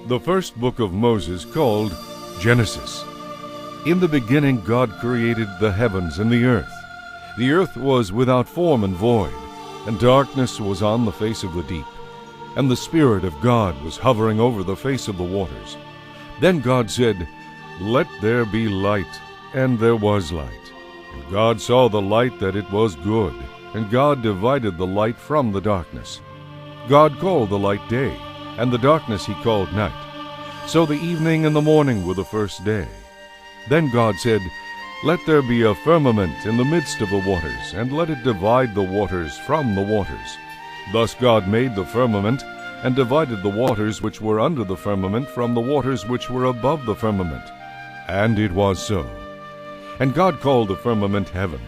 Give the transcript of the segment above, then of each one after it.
The first book of Moses, called Genesis. In the beginning God created the heavens and the earth. The earth was without form and void, and darkness was on the face of the deep. And the Spirit of God was hovering over the face of the waters. Then God said, "Let there be light," and there was light. And God saw the light that it was good, and God divided the light from the darkness. God called the light day, and the darkness he called night. So the evening and the morning were the first day. Then God said, "Let there be a firmament in the midst of the waters, and let it divide the waters from the waters." Thus God made the firmament, and divided the waters which were under the firmament from the waters which were above the firmament. And it was so. And God called the firmament heaven.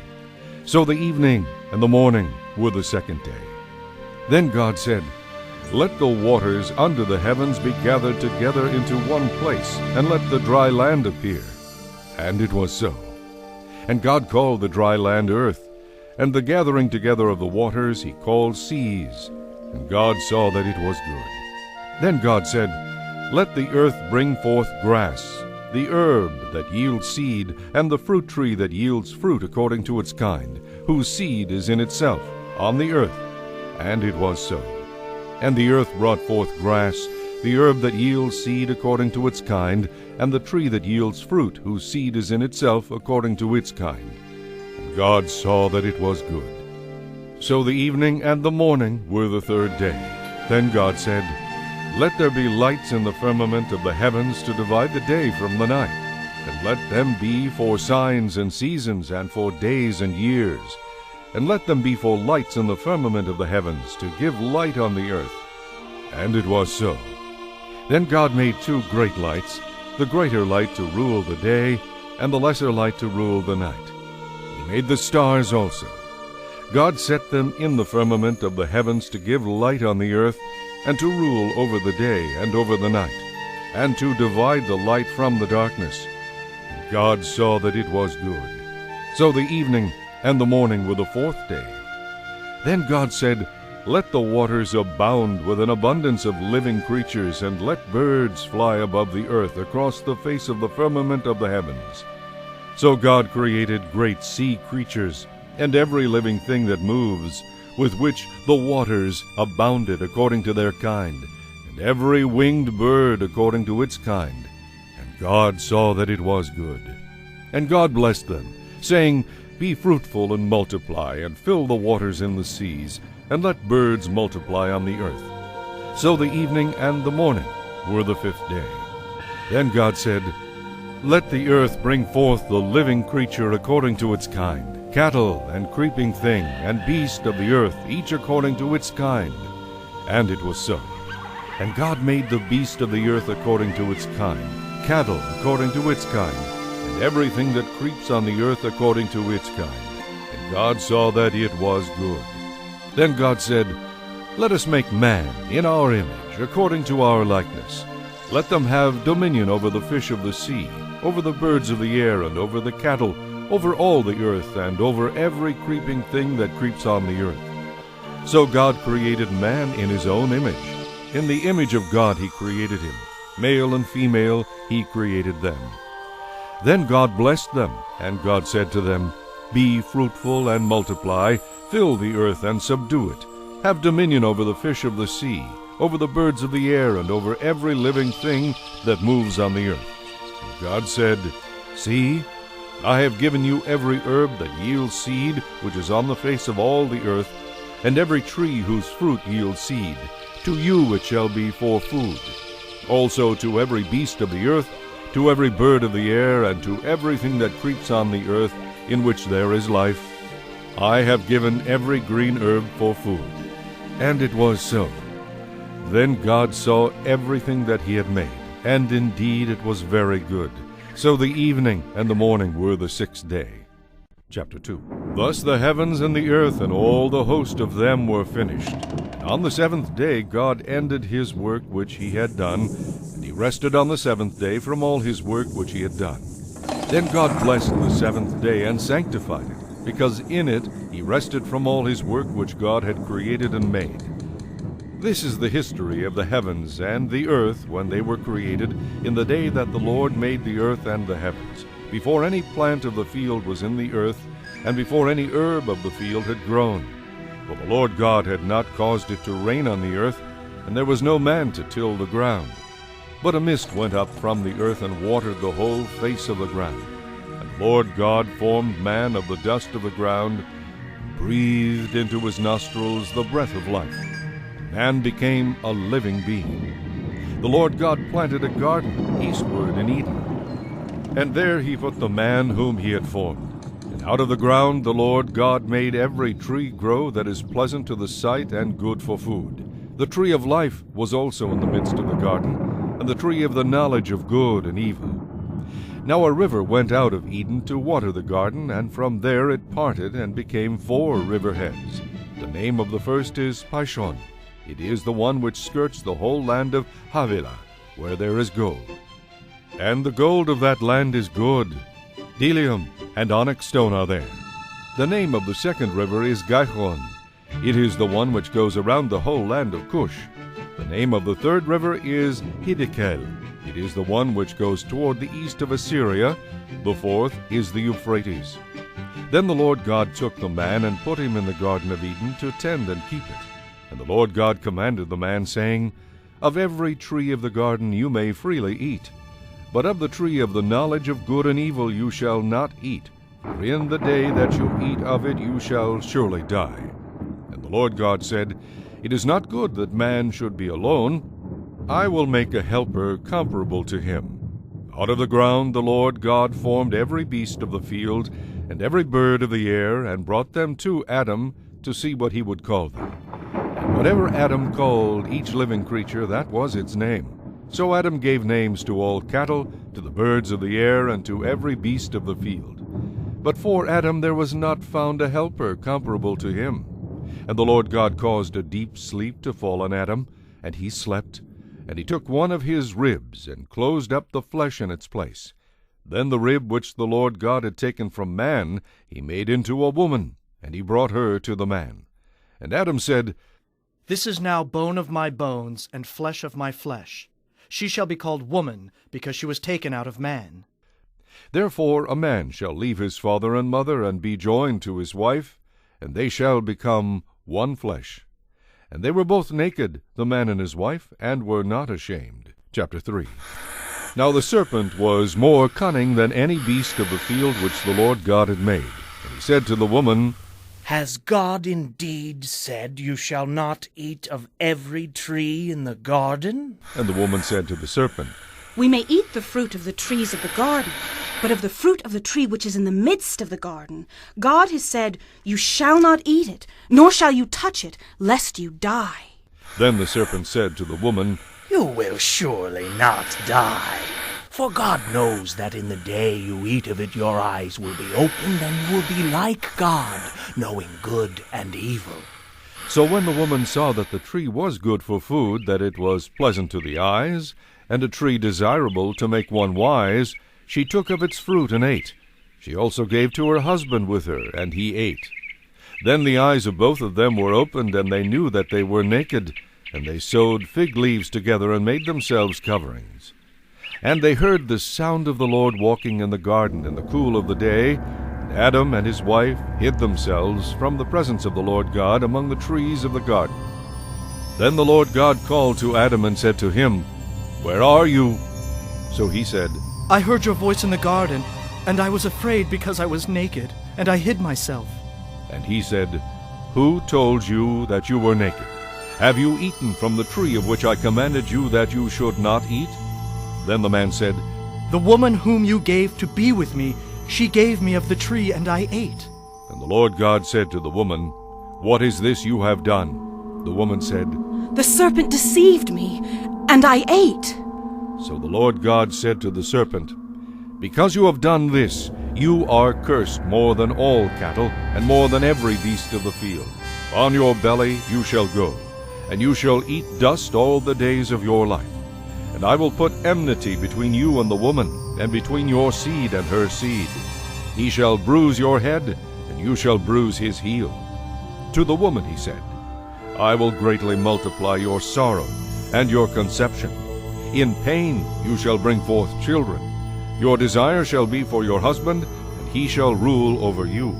So the evening and the morning were the second day. Then God said, "Let the waters under the heavens be gathered together into one place, and let the dry land appear." And it was so. And God called the dry land earth, and the gathering together of the waters he called seas. And God saw that it was good. Then God said, "Let the earth bring forth grass, the herb that yields seed, and the fruit tree that yields fruit according to its kind, whose seed is in itself, on the earth." And it was so. And the earth brought forth grass, the herb that yields seed according to its kind, and the tree that yields fruit, whose seed is in itself according to its kind. And God saw that it was good. So the evening and the morning were the third day. Then God said, "Let there be lights in the firmament of the heavens to divide the day from the night, and let them be for signs and seasons, and for days and years. And let them be for lights in the firmament of the heavens, to give light on the earth." And it was so. Then God made two great lights, the greater light to rule the day, and the lesser light to rule the night. He made the stars also. God set them in the firmament of the heavens to give light on the earth, and to rule over the day and over the night, and to divide the light from the darkness. And God saw that it was good. So the evening and the morning were the fourth day. Then God said, "Let the waters abound with an abundance of living creatures, and let birds fly above the earth across the face of the firmament of the heavens." So God created great sea creatures, and every living thing that moves, with which the waters abounded according to their kind, and every winged bird according to its kind. And God saw that it was good. And God blessed them, saying, "Be fruitful and multiply, and fill the waters in the seas, and let birds multiply on the earth." So the evening and the morning were the fifth day. Then God said, "Let the earth bring forth the living creature according to its kind, cattle and creeping thing, and beast of the earth, each according to its kind." And it was so. And God made the beast of the earth according to its kind, cattle according to its kind, and everything that creeps on the earth according to its kind. And God saw that it was good. Then God said, "Let us make man in our image, according to our likeness. Let them have dominion over the fish of the sea, over the birds of the air, and over the cattle, over all the earth, and over every creeping thing that creeps on the earth." So God created man in his own image. In the image of God he created him. Male and female he created them. Then God blessed them, and God said to them, "Be fruitful and multiply, fill the earth and subdue it. Have dominion over the fish of the sea, over the birds of the air, and over every living thing that moves on the earth." And God said, "See, I have given you every herb that yields seed, which is on the face of all the earth, and every tree whose fruit yields seed. To you it shall be for food. Also to every beast of the earth, to every bird of the air, and to everything that creeps on the earth, in which there is life, I have given every green herb for food." And it was so. Then God saw everything that he had made, and indeed it was very good. So the evening and the morning were the sixth day. Chapter 2. Thus the heavens and the earth and all the host of them were finished. And on the seventh day God ended his work which he had done, and he rested on the seventh day from all his work which he had done. Then God blessed the seventh day and sanctified it, because in it he rested from all his work which God had created and made. This is the history of the heavens and the earth when they were created, in the day that the Lord made the earth and the heavens, before any plant of the field was in the earth, and before any herb of the field had grown. For the Lord God had not caused it to rain on the earth, and there was no man to till the ground. But a mist went up from the earth and watered the whole face of the ground. And the Lord God formed man of the dust of the ground, and breathed into his nostrils the breath of life. Man became a living being. The Lord God planted a garden eastward in Eden, and there he put the man whom he had formed. And out of the ground the Lord God made every tree grow that is pleasant to the sight and good for food. The tree of life was also in the midst of the garden, and the tree of the knowledge of good and evil. Now a river went out of Eden to water the garden, and from there it parted and became 4 river heads. The name of the first is Pishon. It is the one which skirts the whole land of Havilah, where there is gold. And the gold of that land is good. Bdellium and onyx stone are there. The name of the second river is Gihon. It is the one which goes around the whole land of Cush. The name of the third river is Hiddekel. It is the one which goes toward the east of Assyria. The fourth is the Euphrates. Then the Lord God took the man and put him in the Garden of Eden to tend and keep it. And the Lord God commanded the man, saying, Of every tree of the garden you may freely eat, but of the tree of the knowledge of good and evil you shall not eat, for in the day that you eat of it you shall surely die. And the Lord God said, It is not good that man should be alone. I will make a helper comparable to him. Out of the ground the Lord God formed every beast of the field, and every bird of the air, and brought them to Adam to see what he would call them. And whatever Adam called each living creature, that was its name. So Adam gave names to all cattle, to the birds of the air, and to every beast of the field. But for Adam there was not found a helper comparable to him. And the Lord God caused a deep sleep to fall on Adam, and he slept. And he took one of his ribs, and closed up the flesh in its place. Then the rib which the Lord God had taken from man he made into a woman, and he brought her to the man. And Adam said, This is now bone of my bones, and flesh of my flesh. She shall be called woman, because she was taken out of man. Therefore a man shall leave his father and mother, and be joined to his wife, and they shall become one flesh. And they were both naked, the man and his wife, and were not ashamed. Chapter 3. Now the serpent was more cunning than any beast of the field which the Lord God had made. And he said to the woman, Has God indeed said, You shall not eat of every tree in the garden? And the woman said to the serpent, We may eat the fruit of the trees of the garden, but of the fruit of the tree which is in the midst of the garden, God has said, You shall not eat it, nor shall you touch it, lest you die. Then the serpent said to the woman, You will surely not die. For God knows that in the day you eat of it your eyes will be opened, and you will be like God, knowing good and evil. So when the woman saw that the tree was good for food, that it was pleasant to the eyes, and a tree desirable to make one wise, she took of its fruit and ate. She also gave to her husband with her, and he ate. Then the eyes of both of them were opened, and they knew that they were naked, and they sewed fig leaves together and made themselves coverings. And they heard the sound of the Lord walking in the garden in the cool of the day, and Adam and his wife hid themselves from the presence of the Lord God among the trees of the garden. Then the Lord God called to Adam and said to him, Where are you? So he said, I heard your voice in the garden, and I was afraid because I was naked, and I hid myself. And he said, Who told you that you were naked? Have you eaten from the tree of which I commanded you that you should not eat? Then the man said, The woman whom you gave to be with me, she gave me of the tree, and I ate. And the Lord God said to the woman, What is this you have done? The woman said, The serpent deceived me, and I ate. So the Lord God said to the serpent, Because you have done this, you are cursed more than all cattle, and more than every beast of the field. On your belly you shall go, and you shall eat dust all the days of your life. And I will put enmity between you and the woman, and between your seed and her seed. He shall bruise your head, and you shall bruise his heel. To the woman he said, I will greatly multiply your sorrow and your conception. In pain you shall bring forth children. Your desire shall be for your husband, and he shall rule over you.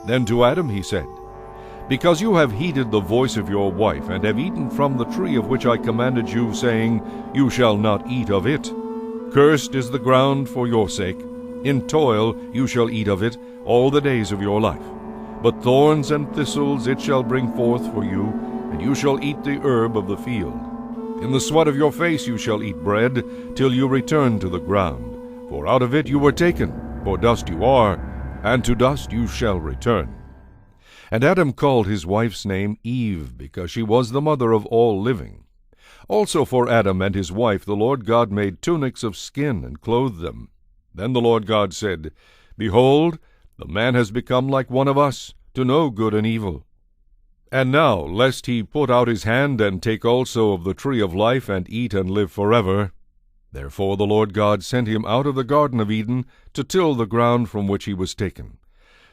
Then to Adam he said, Because you have heeded the voice of your wife, and have eaten from the tree of which I commanded you, saying, You shall not eat of it. Cursed is the ground for your sake. In toil you shall eat of it all the days of your life. But thorns and thistles it shall bring forth for you, and you shall eat the herb of the field. In the sweat of your face you shall eat bread, till you return to the ground. For out of it you were taken, for dust you are, and to dust you shall return. And Adam called his wife's name Eve, because she was the mother of all living. Also for Adam and his wife the Lord God made tunics of skin, and clothed them. Then the Lord God said, Behold, the man has become like one of us, to know good and evil. And now, lest he put out his hand, and take also of the tree of life, and eat and live forever. Therefore the Lord God sent him out of the Garden of Eden, to till the ground from which he was taken.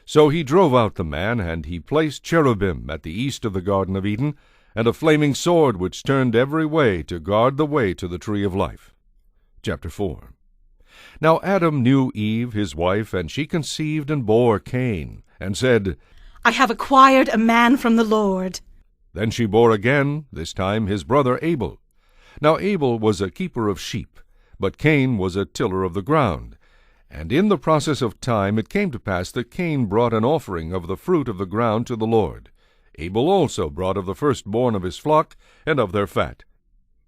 So he drove out the man, and he placed cherubim at the east of the Garden of Eden, and a flaming sword which turned every way to guard the way to the tree of life. Chapter 4. Now Adam knew Eve his wife, and she conceived and bore Cain, and said, I have acquired a man from the Lord. Then she bore again, this time his brother Abel. Now Abel was a keeper of sheep, but Cain was a tiller of the ground. And in the process of time it came to pass that Cain brought an offering of the fruit of the ground to the Lord. Abel also brought of the firstborn of his flock and of their fat.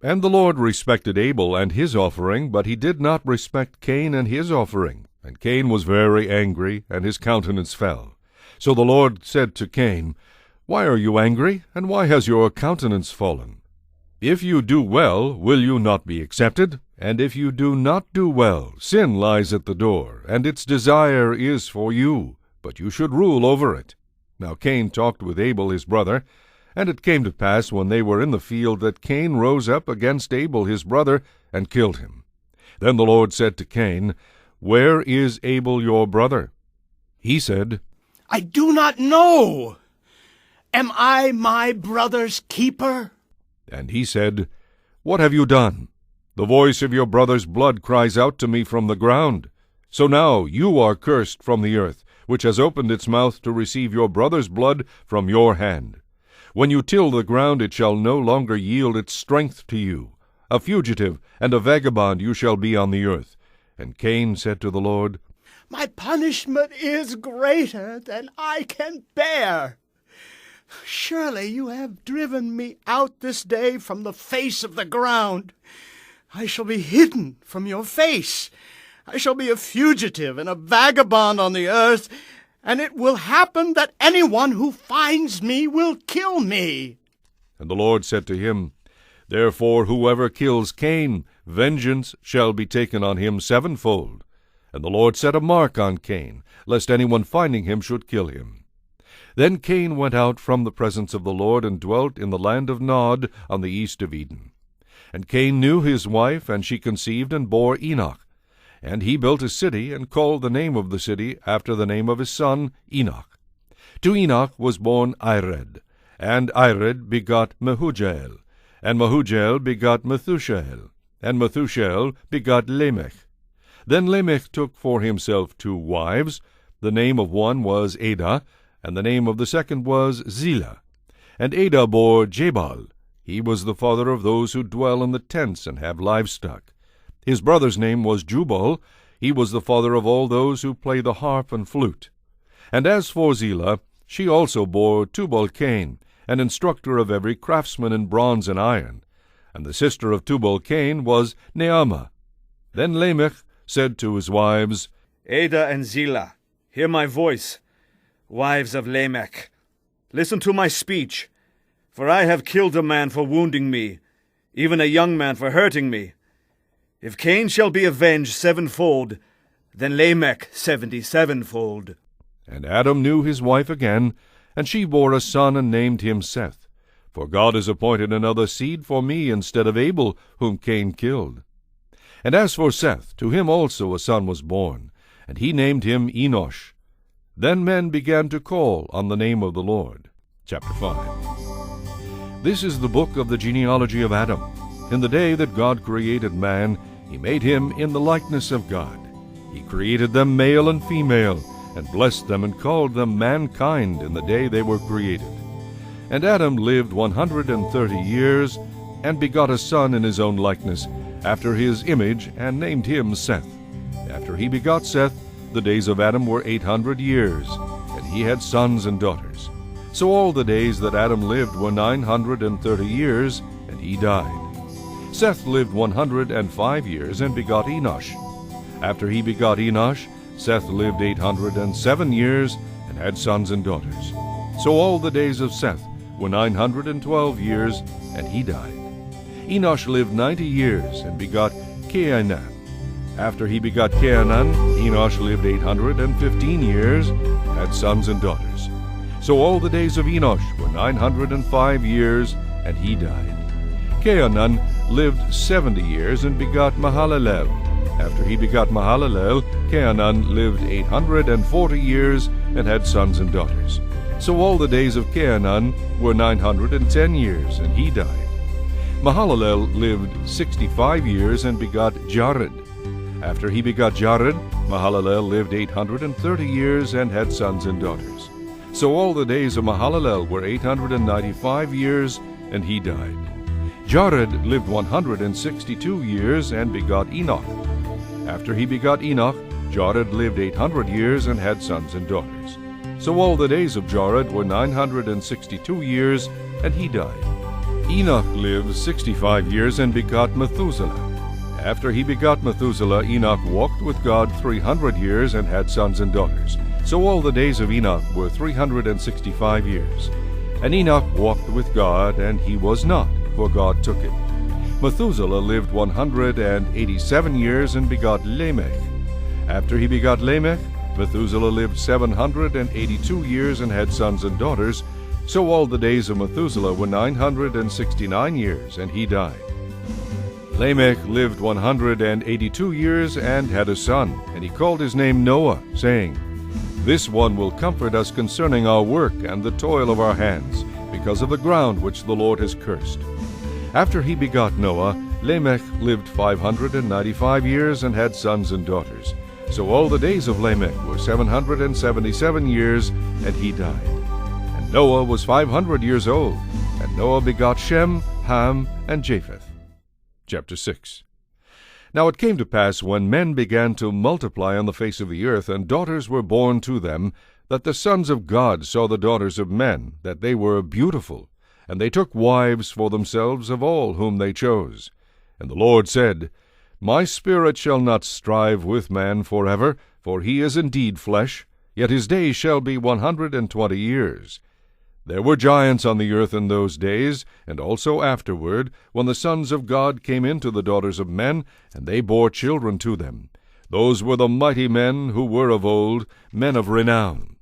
And the Lord respected Abel and his offering, but he did not respect Cain and his offering. And Cain was very angry, and his countenance fell. So the Lord said to Cain, Why are you angry, and why has your countenance fallen? If you do well, will you not be accepted? And if you do not do well, sin lies at the door, and its desire is for you, but you should rule over it. Now Cain talked with Abel his brother, and it came to pass when they were in the field that Cain rose up against Abel his brother, and killed him. Then the Lord said to Cain, Where is Abel your brother? He said, I do not know. Am I my brother's keeper? And he said, What have you done? The voice of your brother's blood cries out to me from the ground. So now you are cursed from the earth, which has opened its mouth to receive your brother's blood from your hand. When you till the ground, it shall no longer yield its strength to you. A fugitive and a vagabond you shall be on the earth. And Cain said to the Lord, My punishment is greater than I can bear. Surely you have driven me out this day from the face of the ground. I shall be hidden from your face. I shall be a fugitive and a vagabond on the earth, and it will happen that anyone who finds me will kill me. And the Lord said to him, Therefore whoever kills Cain, vengeance shall be taken on him sevenfold. And the Lord set a mark on Cain, lest anyone finding him should kill him. Then Cain went out from the presence of the Lord, and dwelt in the land of Nod on the east of Eden. And Cain knew his wife, and she conceived and bore Enoch. And he built a city, and called the name of the city after the name of his son Enoch. To Enoch was born Ired, and Ired begot Mehujael, and Mehujael begot Methushael, and Methushael begot Lamech. Then Lamech took for himself 2 wives. The name of one was Adah, and the name of the second was Zillah. And Adah bore Jabal. He was the father of those who dwell in the tents and have livestock. His brother's name was Jubal. He was the father of all those who play the harp and flute. And as for Zillah, she also bore Tubal-Cain, an instructor of every craftsman in bronze and iron. And the sister of Tubal-Cain was Naamah. Then Lamech said to his wives, Adah and Zillah, hear my voice. Wives of Lamech, listen to my speech. For I have killed a man for wounding me, even a young man for hurting me. If Cain shall be avenged sevenfold, then Lamech 77-fold. And Adam knew his wife again, and she bore a son and named him Seth. For God has appointed another seed for me instead of Abel, whom Cain killed. And as for Seth, to him also a son was born, and he named him Enosh. Then men began to call on the name of the Lord. Chapter 5. This is the book of the genealogy of Adam. In the day that God created man, he made him in the likeness of God. He created them male and female, and blessed them and called them mankind in the day they were created. And Adam lived 130 years, and begot a son in his own likeness, after his image, and named him Seth. After he begot Seth, the days of Adam were 800 years, and he had sons and daughters. So all the days that Adam lived were 930 years, and he died. Seth lived 105 years, and begot Enosh. After he begot Enosh, Seth lived 807 years, and had sons and daughters. So all the days of Seth were 912 years, and he died. Enosh lived 90 years, and begot Cainan. After he begot Cainan, Enosh lived 815 years, and had sons and daughters. So all the days of Enosh were 905 years, and he died. Cainan lived 70 years, and begot Mahalalel. After he begot Mahalalel, Cainan lived 840 years, and had sons and daughters. So all the days of Cainan were 910 years, and he died. Mahalalel lived 65 years, and begot Jared. After he begot Jared, Mahalalel lived 830 years, and had sons and daughters. So all the days of Mahalalel were 895 years, and he died. Jared lived 162 years, and begot Enoch. After he begot Enoch, Jared lived 800 years, and had sons and daughters. So all the days of Jared were 962 years, and he died. Enoch lived 65 years, and begot Methuselah. After he begot Methuselah, Enoch walked with God 300 years, and had sons and daughters. So all the days of Enoch were 365 years. And Enoch walked with God, and he was not, for God took him. Methuselah lived 187 years, and begot Lamech. After he begot Lamech, Methuselah lived 782 years, and had sons and daughters. So all the days of Methuselah were 969 years, and he died. Lamech lived 182 years, and had a son, and he called his name Noah, saying, This one will comfort us concerning our work and the toil of our hands, because of the ground which the Lord has cursed. After he begot Noah, Lamech lived 595 years, and had sons and daughters. So all the days of Lamech were 777 years, and he died. And Noah was 500 years old, and Noah begot Shem, Ham, and Japheth. Chapter 6. Now it came to pass, when men began to multiply on the face of the earth, and daughters were born to them, that the sons of God saw the daughters of men, that they were beautiful, and they took wives for themselves of all whom they chose. And the Lord said, My spirit shall not strive with man forever, for he is indeed flesh, yet his days shall be 120 years. There were giants on the earth in those days, and also afterward, when the sons of God came into the daughters of men, and they bore children to them. Those were the mighty men who were of old, men of renown.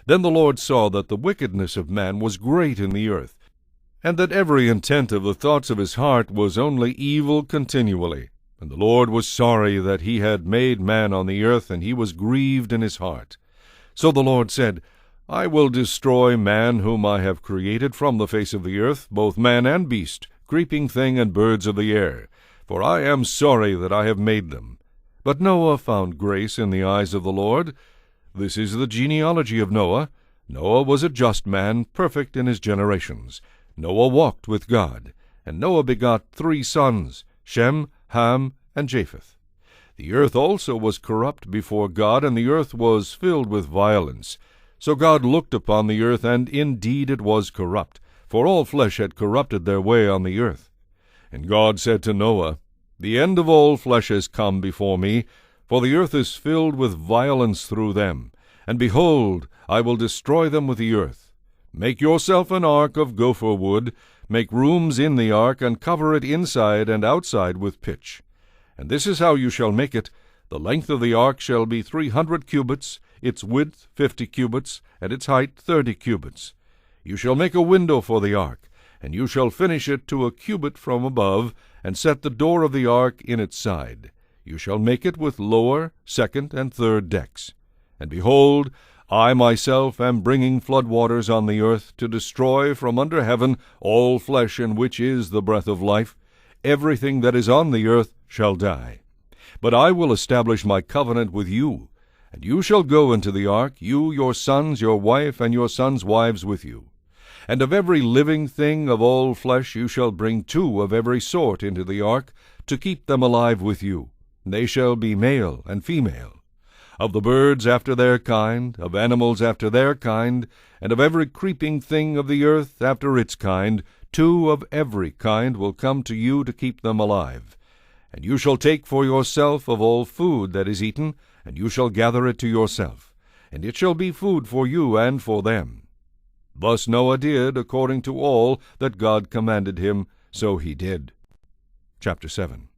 Then the Lord saw that the wickedness of man was great in the earth, and that every intent of the thoughts of his heart was only evil continually. And the Lord was sorry that he had made man on the earth, and he was grieved in his heart. So the Lord said, I will destroy man whom I have created from the face of the earth, both man and beast, creeping thing and birds of the air, for I am sorry that I have made them. But Noah found grace in the eyes of the Lord. This is the genealogy of Noah. Noah was a just man, perfect in his generations. Noah walked with God, and Noah begot 3 sons, Shem, Ham, and Japheth. The earth also was corrupt before God, and the earth was filled with violence. So God looked upon the earth, and indeed it was corrupt, for all flesh had corrupted their way on the earth. And God said to Noah, The end of all flesh has come before me, for the earth is filled with violence through them. And behold, I will destroy them with the earth. Make yourself an ark of gopher wood, make rooms in the ark, and cover it inside and outside with pitch. And this is how you shall make it. The length of the ark shall be 300 cubits, its width 50 cubits, and its height 30 cubits. You shall make a window for the ark, and you shall finish it to a cubit from above, and set the door of the ark in its side. You shall make it with lower, second, and third decks. And behold, I myself am bringing flood waters on the earth to destroy from under heaven all flesh in which is the breath of life. Everything that is on the earth shall die. But I will establish my covenant with you, and you shall go into the ark, you, your sons, your wife, and your sons' wives with you. And of every living thing of all flesh you shall bring 2 of every sort into the ark, to keep them alive with you. They shall be male and female. Of the birds after their kind, of animals after their kind, and of every creeping thing of the earth after its kind, 2 of every kind will come to you to keep them alive. And you shall take for yourself of all food that is eaten, and you shall gather it to yourself, and it shall be food for you and for them. Thus Noah did according to all that God commanded him, so he did. Chapter 7.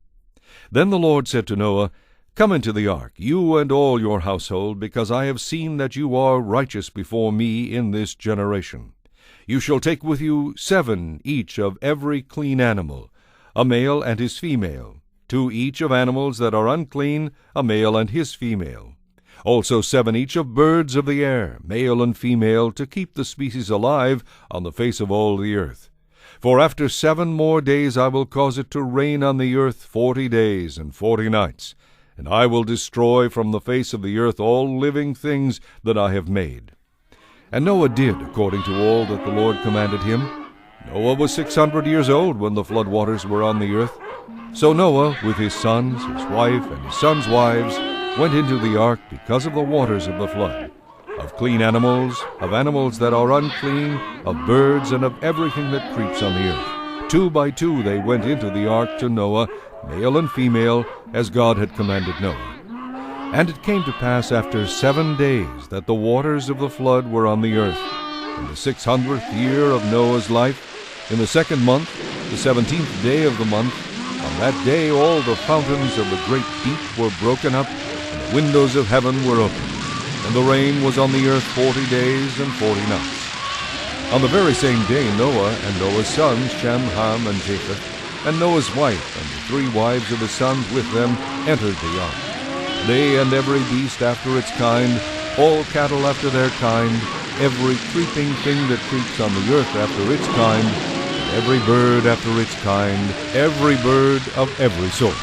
Then the Lord said to Noah, Come into the ark, you and all your household, because I have seen that you are righteous before me in this generation. You shall take with you 7 each of every clean animal, a male and his female, 2 each of animals that are unclean, a male and his female. Also 7 each of birds of the air, male and female, to keep the species alive on the face of all the earth. For after 7 more days I will cause it to rain on the earth 40 days and 40 nights, and I will destroy from the face of the earth all living things that I have made. And Noah did according to all that the Lord commanded him. Noah was 600 years old when the flood waters were on the earth. So Noah, with his sons, his wife, and his sons' wives, went into the ark because of the waters of the flood, of clean animals, of animals that are unclean, of birds, and of everything that creeps on the earth. 2 by 2 they went into the ark to Noah, male and female, as God had commanded Noah. And it came to pass after 7 days that the waters of the flood were on the earth. In the 600th year of Noah's life, in the 2nd month, the 17th day of the month, on that day all the fountains of the great deep were broken up, and the windows of heaven were opened. And the rain was on the earth 40 days and 40 nights. On the very same day Noah and Noah's sons, Shem, Ham, and Japheth, and Noah's wife and the 3 wives of his sons with them entered the ark. They and every beast after its kind, all cattle after their kind, every creeping thing that creeps on the earth after its kind, and every bird after its kind, every bird of every sort.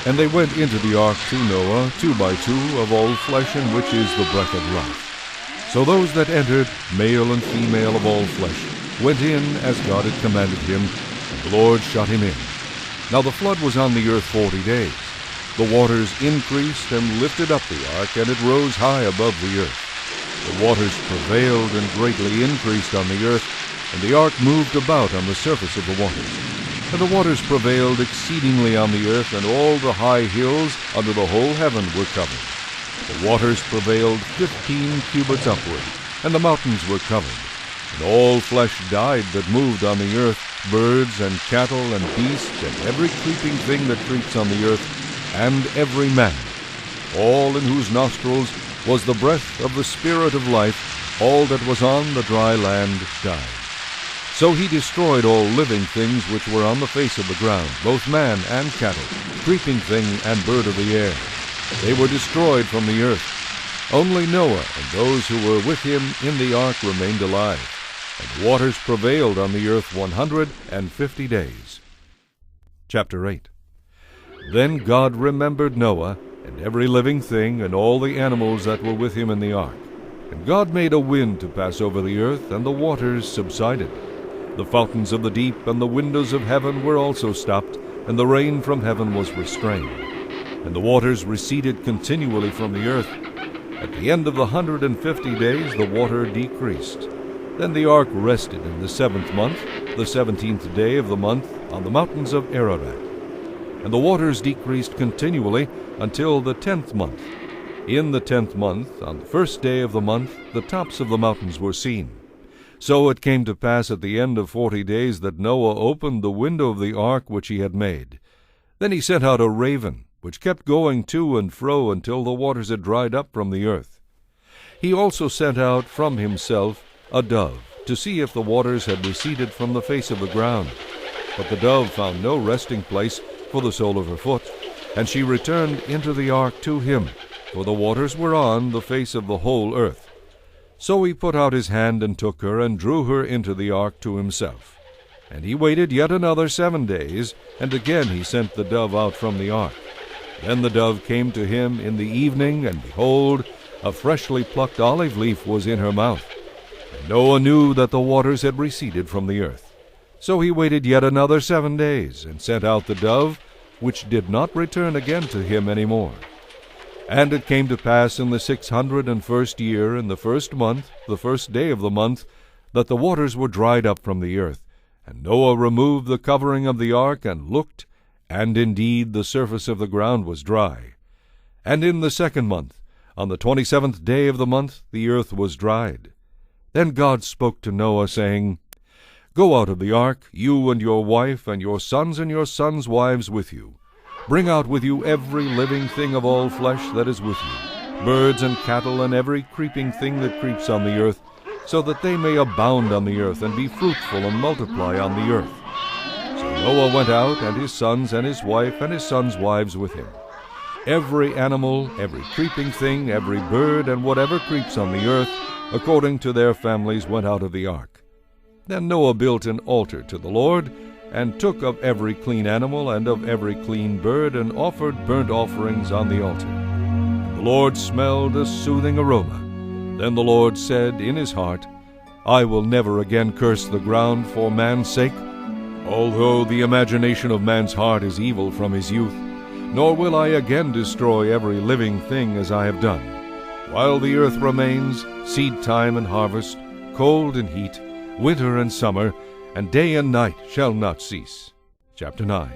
And they went into the ark to Noah, 2 by 2 of all flesh in which is the breath of life. So those that entered, male and female of all flesh, went in as God had commanded him, and the Lord shut him in. Now the flood was on the earth 40 days. The waters increased and lifted up the ark, and it rose high above the earth. The waters prevailed and greatly increased on the earth, and the ark moved about on the surface of the waters. And the waters prevailed exceedingly on the earth, and all the high hills under the whole heaven were covered. The waters prevailed 15 cubits upward, and the mountains were covered. And all flesh died that moved on the earth, birds and cattle and beasts, and every creeping thing that creeps on the earth, and every man, all in whose nostrils was the breath of the Spirit of life, all that was on the dry land died. So he destroyed all living things which were on the face of the ground, both man and cattle, creeping thing and bird of the air. They were destroyed from the earth. Only Noah and those who were with him in the ark remained alive, and the waters prevailed on the earth 150 days. Chapter 8. Then God remembered Noah, and every living thing, and all the animals that were with him in the ark. And God made a wind to pass over the earth, and the waters subsided. The fountains of the deep and the windows of heaven were also stopped, and the rain from heaven was restrained. And the waters receded continually from the earth. At the end of the 150 days the water decreased. Then the ark rested in the 7th month, the 17th day of the month, on the mountains of Ararat. And the waters decreased continually until the 10th month. In the 10th month, on the 1st day of the month, the tops of the mountains were seen. So it came to pass at the end of 40 days that Noah opened the window of the ark which he had made. Then he sent out a raven, which kept going to and fro until the waters had dried up from the earth. He also sent out from himself a dove, to see if the waters had receded from the face of the ground. But the dove found no resting place for the sole of her foot, and she returned into the ark to him, for the waters were on the face of the whole earth. So he put out his hand and took her, and drew her into the ark to himself. And he waited yet another 7 days, and again he sent the dove out from the ark. Then the dove came to him in the evening, and behold, a freshly plucked olive leaf was in her mouth. And Noah knew that the waters had receded from the earth. So he waited yet another 7 days, and sent out the dove, which did not return again to him any more. And it came to pass in the 601st year, in the first month, the first day of the month, that the waters were dried up from the earth. And Noah removed the covering of the ark, and looked, and indeed the surface of the ground was dry. And in the 2nd month, on the 27th day of the month, the earth was dried. Then God spoke to Noah, saying, Go out of the ark, you and your wife, and your sons wives with you. Bring out with you every living thing of all flesh that is with you, birds and cattle, and every creeping thing that creeps on the earth, so that they may abound on the earth, and be fruitful and multiply on the earth. So Noah went out, and his sons and his wife and his sons' wives with him. Every animal, every creeping thing, every bird, and whatever creeps on the earth, according to their families, went out of the ark. Then Noah built an altar to the Lord, and took of every clean animal and of every clean bird, and offered burnt offerings on the altar. And the Lord smelled a soothing aroma. Then the Lord said in his heart, I will never again curse the ground for man's sake, although the imagination of man's heart is evil from his youth, nor will I again destroy every living thing as I have done. While the earth remains, seed time and harvest, cold and heat, winter and summer, and day and night shall not cease. Chapter 9.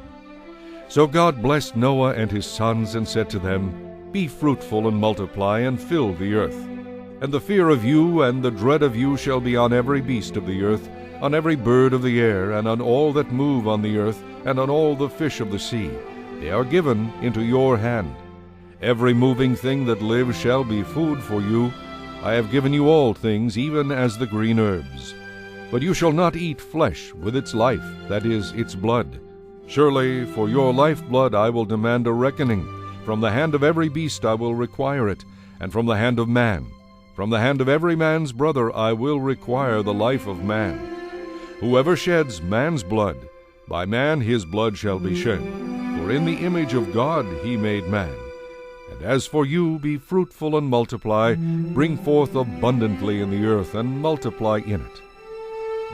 So God blessed Noah and his sons, and said to them, Be fruitful and multiply, and fill the earth. And the fear of you and the dread of you shall be on every beast of the earth, on every bird of the air, and on all that move on the earth, and on all the fish of the sea. They are given into your hand. Every moving thing that lives shall be food for you. I have given you all things, even as the green herbs. But you shall not eat flesh with its life, that is, its blood. Surely for your lifeblood I will demand a reckoning. From the hand of every beast I will require it, and from the hand of man. From the hand of every man's brother I will require the life of man. Whoever sheds man's blood, by man his blood shall be shed. For in the image of God he made man. And as for you, be fruitful and multiply, bring forth abundantly in the earth, and multiply in it.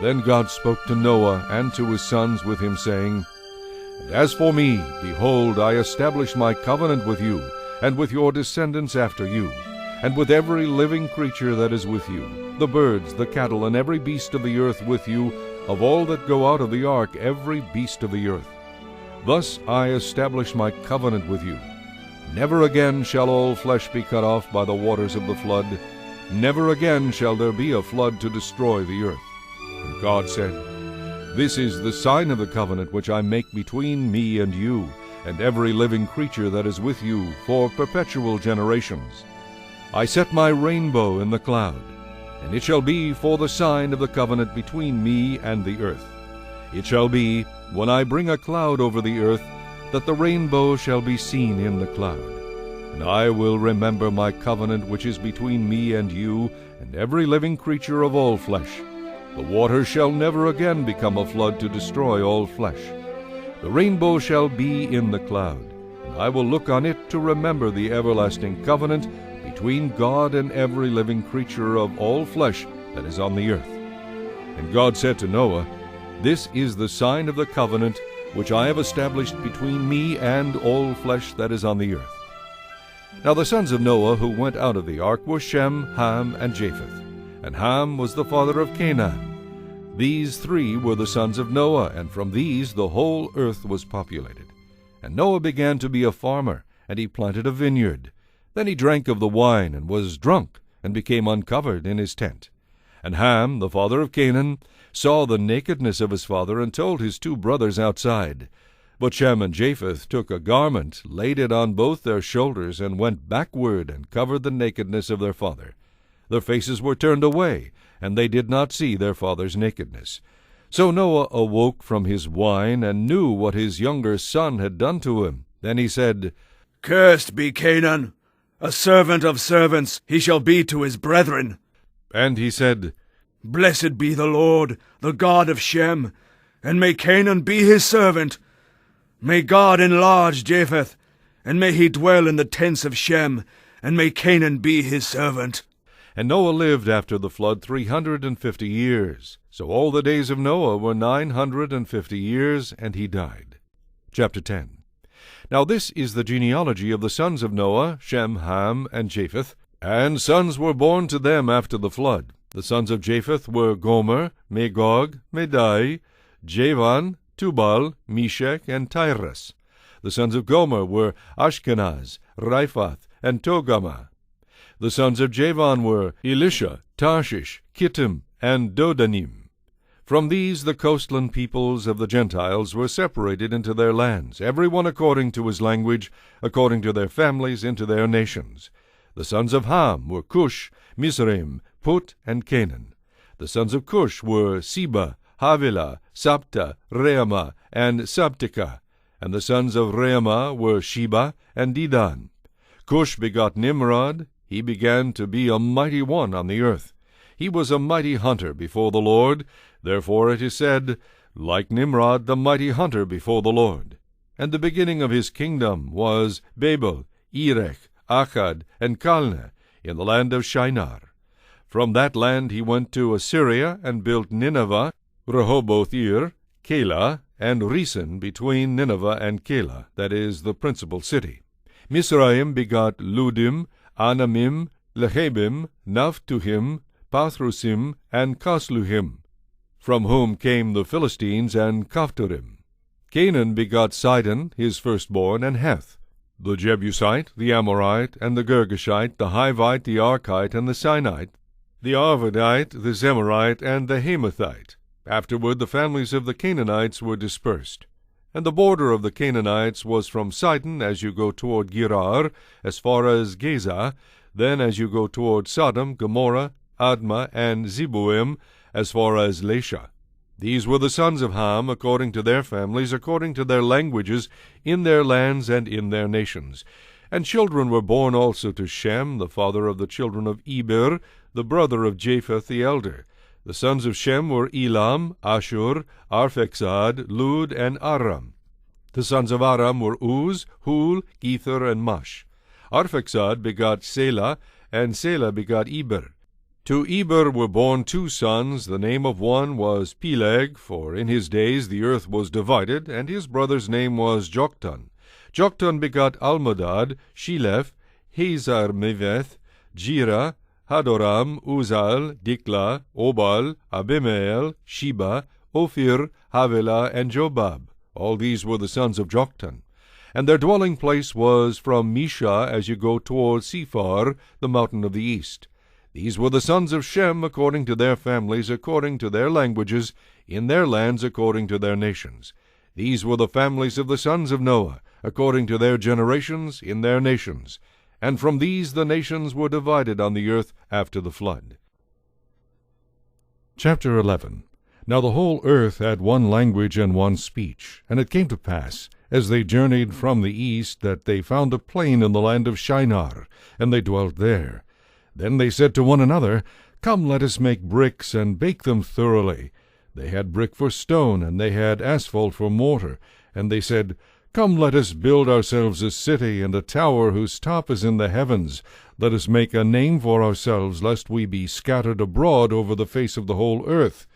Then God spoke to Noah and to his sons with him, saying, And as for me, behold, I establish my covenant with you, and with your descendants after you, and with every living creature that is with you, the birds, the cattle, and every beast of the earth with you, of all that go out of the ark, every beast of the earth. Thus I establish my covenant with you. Never again shall all flesh be cut off by the waters of the flood. Never again shall there be a flood to destroy the earth. And God said, This is the sign of the covenant which I make between me and you, and every living creature that is with you, for perpetual generations. I set my rainbow in the cloud, and it shall be for the sign of the covenant between me and the earth. It shall be, when I bring a cloud over the earth, that the rainbow shall be seen in the cloud. And I will remember my covenant which is between me and you, and every living creature of all flesh. The waters shall never again become a flood to destroy all flesh. The rainbow shall be in the cloud, and I will look on it to remember the everlasting covenant between God and every living creature of all flesh that is on the earth. And God said to Noah, This is the sign of the covenant which I have established between me and all flesh that is on the earth. Now the sons of Noah who went out of the ark were Shem, Ham, and Japheth. And Ham was the father of Canaan. These three were the sons of Noah, and from these the whole earth was populated. And Noah began to be a farmer, and he planted a vineyard. Then he drank of the wine, and was drunk, and became uncovered in his tent. And Ham, the father of Canaan, saw the nakedness of his father, and told his 2 brothers outside. But Shem and Japheth took a garment, laid it on both their shoulders, and went backward, and covered the nakedness of their father. Their faces were turned away, and they did not see their father's nakedness. So Noah awoke from his wine, and knew what his younger son had done to him. Then he said, Cursed be Canaan! A servant of servants he shall be to his brethren. And he said, Blessed be the Lord, the God of Shem, and may Canaan be his servant. May God enlarge Japheth, and may he dwell in the tents of Shem, and may Canaan be his servant. And Noah lived after the flood 350 years. So all the days of Noah were 950 years, and he died. Chapter 10. Now this is the genealogy of the sons of Noah, Shem, Ham, and Japheth. And sons were born to them after the flood. The sons of Japheth were Gomer, Magog, Madai, Javan, Tubal, Meshech, and Tyrus. The sons of Gomer were Ashkenaz, Riphath, and Togarmah. The sons of Javan were Elisha, Tarshish, Kittim, and Dodanim. From these the coastland peoples of the Gentiles were separated into their lands, every one according to his language, according to their families, into their nations. The sons of Ham were Cush, Mizraim, Put, and Canaan. The sons of Cush were Seba, Havilah, Sabta, Reamah, and Sabteka. And the sons of Reamah were Sheba and Dedan. Cush begot Nimrod. He began to be a mighty one on the earth. He was a mighty hunter before the Lord. Therefore it is said, like Nimrod, the mighty hunter before the Lord. And the beginning of his kingdom was Babel, Erech, Akkad, and Calneh, in the land of Shinar. From that land he went to Assyria, and built Nineveh, Rehoboth-ir, Calah, and Resen between Nineveh and Calah, that is, the principal city. Mizraim begot Ludim, Anamim, Lehabim, Naphtuhim, Pathrusim, and Casluhim, from whom came the Philistines and Caphtorim. Canaan begot Sidon, his firstborn, and Heth, the Jebusite, the Amorite, and the Girgashite, the Hivite, the Archite, and the Sinite, the Arvadite, the Zemarite, and the Hamathite. Afterward the families of the Canaanites were dispersed. And the border of the Canaanites was from Sidon as you go toward Gerar, as far as Gaza, then as you go toward Sodom, Gomorrah, Admah, and Zeboim, as far as Lasha. These were the sons of Ham, according to their families, according to their languages, in their lands and in their nations. And children were born also to Shem, the father of the children of Eber, the brother of Japheth the elder. The sons of Shem were Elam, Ashur, Arphaxad, Lud, and Aram. The sons of Aram were Uz, Hul, Gether, and Mush. Arphaxad begot Selah, and Selah begot Eber. To Eber were born 2 sons. The name of one was Peleg, for in his days the earth was divided, and his brother's name was Joktan. Joktan begot Almodad, Sheleph, Hazar-meveth, Jirah, Hadoram, Uzal, Dikla, Obal, Abimael, Sheba, Ophir, Havilah, and Jobab. All these were the sons of Joktan. And their dwelling place was from Misha as you go toward Sephar, the mountain of the east. These were the sons of Shem according to their families, according to their languages, in their lands according to their nations. These were the families of the sons of Noah, according to their generations, in their nations. And from these the nations were divided on the earth after the flood. Chapter 11. Now the whole earth had one language and one speech. And it came to pass, as they journeyed from the east, that they found a plain in the land of Shinar, and they dwelt there. Then they said to one another, Come, let us make bricks, and bake them thoroughly. They had brick for stone, and they had asphalt for mortar. And they said, Come, let us build ourselves a city, and a tower whose top is in the heavens. Let us make a name for ourselves, lest we be scattered abroad over the face of the whole earth.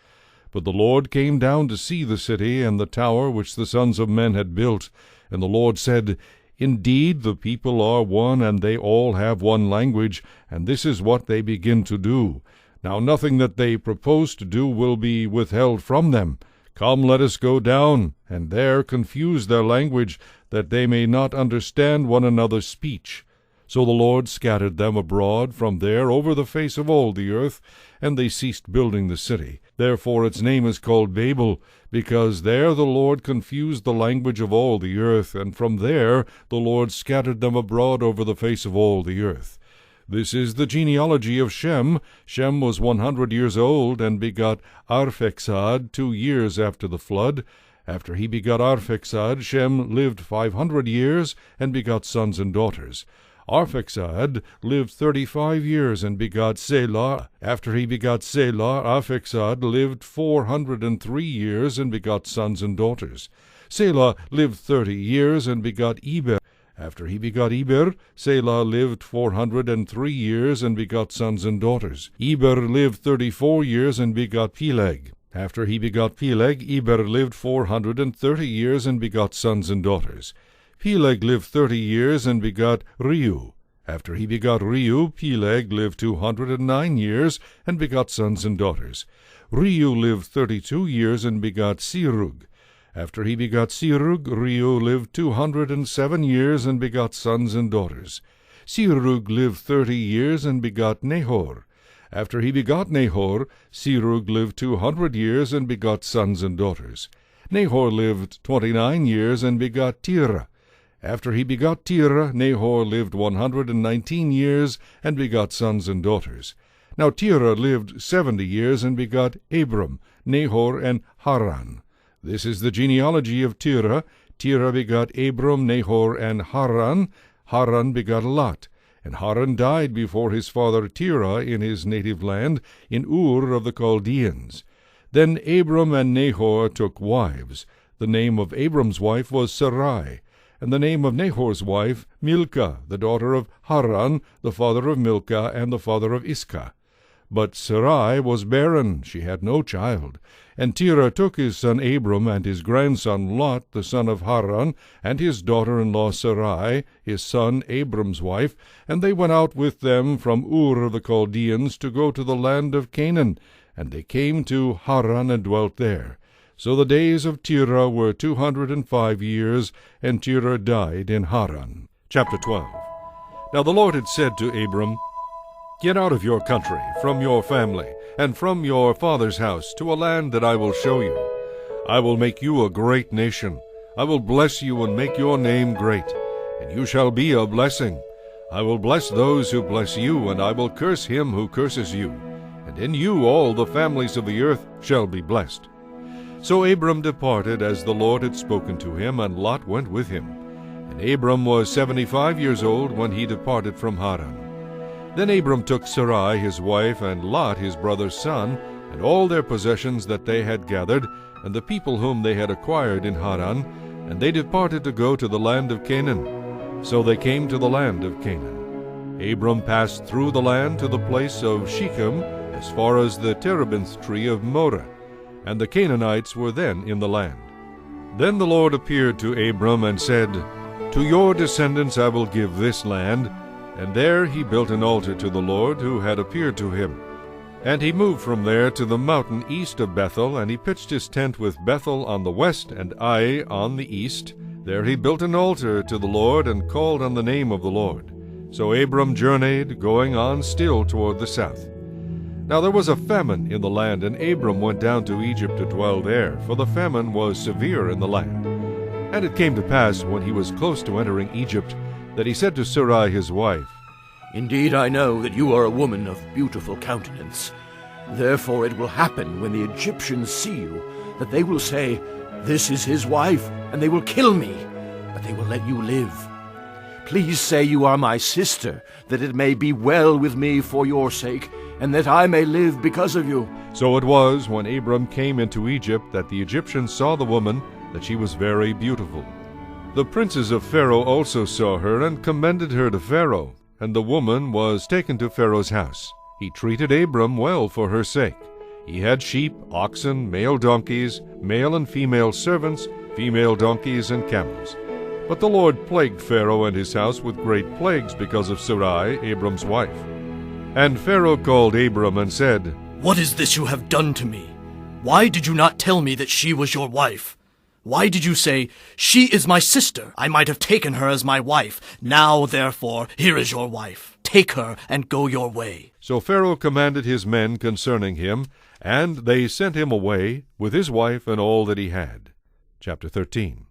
But the Lord came down to see the city and the tower which the sons of men had built. And the Lord said, Indeed, the people are one, and they all have one language, and this is what they begin to do. Now nothing that they propose to do will be withheld from them. Come, let us go down, and there confuse their language, that they may not understand one another's speech. So the Lord scattered them abroad from there over the face of all the earth, and they ceased building the city. Therefore its name is called Babel, because there the Lord confused the language of all the earth, and from there the Lord scattered them abroad over the face of all the earth. This is the genealogy of Shem. Shem was 100 years old, and begot Arphaxad 2 years after the flood. After he begot Arphaxad, Shem lived 500 years, and begot sons and daughters. Arphaxad lived 35 years and begot Selah. After he begot Selah, Arphaxad lived 403 years and begot sons and daughters. Selah lived 30 years and begot Eber. After he begot Eber, Selah lived 403 years and begot sons and daughters. Eber lived 34 years and begot Peleg. After he begot Peleg, Eber lived 430 years and begot sons and daughters. Peleg lived 30 years and begot Reu. After he begot Reu, Peleg lived 209 years and begot sons and daughters. Reu lived 32 years and begot Serug. After he begot Serug, Reu lived 207 years and begot sons and daughters. Serug lived 30 years and begot Nahor. After he begot Nahor, Serug lived 200 years and begot sons and daughters. Nahor lived 29 years and begot Terah. After he begot Terah, Nahor lived 119 years and begot sons and daughters. Now Terah lived 70 years and begot Abram, Nahor, and Haran. This is the genealogy of Terah. Terah begot Abram, Nahor, and Haran. Haran begot Lot. And Haran died before his father Terah in his native land, in Ur of the Chaldeans. Then Abram and Nahor took wives. The name of Abram's wife was Sarai, and the name of Nahor's wife Milcah, the daughter of Haran, the father of Milcah, and the father of Iscah. But Sarai was barren, she had no child. And Terah took his son Abram and his grandson Lot, the son of Haran, and his daughter-in-law Sarai, his son Abram's wife, and they went out with them from Ur of the Chaldeans to go to the land of Canaan. And they came to Haran and dwelt there. So the days of Terah were 205 years, and Terah died in Haran. Chapter 12. Now the Lord had said to Abram, Get out of your country, from your family, and from your father's house, to a land that I will show you. I will make you a great nation. I will bless you and make your name great, and you shall be a blessing. I will bless those who bless you, and I will curse him who curses you. And in you all the families of the earth shall be blessed. So Abram departed as the Lord had spoken to him, and Lot went with him. And Abram was 75 years old when he departed from Haran. Then Abram took Sarai his wife, and Lot his brother's son, and all their possessions that they had gathered, and the people whom they had acquired in Haran, and they departed to go to the land of Canaan. So they came to the land of Canaan. Abram passed through the land to the place of Shechem, as far as the terebinth tree of Moreh, and the Canaanites were then in the land. Then the Lord appeared to Abram and said, To your descendants I will give this land. And there he built an altar to the Lord who had appeared to him. And he moved from there to the mountain east of Bethel, and he pitched his tent with Bethel on the west and Ai on the east. There he built an altar to the Lord and called on the name of the Lord. So Abram journeyed, going on still toward the south. Now there was a famine in the land, and Abram went down to Egypt to dwell there, for the famine was severe in the land. And it came to pass, when he was close to entering Egypt, that he said to Sarai his wife, Indeed, I know that you are a woman of beautiful countenance. Therefore it will happen when the Egyptians see you, that they will say, This is his wife, and they will kill me, but they will let you live. Please say you are my sister, that it may be well with me for your sake, and that I may live because of you. So it was, when Abram came into Egypt, that the Egyptians saw the woman, that she was very beautiful. The princes of Pharaoh also saw her, and commended her to Pharaoh. And the woman was taken to Pharaoh's house. He treated Abram well for her sake. He had sheep, oxen, male donkeys, male and female servants, female donkeys, and camels. But the Lord plagued Pharaoh and his house with great plagues because of Sarai, Abram's wife. And Pharaoh called Abram and said, What is this you have done to me? Why did you not tell me that she was your wife? Why did you say, She is my sister? I might have taken her as my wife. Now, therefore, here is your wife. Take her and go your way. So Pharaoh commanded his men concerning him, and they sent him away with his wife and all that he had. Chapter 13.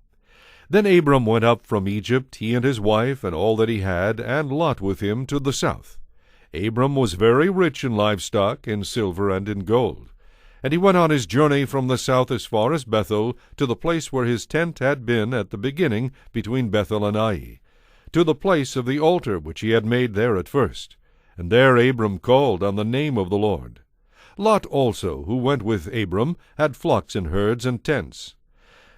Then Abram went up from Egypt, he and his wife and all that he had, and Lot with him, to the south. Abram was very rich in livestock, in silver, and in gold. And he went on his journey from the south as far as Bethel, to the place where his tent had been at the beginning, between Bethel and Ai. to the place of the altar which he had made there at first. And there Abram called on the name of the Lord. Lot also, who went with Abram, had flocks and herds and tents.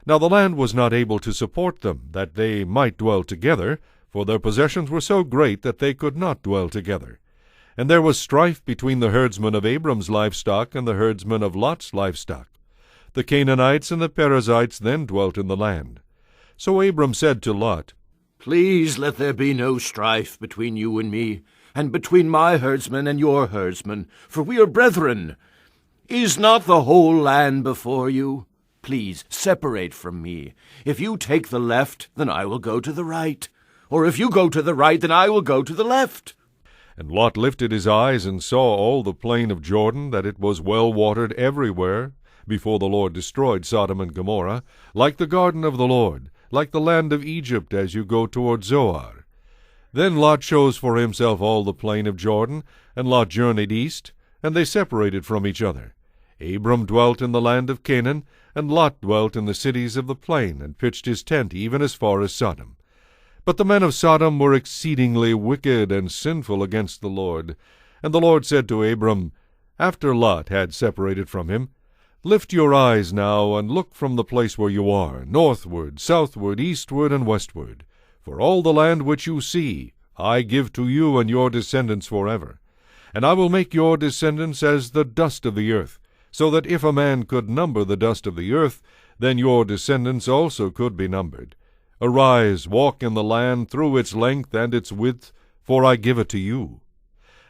Now the land was not able to support them, that they might dwell together, for their possessions were so great that they could not dwell together. And there was strife between the herdsmen of Abram's livestock and the herdsmen of Lot's livestock. The Canaanites and the Perizzites then dwelt in the land. So Abram said to Lot, Please let there be no strife between you and me, and between my herdsmen and your herdsmen, for we are brethren. Is not the whole land before you? Please separate from me. If you take the left, then I will go to the right. Or if you go to the right, then I will go to the left. And Lot lifted his eyes and saw all the plain of Jordan, that it was well watered everywhere, before the Lord destroyed Sodom and Gomorrah, like the garden of the Lord, like the land of Egypt as you go toward Zoar. Then Lot chose for himself all the plain of Jordan, and Lot journeyed east, and they separated from each other. Abram dwelt in the land of Canaan, and Lot dwelt in the cities of the plain, and pitched his tent even as far as Sodom. But the men of Sodom were exceedingly wicked and sinful against the Lord. And the Lord said to Abram, after Lot had separated from him, Lift your eyes now, and look from the place where you are, northward, southward, eastward, and westward. For all the land which you see, I give to you and your descendants forever. And I will make your descendants as the dust of the earth, so that if a man could number the dust of the earth, then your descendants also could be numbered. Arise, walk in the land through its length and its width, for I give it to you.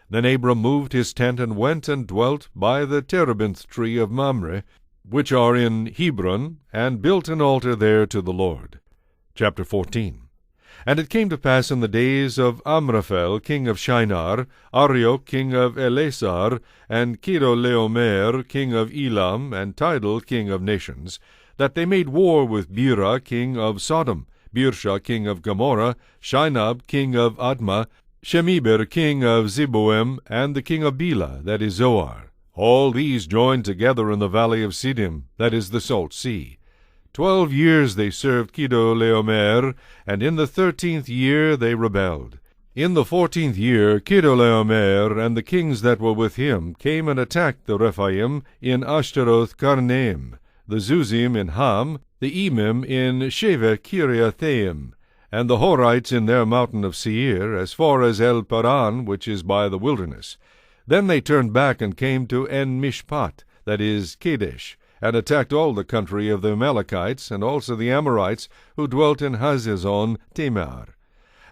Then Abram moved his tent and went and dwelt by the terebinth tree of Mamre, which are in Hebron, and built an altar there to the Lord. Chapter 14. And it came to pass in the days of Amraphel king of Shinar, Arioch king of Elasar, and Chedorlaomer king of Elam, and Tidal king of nations, that they made war with Bera king of Sodom, Birsha king of Gomorrah, Shinab king of Admah, Shemeber king of Zeboim, and the king of Bela, that is Zoar. All these joined together in the valley of Siddim, that is the Salt Sea. 12 years they served Chedorlaomer, and in the 13th year they rebelled. In the 14th year Chedorlaomer and the kings that were with him came and attacked the Rephaim in Ashtaroth Karnaim, the Zuzim in Ham, the Emim in Sheveh Kiriathaim, and the Horites in their mountain of Seir, as far as El Paran, which is by the wilderness. Then they turned back and came to En Mishpat, that is Kadesh, and attacked all the country of the Amalekites, and also the Amorites, who dwelt in Hazazon Tamar.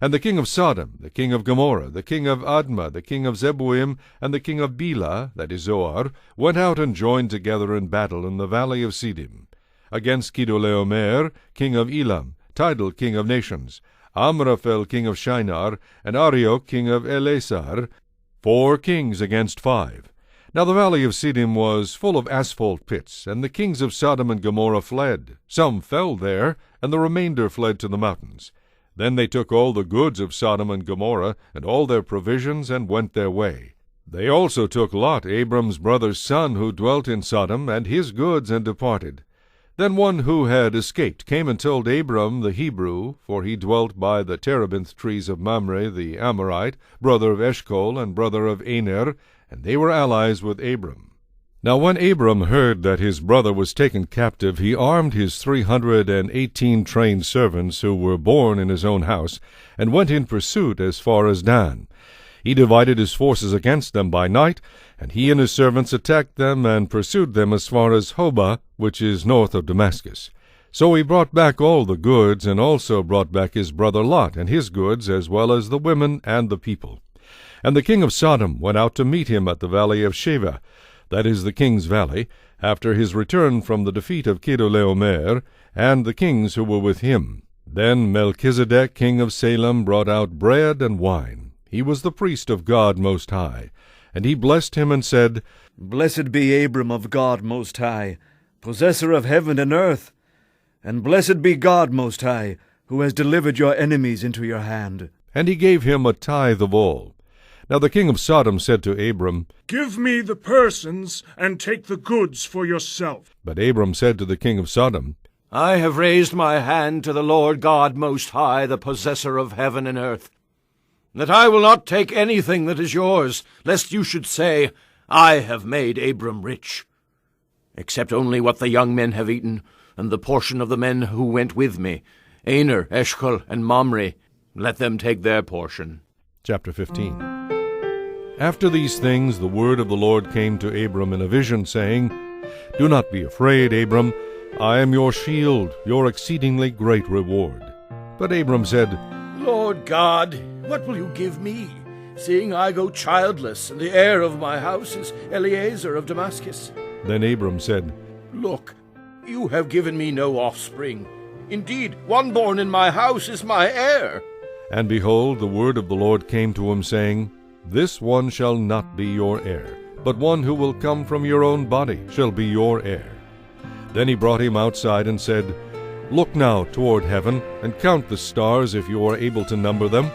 And the king of Sodom, the king of Gomorrah, the king of Admah, the king of Zeboim, and the king of Bela, that is Zoar, went out and joined together in battle in the valley of Siddim, against Chedorlaomer, king of Elam, Tidal king of nations, Amraphel king of Shinar, and Arioch king of Elasar, 4 kings against 5. Now the valley of Siddim was full of asphalt pits, and the kings of Sodom and Gomorrah fled. Some fell there, and the remainder fled to the mountains. Then they took all the goods of Sodom and Gomorrah, and all their provisions, and went their way. They also took Lot, Abram's brother's son, who dwelt in Sodom, and his goods, and departed. Then one who had escaped came and told Abram the Hebrew, for he dwelt by the terebinth trees of Mamre the Amorite, brother of Eshcol, and brother of Aner, and they were allies with Abram. Now when Abram heard that his brother was taken captive, he armed his 318 trained servants who were born in his own house, and went in pursuit as far as Dan. He divided his forces against them by night, and he and his servants attacked them and pursued them as far as Hobah, which is north of Damascus. So he brought back all the goods, and also brought back his brother Lot and his goods, as well as the women and the people. And the king of Sodom went out to meet him at the valley of Sheveh, that is the king's valley, after his return from the defeat of Chedorlaomer, and the kings who were with him. Then Melchizedek king of Salem brought out bread and wine. He was the priest of God Most High. And he blessed him and said, Blessed be Abram of God Most High, possessor of heaven and earth. And blessed be God Most High, who has delivered your enemies into your hand. And he gave him a tithe of all. Now the king of Sodom said to Abram, Give me the persons, and take the goods for yourself. But Abram said to the king of Sodom, I have raised my hand to the Lord God Most High, the possessor of heaven and earth, that I will not take anything that is yours, lest you should say, I have made Abram rich, except only what the young men have eaten, and the portion of the men who went with me, Aner, Eshcol, and Mamre. Let them take their portion. Chapter 15. After these things the word of the Lord came to Abram in a vision, saying, Do not be afraid, Abram. I am your shield, your exceedingly great reward. But Abram said, Lord God, what will you give me, seeing I go childless, and the heir of my house is Eliezer of Damascus? Then Abram said, Look, you have given me no offspring. Indeed, one born in my house is my heir. And behold, the word of the Lord came to him, saying, This one shall not be your heir, but one who will come from your own body shall be your heir. Then he brought him outside and said, Look now toward heaven, and count the stars, if you are able to number them.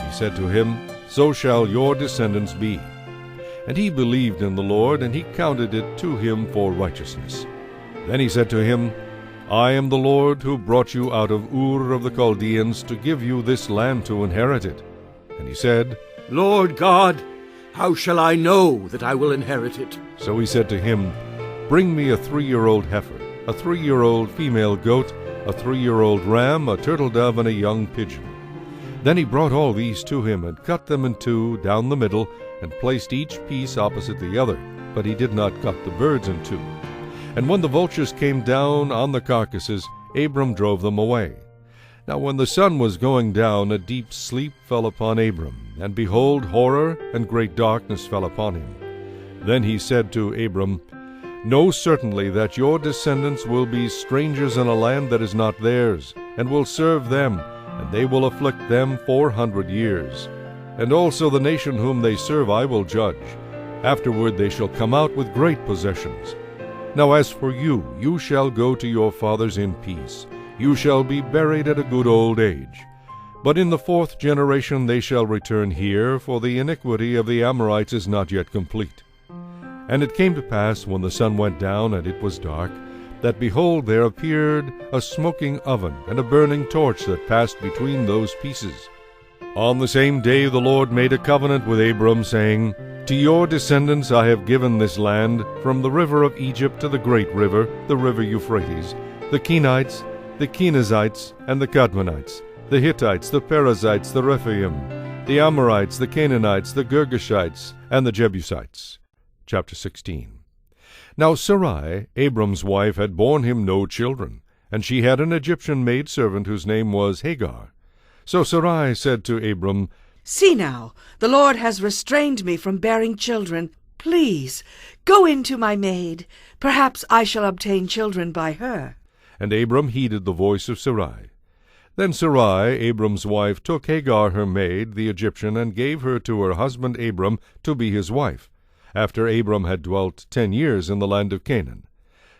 He said to him, So shall your descendants be. And he believed in the Lord, and he counted it to him for righteousness. Then he said to him, I am the Lord who brought you out of Ur of the Chaldeans to give you this land to inherit it. And he said, Lord God, how shall I know that I will inherit it? So he said to him, Bring me a 3-year-old heifer, a 3-year-old female goat, a 3-year-old ram, a turtle dove, and a young pigeon. Then he brought all these to him, and cut them in two down the middle, and placed each piece opposite the other. But he did not cut the birds in two. And when the vultures came down on the carcasses, Abram drove them away. Now when the sun was going down, a deep sleep fell upon Abram, and behold, horror and great darkness fell upon him. Then he said to Abram, Know certainly that your descendants will be strangers in a land that is not theirs, and will serve them, and they will afflict them 400 years. And also the nation whom they serve I will judge. Afterward they shall come out with great possessions. Now as for you, you shall go to your fathers in peace. You shall be buried at a good old age. But in the 4th generation they shall return here, for the iniquity of the Amorites is not yet complete. And it came to pass, when the sun went down and it was dark, that behold, there appeared a smoking oven and a burning torch that passed between those pieces. On the same day the Lord made a covenant with Abram, saying, To your descendants I have given this land, from the river of Egypt to the great river, the river Euphrates, the Kenites, the Kenizzites, and the Kadmonites, the Hittites, the Perizzites, the Rephaim, the Amorites, the Canaanites, the Girgashites, and the Jebusites. Chapter 16. Now Sarai, Abram's wife, had borne him no children, and she had an Egyptian maidservant whose name was Hagar. So Sarai said to Abram, See now, the Lord has restrained me from bearing children. Please, go in to my maid. Perhaps I shall obtain children by her. And Abram heeded the voice of Sarai. Then Sarai, Abram's wife, took Hagar her maid, the Egyptian, and gave her to her husband Abram to be his wife, after Abram had dwelt 10 years in the land of Canaan.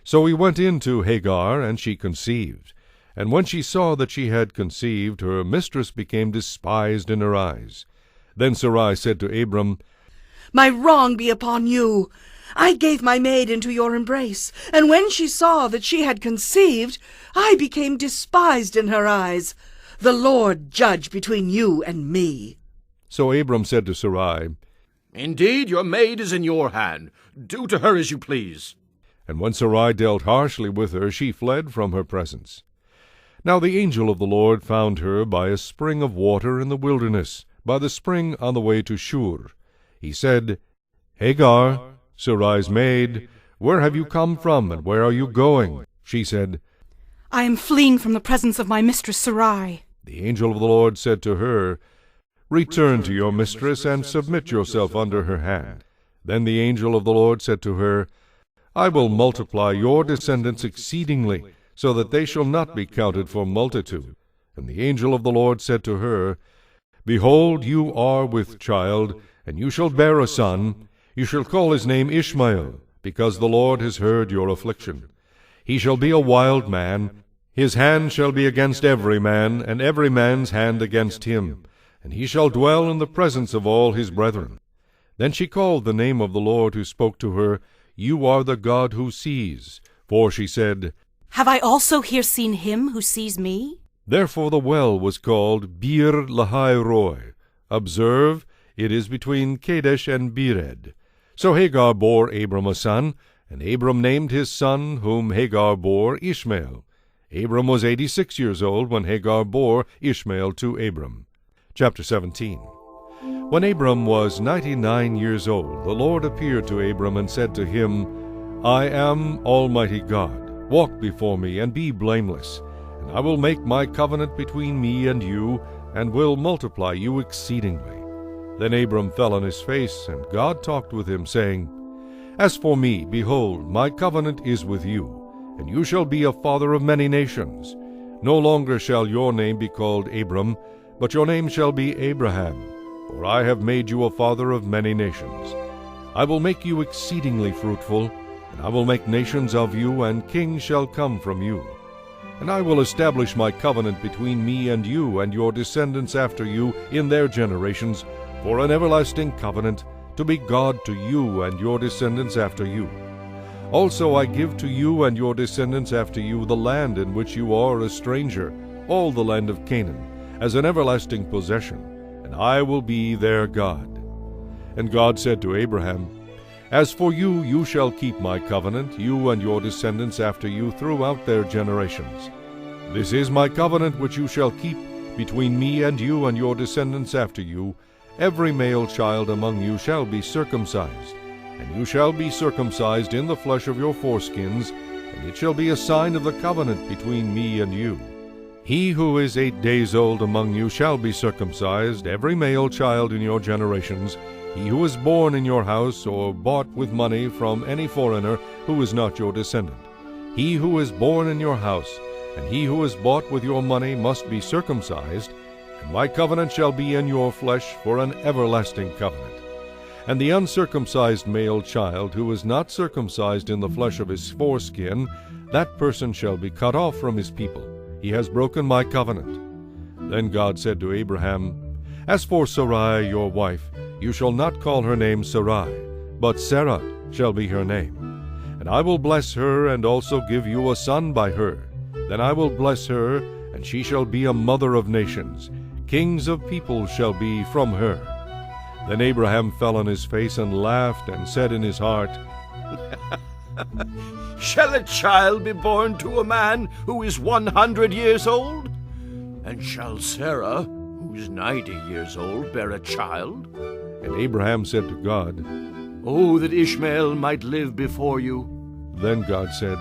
So he went in to Hagar, and she conceived. And when she saw that she had conceived, her mistress became despised in her eyes. Then Sarai said to Abram, My wrong be upon you. I gave my maid into your embrace, and when she saw that she had conceived, I became despised in her eyes. The Lord judge between you and me. So Abram said to Sarai, Indeed, your maid is in your hand. Do to her as you please. And when Sarai dealt harshly with her, she fled from her presence. Now the angel of the Lord found her by a spring of water in the wilderness, by the spring on the way to Shur. He said, Hagar, Sarai's maid, where have you come from, and where are you going? She said, I am fleeing from the presence of my mistress Sarai. The angel of the Lord said to her, Return to your mistress, and submit yourself under her hand. Then the angel of the Lord said to her, I will multiply your descendants exceedingly, so that they shall not be counted for multitude. And the angel of the Lord said to her, Behold, you are with child, and you shall bear a son. You shall call his name Ishmael, because the Lord has heard your affliction. He shall be a wild man. His hand shall be against every man, and every man's hand against him. And he shall dwell in the presence of all his brethren. Then she called the name of the Lord who spoke to her, You are the God who sees. For she said, Have I also here seen him who sees me? Therefore the well was called Bir Lahai Roi. Observe, it is between Kadesh and Bered. So Hagar bore Abram a son, and Abram named his son, whom Hagar bore, Ishmael. Abram was 86 years old when Hagar bore Ishmael to Abram. Chapter 17. When Abram was 99 years old, the Lord appeared to Abram and said to him, I am Almighty God. Walk before me and be blameless, and I will make my covenant between me and you, and will multiply you exceedingly. Then Abram fell on his face, and God talked with him, saying, As for me, behold, my covenant is with you, and you shall be a father of many nations. No longer shall your name be called Abram, but your name shall be Abraham, for I have made you a father of many nations. I will make you exceedingly fruitful, and I will make nations of you, and kings shall come from you. And I will establish my covenant between me and you and your descendants after you in their generations, for an everlasting covenant, to be God to you and your descendants after you. Also I give to you and your descendants after you the land in which you are a stranger, all the land of Canaan, as an everlasting possession, and I will be their God. And God said to Abraham, As for you, you shall keep my covenant, you and your descendants after you throughout their generations. This is my covenant which you shall keep between me and you and your descendants after you. Every male child among you shall be circumcised, and you shall be circumcised in the flesh of your foreskins, and it shall be a sign of the covenant between me and you. He who is 8 days old among you shall be circumcised, every male child in your generations, he who is born in your house or bought with money from any foreigner who is not your descendant. He who is born in your house, and he who is bought with your money must be circumcised, and my covenant shall be in your flesh for an everlasting covenant. And the uncircumcised male child who is not circumcised in the flesh of his foreskin, that person shall be cut off from his people. He has broken my covenant. Then God said to Abraham, As for Sarai your wife, you shall not call her name Sarai, but Sarah shall be her name. And I will bless her, and also give you a son by her. Then I will bless her, and she shall be a mother of nations. Kings of people shall be from her. Then Abraham fell on his face and laughed, and said in his heart, Shall a child be born to a man who is 100 years old? And shall Sarah, who is 90 years old, bear a child? And Abraham said to God, Oh, that Ishmael might live before you. Then God said,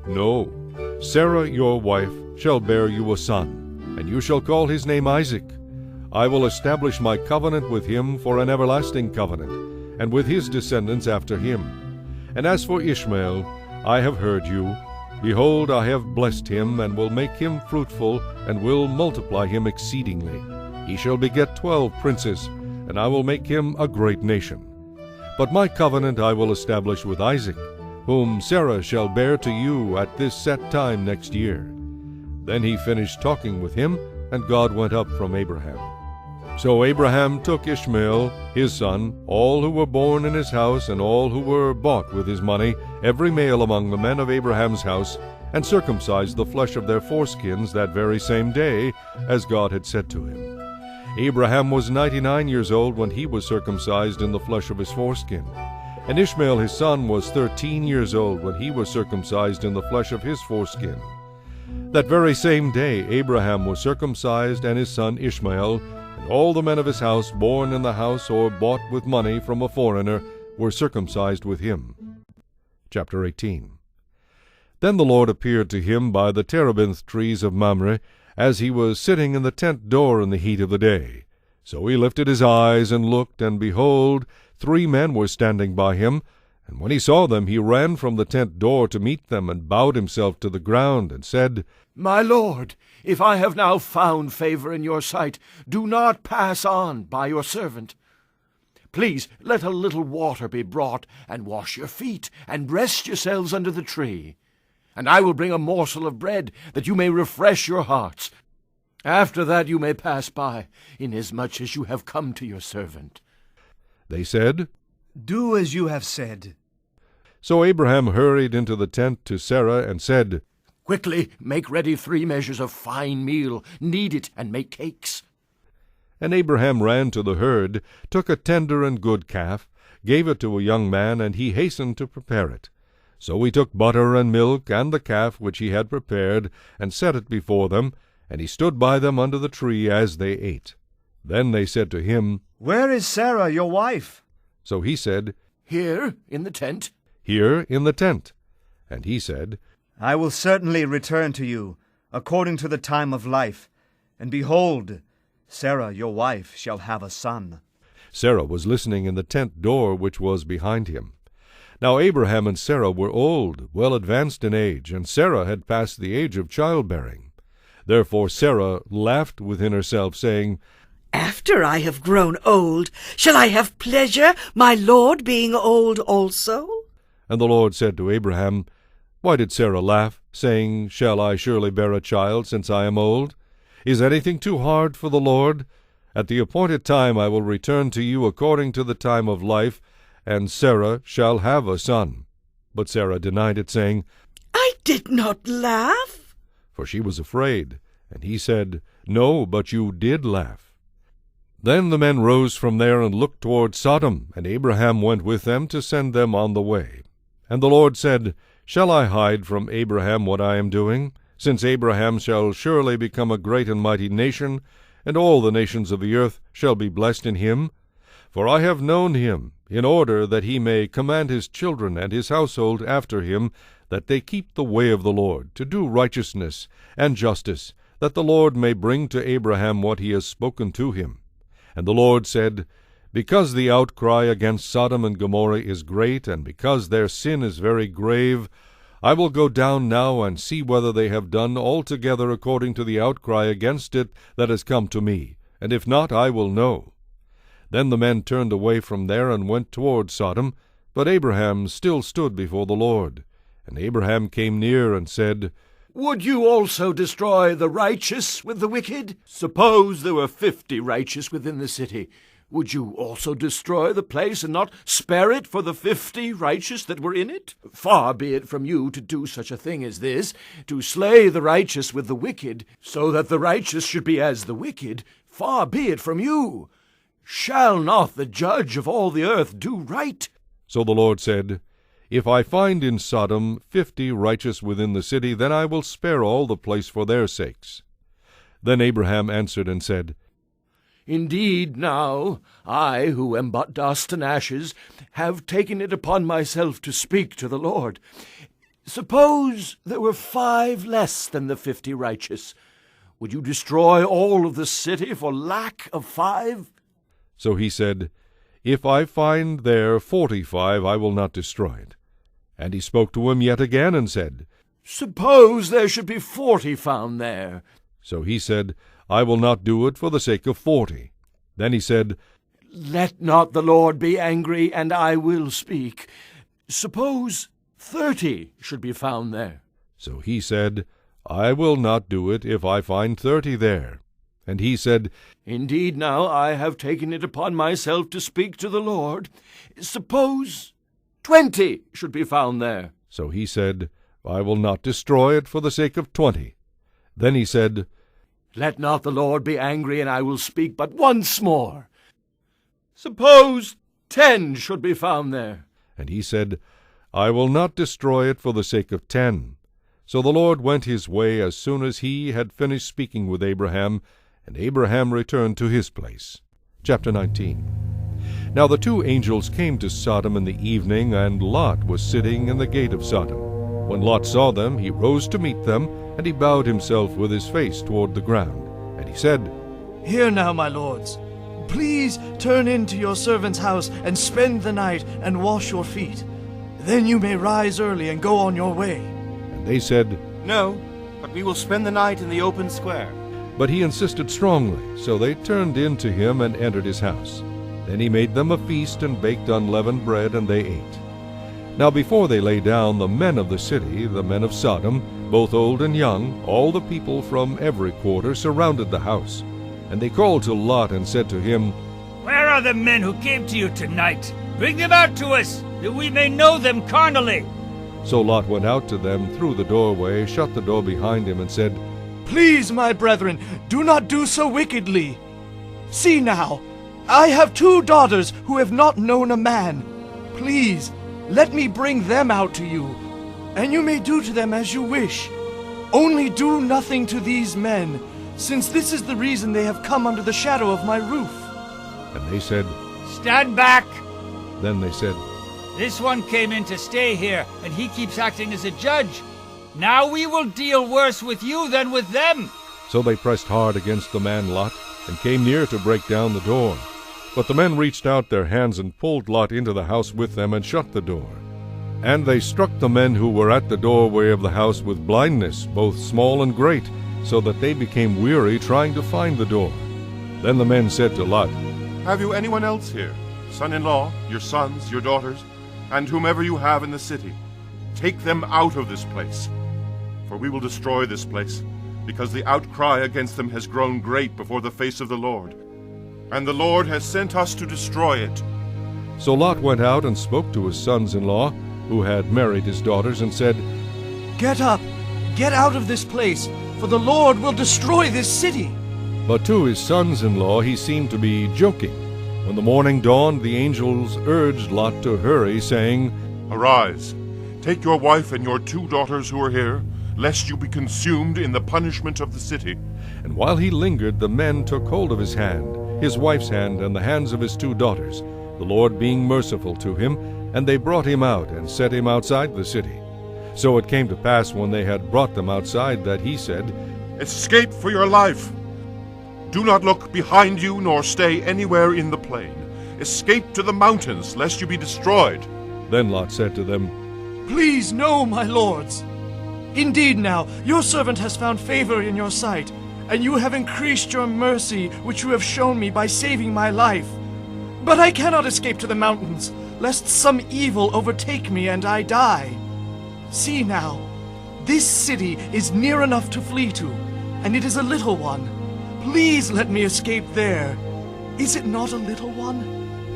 No, Sarah your wife shall bear you a son, and you shall call his name Isaac. I will establish my covenant with him for an everlasting covenant, and with his descendants after him. And as for Ishmael, I have heard you. Behold, I have blessed him, and will make him fruitful, and will multiply him exceedingly. He shall beget 12 princes, and I will make him a great nation. But my covenant I will establish with Isaac, whom Sarah shall bear to you at this set time next year. Then he finished talking with him, and God went up from Abraham. So Abraham took Ishmael, his son, all who were born in his house, and all who were bought with his money, every male among the men of Abraham's house, and circumcised the flesh of their foreskins that very same day, as God had said to him. Abraham was 99 years old when he was circumcised in the flesh of his foreskin. And Ishmael his son was 13 years old when he was circumcised in the flesh of his foreskin. That very same day Abraham was circumcised, and his son Ishmael, and all the men of his house born in the house or bought with money from a foreigner were circumcised with him. Chapter 18. Then the Lord appeared to him by the terebinth trees of Mamre, as he was sitting in the tent door in the heat of the day. So he lifted his eyes and looked, and behold, 3 men were standing by him. And when he saw them, he ran from the tent door to meet them, and bowed himself to the ground, and said, My Lord, if I have now found favor in your sight, do not pass on by your servant. Please let a little water be brought, and wash your feet, and rest yourselves under the tree. And I will bring a morsel of bread, that you may refresh your hearts. After that you may pass by, inasmuch as you have come to your servant. They said, Do as you have said. So Abraham hurried into the tent to Sarah and said, Quickly, make ready 3 measures of fine meal, knead it, and make cakes. And Abraham ran to the herd, took a tender and good calf, gave it to a young man, and he hastened to prepare it. So he took butter and milk and the calf which he had prepared, and set it before them, and he stood by them under the tree as they ate. Then they said to him, Where is Sarah, your wife? So he said, Here, in the tent. Here in the tent. And he said, I will certainly return to you, according to the time of life. And behold, Sarah, your wife, shall have a son. Sarah was listening in the tent door which was behind him. Now Abraham and Sarah were old, well advanced in age, and Sarah had passed the age of childbearing. Therefore Sarah laughed within herself, saying, After I have grown old, shall I have pleasure, my Lord being old also? And the Lord said to Abraham, Why did Sarah laugh, saying, Shall I surely bear a child, since I am old? Is anything too hard for the Lord? At the appointed time I will return to you according to the time of life, and Sarah shall have a son. But Sarah denied it, saying, I did not laugh. For she was afraid. And he said, No, but you did laugh. Then the men rose from there and looked toward Sodom, and Abraham went with them to send them on the way. And the Lord said, Shall I hide from Abraham what I am doing? Since Abraham shall surely become a great and mighty nation, and all the nations of the earth shall be blessed in him. For I have known him, in order that he may command his children and his household after him, that they keep the way of the Lord, to do righteousness and justice, that the Lord may bring to Abraham what he has spoken to him. And the Lord said, Because the outcry against Sodom and Gomorrah is great, and because their sin is very grave, I will go down now and see whether they have done altogether according to the outcry against it that has come to me, and if not, I will know. Then the men turned away from there and went toward Sodom, but Abraham still stood before the Lord. And Abraham came near and said, Would you also destroy the righteous with the wicked? Suppose there were 50 righteous within the city. Would you also destroy the place, and not spare it for the 50 righteous that were in it? Far be it from you to do such a thing as this, to slay the righteous with the wicked, so that the righteous should be as the wicked. Far be it from you. Shall not the judge of all the earth do right? So the Lord said, If I find in Sodom 50 righteous within the city, then I will spare all the place for their sakes. Then Abraham answered and said, Indeed, now, I, who am but dust and ashes, have taken it upon myself to speak to the Lord. Suppose there were 5 less than the 50 righteous. Would you destroy all of the city for lack of 5? So he said, If I find there 45, I will not destroy it. And he spoke to him yet again and said, Suppose there should be 40 found there. So he said, I will not do it for the sake of 40. Then he said, Let not the Lord be angry, and I will speak. Suppose 30 should be found there. So he said, I will not do it if I find 30 there. And he said, Indeed, now I have taken it upon myself to speak to the Lord. Suppose 20 should be found there. So he said, I will not destroy it for the sake of 20. Then he said, Let not the Lord be angry, and I will speak but once more. Suppose 10 should be found there. And he said, I will not destroy it for the sake of 10. So the Lord went his way as soon as he had finished speaking with Abraham, and Abraham returned to his place. Chapter 19. Now the 2 angels came to Sodom in the evening, and Lot was sitting in the gate of Sodom. When Lot saw them, he rose to meet them, and he bowed himself with his face toward the ground. And he said, Hear now, my lords. Please turn into your servant's house and spend the night and wash your feet. Then you may rise early and go on your way. And they said, No, but we will spend the night in the open square. But he insisted strongly, so they turned in to him and entered his house. Then he made them a feast and baked unleavened bread, and they ate. Now before they lay down, the men of the city, the men of Sodom, both old and young, all the people from every quarter, surrounded the house. And they called to Lot and said to him, Where are the men who came to you tonight? Bring them out to us, that we may know them carnally. So Lot went out to them through the doorway, shut the door behind him, and said, Please, my brethren, do not do so wickedly. See now, I have 2 daughters who have not known a man. Please, let me bring them out to you, and you may do to them as you wish. Only do nothing to these men, since this is the reason they have come under the shadow of my roof. And they said, Stand back! Then they said, This one came in to stay here, and he keeps acting as a judge. Now we will deal worse with you than with them. So they pressed hard against the man Lot, and came near to break down the door. But the men reached out their hands and pulled Lot into the house with them, and shut the door. And they struck the men who were at the doorway of the house with blindness, both small and great, so that they became weary trying to find the door. Then the men said to Lot, Have you anyone else here, son-in-law, your sons, your daughters, and whomever you have in the city? Take them out of this place. For we will destroy this place, because the outcry against them has grown great before the face of the Lord. And the Lord has sent us to destroy it. So Lot went out and spoke to his sons-in-law, who had married his daughters, and said, Get up, get out of this place, for the Lord will destroy this city. But to his sons-in-law he seemed to be joking. When the morning dawned, the angels urged Lot to hurry, saying, Arise, take your wife and your 2 daughters who are here, lest you be consumed in the punishment of the city. And while he lingered, the men took hold of his hand, his wife's hand, and the hands of his 2 daughters, the Lord being merciful to him, and they brought him out, and set him outside the city. So it came to pass, when they had brought them outside, that he said, Escape for your life. Do not look behind you, nor stay anywhere in the plain. Escape to the mountains, lest you be destroyed. Then Lot said to them, Please, no, my lords. Indeed now, your servant has found favor in your sight, and you have increased your mercy, which you have shown me by saving my life. But I cannot escape to the mountains, lest some evil overtake me and I die. See now, this city is near enough to flee to, and it is a little one. Please let me escape there. Is it not a little one?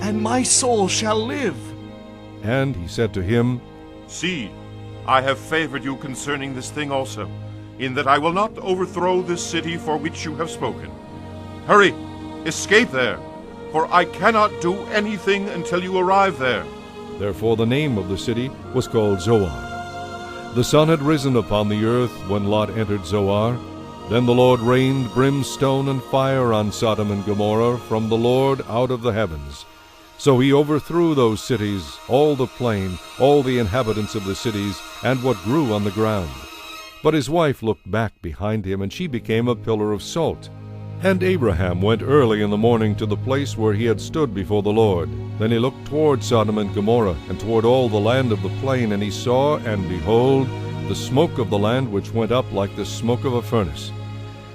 And my soul shall live. And he said to him, See, I have favored you concerning this thing also, in that I will not overthrow this city for which you have spoken. Hurry, escape there, for I cannot do anything until you arrive there. Therefore the name of the city was called Zoar. The sun had risen upon the earth when Lot entered Zoar. Then the Lord rained brimstone and fire on Sodom and Gomorrah from the Lord out of the heavens. So he overthrew those cities, all the plain, all the inhabitants of the cities, and what grew on the ground. But his wife looked back behind him, and she became a pillar of salt. And Abraham went early in the morning to the place where he had stood before the Lord. Then he looked toward Sodom and Gomorrah, and toward all the land of the plain, and he saw, and behold, the smoke of the land which went up like the smoke of a furnace.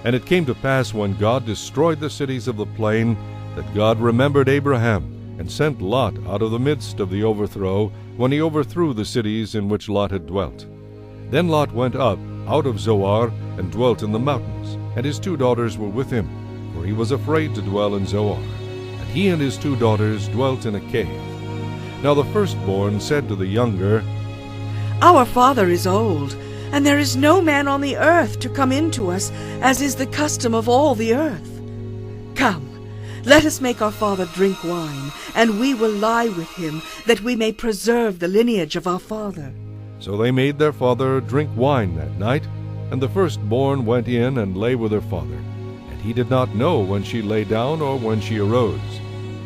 And it came to pass, when God destroyed the cities of the plain, that God remembered Abraham, and sent Lot out of the midst of the overthrow, when he overthrew the cities in which Lot had dwelt. Then Lot went up out of Zoar, and dwelt in the mountains, and his 2 daughters were with him, for he was afraid to dwell in Zoar. And he and his 2 daughters dwelt in a cave. Now the firstborn said to the younger, Our father is old, and there is no man on the earth to come in to us, as is the custom of all the earth. Come, let us make our father drink wine, and we will lie with him, that we may preserve the lineage of our father. So they made their father drink wine that night, and the firstborn went in and lay with her father. And he did not know when she lay down or when she arose.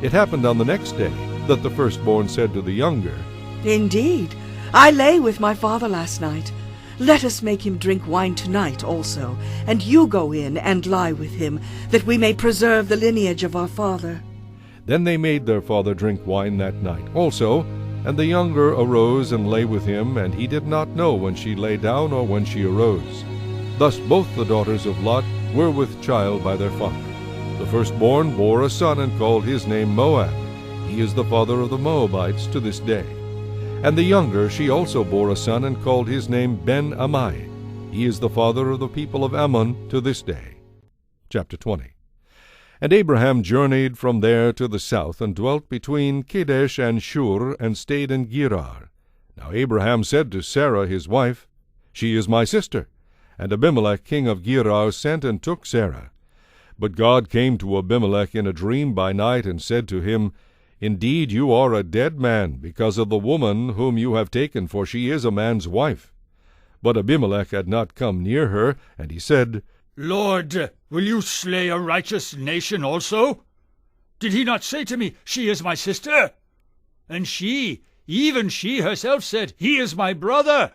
It happened on the next day that the firstborn said to the younger, Indeed, I lay with my father last night. Let us make him drink wine tonight also, and you go in and lie with him, that we may preserve the lineage of our father. Then they made their father drink wine that night also, and the younger arose and lay with him, and he did not know when she lay down or when she arose. Thus both the daughters of Lot were with child by their father. The firstborn bore a son, and called his name Moab. He is the father of the Moabites to this day. And the younger she also bore a son, and called his name Ben-Ammi. He is the father of the people of Ammon to this day. Chapter 20. And Abraham journeyed from there to the south, and dwelt between Kadesh and Shur, and stayed in Gerar. Now Abraham said to Sarah his wife, She is my sister. And Abimelech king of Gerar sent and took Sarah. But God came to Abimelech in a dream by night, and said to him, Indeed you are a dead man, because of the woman whom you have taken, for she is a man's wife. But Abimelech had not come near her, and he said, Lord, will you slay a righteous nation also? Did he not say to me, She is my sister? And she, even she herself said, He is my brother.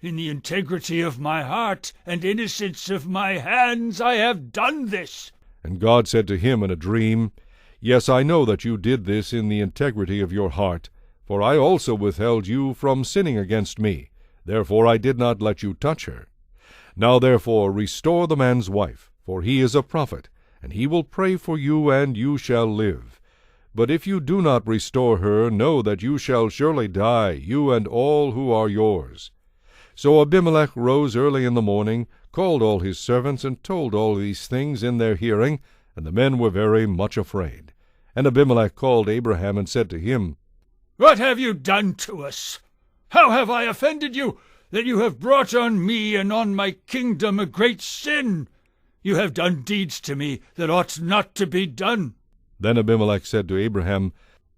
In the integrity of my heart and innocence of my hands I have done this. And God said to him in a dream, Yes, I know that you did this in the integrity of your heart, for I also withheld you from sinning against me. Therefore I did not let you touch her. Now therefore restore the man's wife, for he is a prophet, and he will pray for you, and you shall live. But if you do not restore her, know that you shall surely die, you and all who are yours. So Abimelech rose early in the morning, called all his servants, and told all these things in their hearing, and the men were very much afraid. And Abimelech called Abraham and said to him, What have you done to us? How have I offended you, that you have brought on me and on my kingdom a great sin? You have done deeds to me that ought not to be done. Then Abimelech said to Abraham,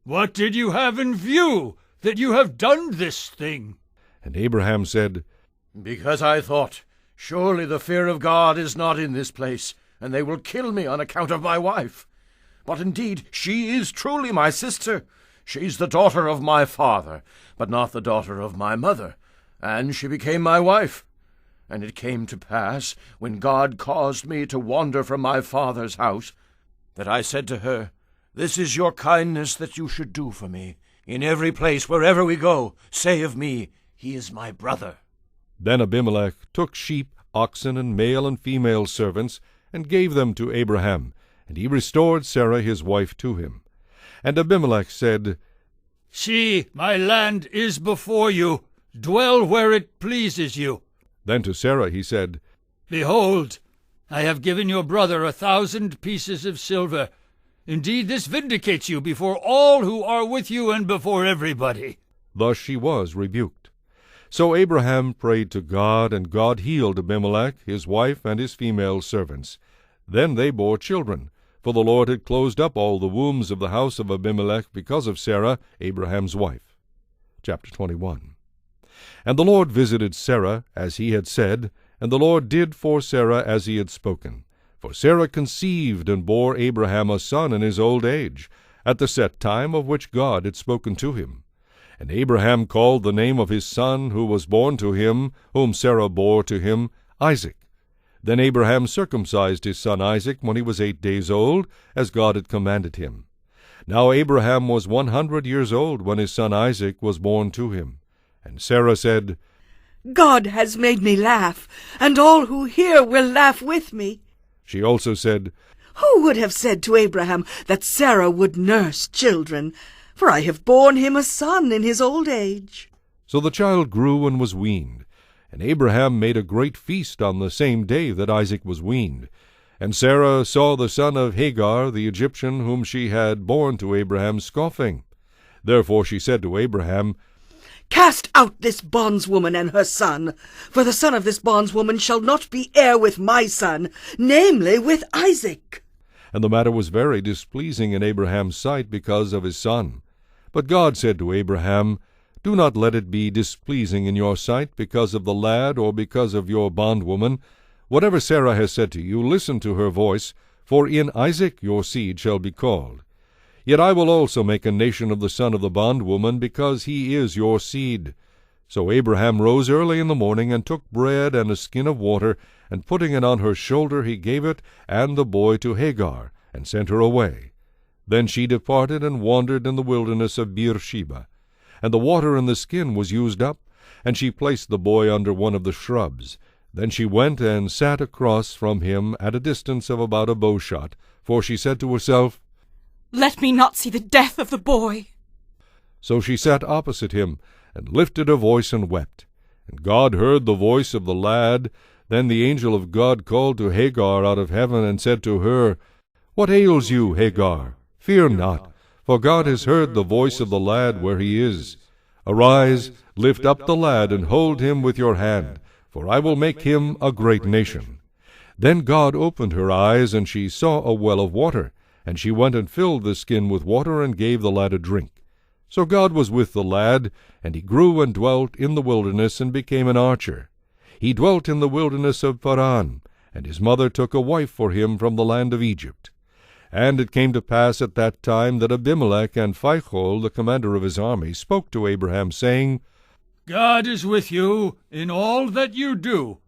What did you have in view, that you have done this thing? And Abraham said, Because I thought, Surely the fear of God is not in this place, and they will kill me on account of my wife. But indeed she is truly my sister. She's the daughter of my father, but not the daughter of my mother, and she became my wife. And it came to pass, when God caused me to wander from my father's house, that I said to her, This is your kindness that you should do for me. In every place, wherever we go, say of me, He is my brother. Then Abimelech took sheep, oxen, and male and female servants, and gave them to Abraham, and he restored Sarah his wife to him. And Abimelech said, See, my land is before you. Dwell where it pleases you. Then to Sarah he said, Behold, I have given your brother 1,000 pieces of silver. Indeed, this vindicates you before all who are with you and before everybody. Thus she was rebuked. So Abraham prayed to God, and God healed Abimelech, his wife, and his female servants. Then they bore children, for the Lord had closed up all the wombs of the house of Abimelech because of Sarah, Abraham's wife. Chapter 21. And the Lord visited Sarah, as he had said, and the Lord did for Sarah as he had spoken. For Sarah conceived and bore Abraham a son in his old age, at the set time of which God had spoken to him. And Abraham called the name of his son who was born to him, whom Sarah bore to him, Isaac. Then Abraham circumcised his son Isaac when he was 8 days old, as God had commanded him. Now Abraham was 100 years old when his son Isaac was born to him. And Sarah said, God has made me laugh, and all who hear will laugh with me. She also said, Who would have said to Abraham that Sarah would nurse children? For I have borne him a son in his old age. So the child grew and was weaned. And Abraham made a great feast on the same day that Isaac was weaned. And Sarah saw the son of Hagar, the Egyptian, whom she had borne to Abraham, scoffing. Therefore she said to Abraham, Cast out this bondswoman and her son, for the son of this bondswoman shall not be heir with my son, namely with Isaac. And the matter was very displeasing in Abraham's sight because of his son. But God said to Abraham, Do not let it be displeasing in your sight because of the lad or because of your bondwoman. Whatever Sarah has said to you, listen to her voice, for in Isaac your seed shall be called. Yet I will also make a nation of the son of the bondwoman, because he is your seed. So Abraham rose early in the morning, and took bread and a skin of water, and putting it on her shoulder, he gave it and the boy to Hagar, and sent her away. Then she departed and wandered in the wilderness of Beersheba. And the water in the skin was used up, and she placed the boy under one of the shrubs. Then she went and sat across from him at a distance of about a bowshot, for she said to herself, Let me not see the death of the boy. So she sat opposite him, and lifted her voice and wept. And God heard the voice of the lad. Then the angel of God called to Hagar out of heaven, and said to her, What ails you, Hagar? Fear not, for God has heard the voice of the lad where he is. Arise, Lift up the lad, and hold him with your hand, for I will make him a great nation. Then God opened her eyes, and she saw a well of water, and she went and filled the skin with water, and gave the lad a drink. So God was with the lad, and he grew and dwelt in the wilderness, and became an archer. He dwelt in the wilderness of Paran, and his mother took a wife for him from the land of Egypt. And it came to pass at that time that Abimelech and Phicol, the commander of his army, spoke to Abraham, saying, God is with you in all that you do.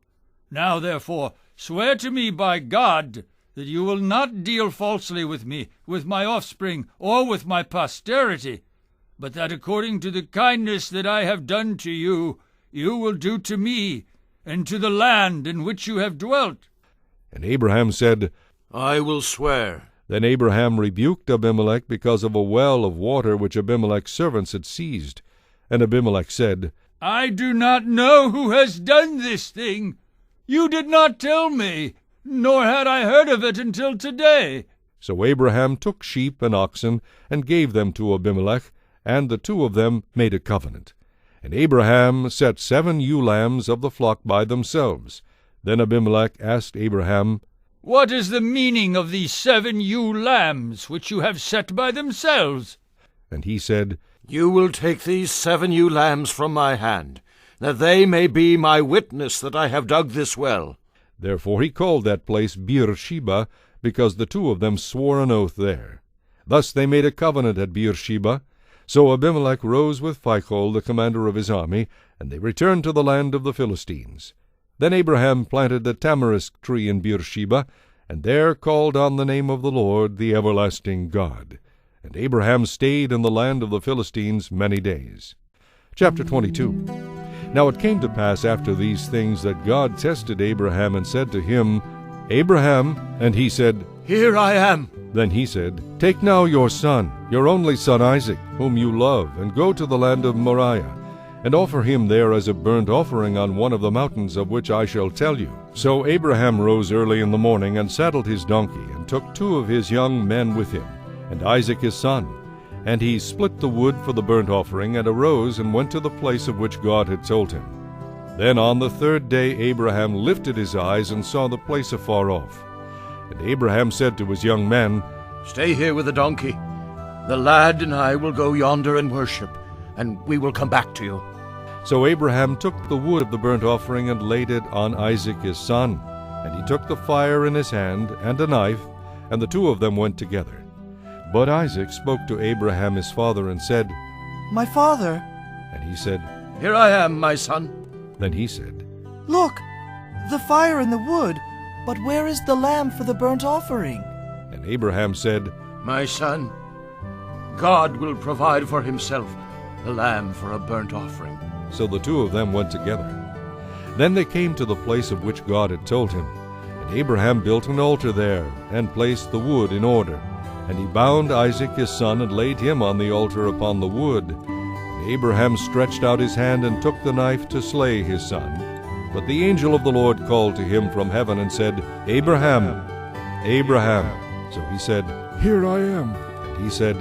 Now therefore swear to me by God that you will not deal falsely with me, with my offspring, or with my posterity, but that according to the kindness that I have done to you, you will do to me, and to the land in which you have dwelt. And Abraham said, I will swear. Then Abraham rebuked Abimelech because of a well of water which Abimelech's servants had seized. And Abimelech said, I do not know who has done this thing. You did not tell me, nor had I heard of it until today. So Abraham took sheep and oxen, and gave them to Abimelech, and the two of them made a covenant. And Abraham set 7 ewe lambs of the flock by themselves. Then Abimelech asked Abraham, What is the meaning of these 7 ewe lambs which you have set by themselves? And he said, You will take these 7 ewe lambs from my hand, that they may be my witness that I have dug this well. Therefore he called that place Beersheba, because the two of them swore an oath there. Thus they made a covenant at Beersheba. So Abimelech rose with Phicol, the commander of his army, and they returned to the land of the Philistines. Then Abraham planted a tamarisk tree in Beersheba, and there called on the name of the Lord, the everlasting God. And Abraham stayed in the land of the Philistines many days. Chapter 22. Now it came to pass after these things that God tested Abraham and said to him, Abraham, and he said, Here I am. Then he said, Take now your son, your only son Isaac, whom you love, and go to the land of Moriah, and offer him there as a burnt offering on one of the mountains of which I shall tell you. So Abraham rose early in the morning, and saddled his donkey, and took 2 of his young men with him, and Isaac his son. And he split the wood for the burnt offering, and arose and went to the place of which God had told him. Then on the 3rd day Abraham lifted his eyes, and saw the place afar off. And Abraham said to his young men, Stay here with the donkey. The lad and I will go yonder and worship, and we will come back to you. So Abraham took the wood of the burnt offering, and laid it on Isaac his son. And he took the fire in his hand, and a knife, and the 2 of them went together. But Isaac spoke to Abraham his father, and said, My father. And he said, Here I am, my son. Then he said, Look, the fire and the wood, but where is the lamb for the burnt offering? And Abraham said, My son, God will provide for himself the lamb for a burnt offering. So the 2 of them went together. Then they came to the place of which God had told him. And Abraham built an altar there, and placed the wood in order. And he bound Isaac his son, and laid him on the altar upon the wood. And Abraham stretched out his hand, and took the knife to slay his son. But the angel of the Lord called to him from heaven, and said, Abraham, Abraham. So he said, Here I am. And he said,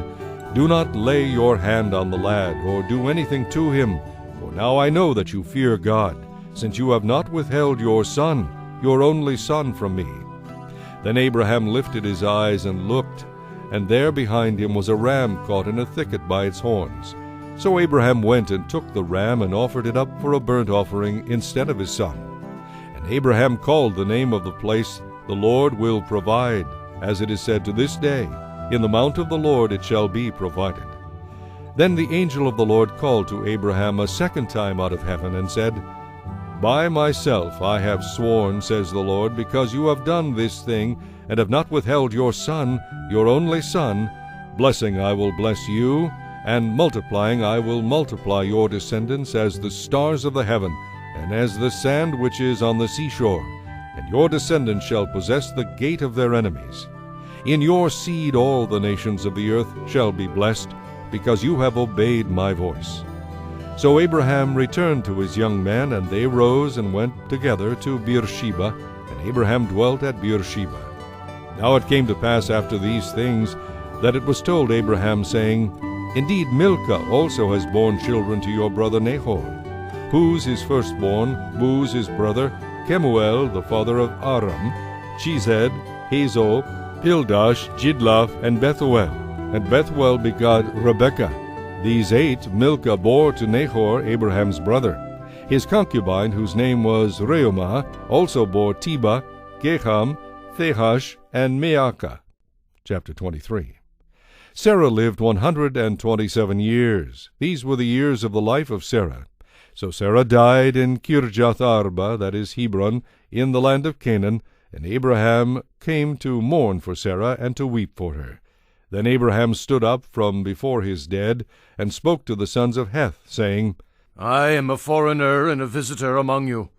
Do not lay your hand on the lad, or do anything to him. For now I know that you fear God, since you have not withheld your son, your only son, from me. Then Abraham lifted his eyes and looked, and there behind him was a ram caught in a thicket by its horns. So Abraham went and took the ram, and offered it up for a burnt offering instead of his son. And Abraham called the name of the place, The Lord will provide, as it is said to this day, In the mount of the Lord it shall be provided. Then the angel of the Lord called to Abraham a second time out of heaven, and said, By myself I have sworn, says the Lord, because you have done this thing, and have not withheld your son, your only son, blessing I will bless you, and multiplying I will multiply your descendants as the stars of the heaven, and as the sand which is on the seashore. And your descendants shall possess the gate of their enemies. In your seed all the nations of the earth shall be blessed, because you have obeyed my voice. So Abraham returned to his young men, and they rose and went together to Beersheba, and Abraham dwelt at Beersheba. Now it came to pass after these things, that it was told Abraham, saying, Indeed Milcah also has borne children to your brother Nahor. Puz his firstborn, Buz his brother, Kemuel the father of Aram, Chized, Hazo, Pildash, Jidlaph, and Bethuel. And Bethuel begot Rebekah. These 8 Milcah bore to Nahor, Abraham's brother. His concubine, whose name was Reumah, also bore Tebah, Geham, Thehash, and Maacah. Chapter 23. Sarah lived 127 years. These were the years of the life of Sarah. So Sarah died in Kirjath Arba, that is Hebron, in the land of Canaan, and Abraham came to mourn for Sarah and to weep for her. Then Abraham stood up from before his dead, and spoke to the sons of Heth, saying, I am a foreigner and a visitor among you.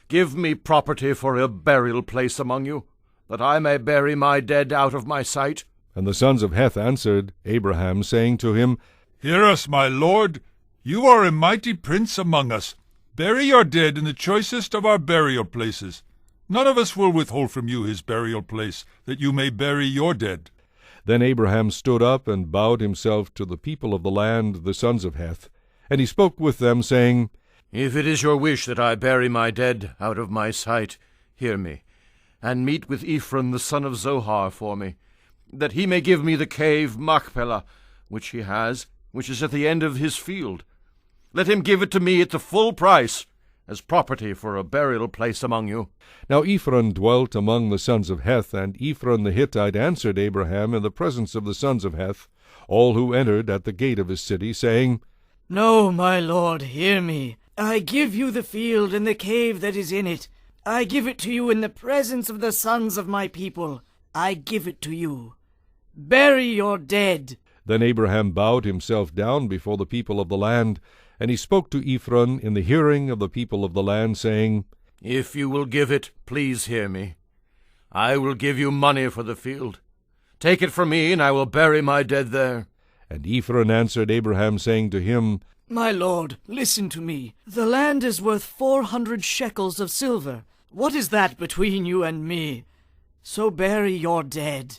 Give me property for a burial place among you, that I may bury my dead out of my sight. And the sons of Heth answered Abraham, saying to him, Hear us, my lord. You are a mighty prince among us. Bury your dead in the choicest of our burial places. None of us will withhold from you his burial place, that you may bury your dead. Then Abraham stood up and bowed himself to the people of the land, the sons of Heth. And he spoke with them, saying, If it is your wish that I bury my dead out of my sight, hear me, and meet with Ephron the son of Zohar for me, that he may give me the cave Machpelah, which he has, which is at the end of his field. Let him give it to me at the full price, as property for a burial place among you. Now Ephron dwelt among the sons of Heth, and Ephron the Hittite answered Abraham in the presence of the sons of Heth, all who entered at the gate of his city, saying, No, my lord, hear me. I give you the field and the cave that is in it. I give it to you in the presence of the sons of my people. I give it to you. Bury your dead. Then Abraham bowed himself down before the people of the land, and he spoke to Ephron in the hearing of the people of the land, saying, If you will give it, please hear me. I will give you money for the field. Take it from me, and I will bury my dead there. And Ephron answered Abraham, saying to him, My lord, listen to me. The land is worth 400 shekels of silver. What is that between you and me? So bury your dead.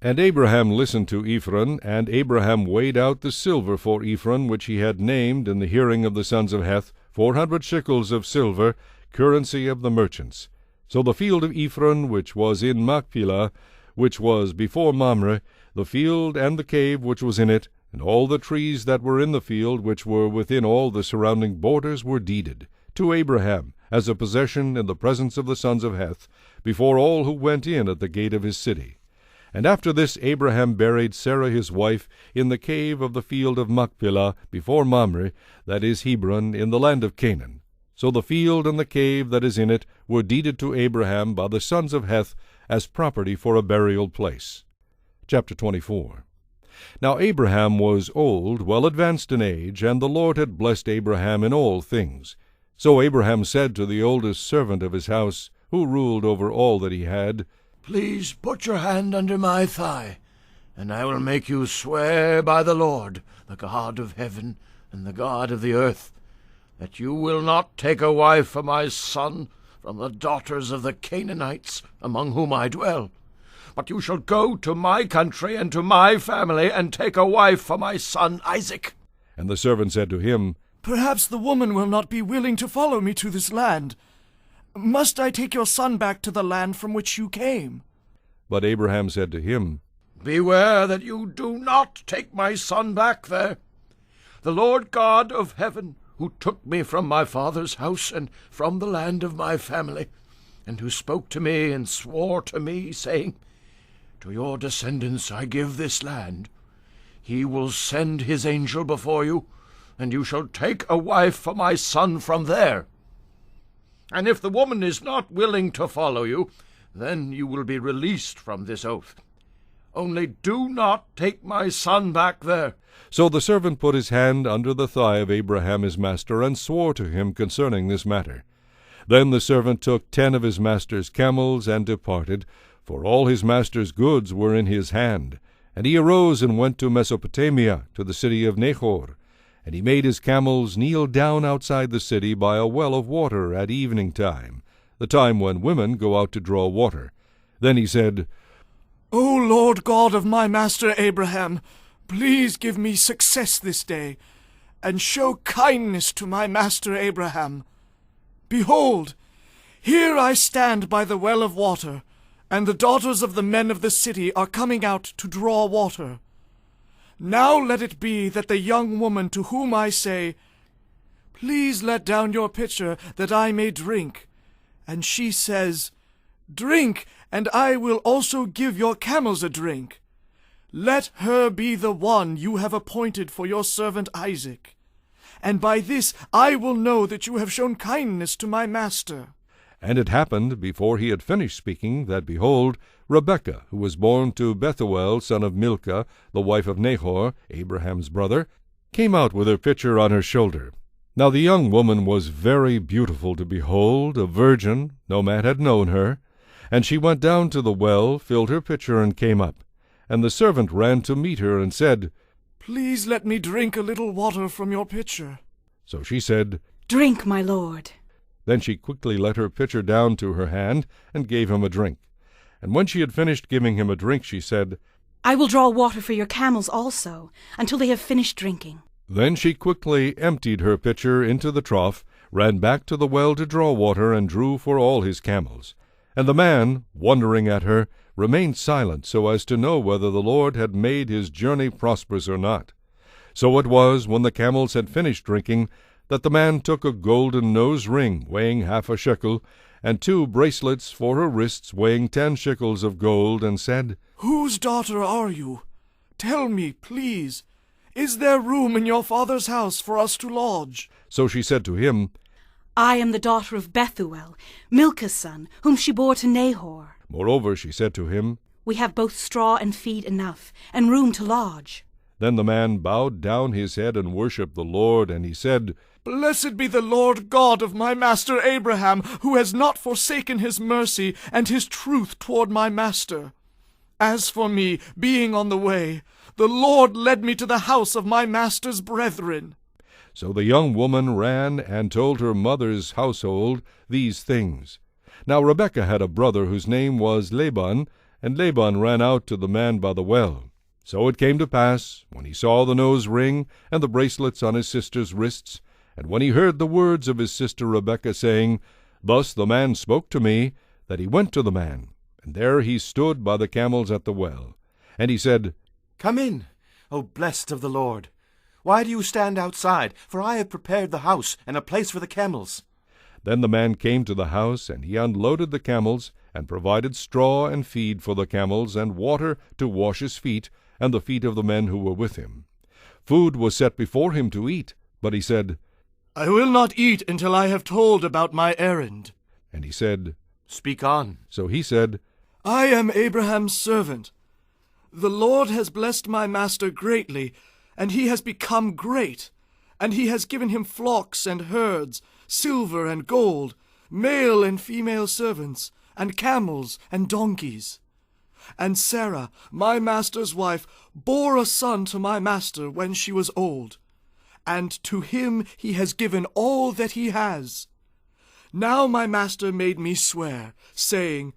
And Abraham listened to Ephron, and Abraham weighed out the silver for Ephron, which he had named in the hearing of the sons of Heth, 400 shekels of silver, currency of the merchants. So the field of Ephron, which was in Machpelah, which was before Mamre, the field and the cave which was in it, and all the trees that were in the field, which were within all the surrounding borders, were deeded to Abraham as a possession in the presence of the sons of Heth, before all who went in at the gate of his city. And after this Abraham buried Sarah his wife in the cave of the field of Machpelah before Mamre, that is Hebron, in the land of Canaan. So the field and the cave that is in it were deeded to Abraham by the sons of Heth as property for a burial place. Chapter 24. Now Abraham was old, well advanced in age, and the Lord had blessed Abraham in all things. So Abraham said to the oldest servant of his house, who ruled over all that he had, Please put your hand under my thigh, and I will make you swear by the Lord, the God of heaven and the God of the earth, that you will not take a wife for my son from the daughters of the Canaanites among whom I dwell, but you shall go to my country and to my family and take a wife for my son Isaac. And the servant said to him, Perhaps the woman will not be willing to follow me to this land. Must I take your son back to the land from which you came? But Abraham said to him, Beware that you do not take my son back there. The Lord God of heaven, who took me from my father's house and from the land of my family, and who spoke to me and swore to me, saying, To your descendants I give this land. He will send his angel before you, and you shall take a wife for my son from there. And if the woman is not willing to follow you, then you will be released from this oath. Only do not take my son back there. So the servant put his hand under the thigh of Abraham his master, and swore to him concerning this matter. Then the servant took 10 of his master's camels, and departed, for all his master's goods were in his hand. And he arose and went to Mesopotamia, to the city of Nahor. And he made his camels kneel down outside the city by a well of water at evening time, the time when women go out to draw water. Then he said, O Lord God of my master Abraham, please give me success this day, and show kindness to my master Abraham. Behold, here I stand by the well of water, and the daughters of the men of the city are coming out to draw water. Now let it be that the young woman to whom I say, Please let down your pitcher, that I may drink, and she says, Drink, and I will also give your camels a drink. Let her be the one you have appointed for your servant Isaac. And by this I will know that you have shown kindness to my master. And it happened, before he had finished speaking, that, behold, Rebekah, who was born to Bethuel, son of Milcah, the wife of Nahor, Abraham's brother, came out with her pitcher on her shoulder. Now the young woman was very beautiful to behold, a virgin, no man had known her. And she went down to the well, filled her pitcher, and came up. And the servant ran to meet her, and said, Please let me drink a little water from your pitcher. So she said, Drink, my lord. Then she quickly let her pitcher down to her hand, and gave him a drink. And when she had finished giving him a drink, she said, I will draw water for your camels also, until they have finished drinking. Then she quickly emptied her pitcher into the trough, ran back to the well to draw water, and drew for all his camels. And the man, wondering at her, remained silent, so as to know whether the Lord had made his journey prosperous or not. So it was, when the camels had finished drinking, that the man took a golden nose ring weighing half shekel, and 2 bracelets for her wrists weighing 10 shekels of gold, and said, Whose daughter are you? Tell me, please. Is there room in your father's house for us to lodge? So she said to him, I am the daughter of Bethuel, Milcah's son, whom she bore to Nahor. Moreover, she said to him, We have both straw and feed enough, and room to lodge. Then the man bowed down his head and worshipped the Lord, and he said, Blessed be the Lord God of my master Abraham, who has not forsaken his mercy and his truth toward my master. As for me, being on the way, the Lord led me to the house of my master's brethren. So the young woman ran and told her mother's household these things. Now Rebekah had a brother whose name was Laban, and Laban ran out to the man by the well. So it came to pass, when he saw the nose ring and the bracelets on his sister's wrists, and when he heard the words of his sister Rebekah, saying, Thus the man spoke to me, that he went to the man, and there he stood by the camels at the well. And he said, Come in, O blessed of the Lord. Why do you stand outside? For I have prepared the house and a place for the camels. Then the man came to the house, and he unloaded the camels, and provided straw and feed for the camels, and water to wash his feet, and the feet of the men who were with him. Food was set before him to eat, but he said, I will not eat until I have told about my errand. And he said, Speak on. So he said, I am Abraham's servant. The Lord has blessed my master greatly, and he has become great, and he has given him flocks and herds, silver and gold, male and female servants, and camels and donkeys. And Sarah, my master's wife, bore a son to my master when she was old, and to him he has given all that he has. Now my master made me swear, saying,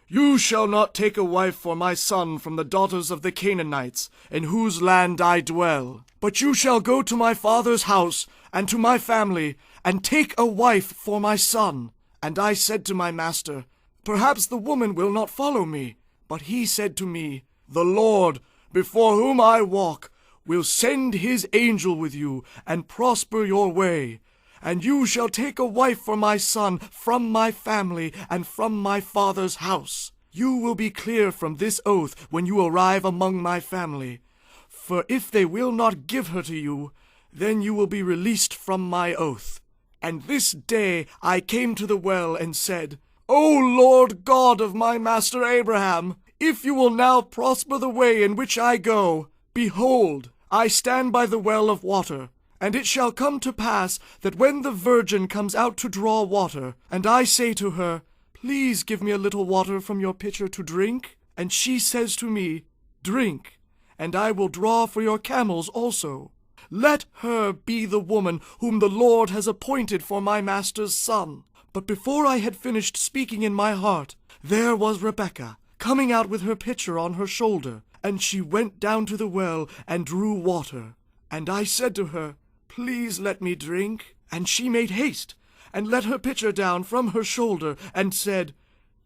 You shall not take a wife for my son from the daughters of the Canaanites, in whose land I dwell. But you shall go to my father's house, and to my family, and take a wife for my son. And I said to my master, Perhaps the woman will not follow me. But he said to me, The Lord, before whom I walk, will send his angel with you, and prosper your way. And you shall take a wife for my son from my family and from my father's house. You will be clear from this oath when you arrive among my family. For if they will not give her to you, then you will be released from my oath. And this day I came to the well and said, O Lord God of my master Abraham, if you will now prosper the way in which I go, behold, I stand by the well of water. And it shall come to pass that when the virgin comes out to draw water, and I say to her, Please give me a little water from your pitcher to drink, and she says to me, Drink, and I will draw for your camels also. Let her be the woman whom the Lord has appointed for my master's son. But before I had finished speaking in my heart, there was Rebekah, coming out with her pitcher on her shoulder, and she went down to the well and drew water. And I said to her, Please let me drink. And she made haste, and let her pitcher down from her shoulder, and said,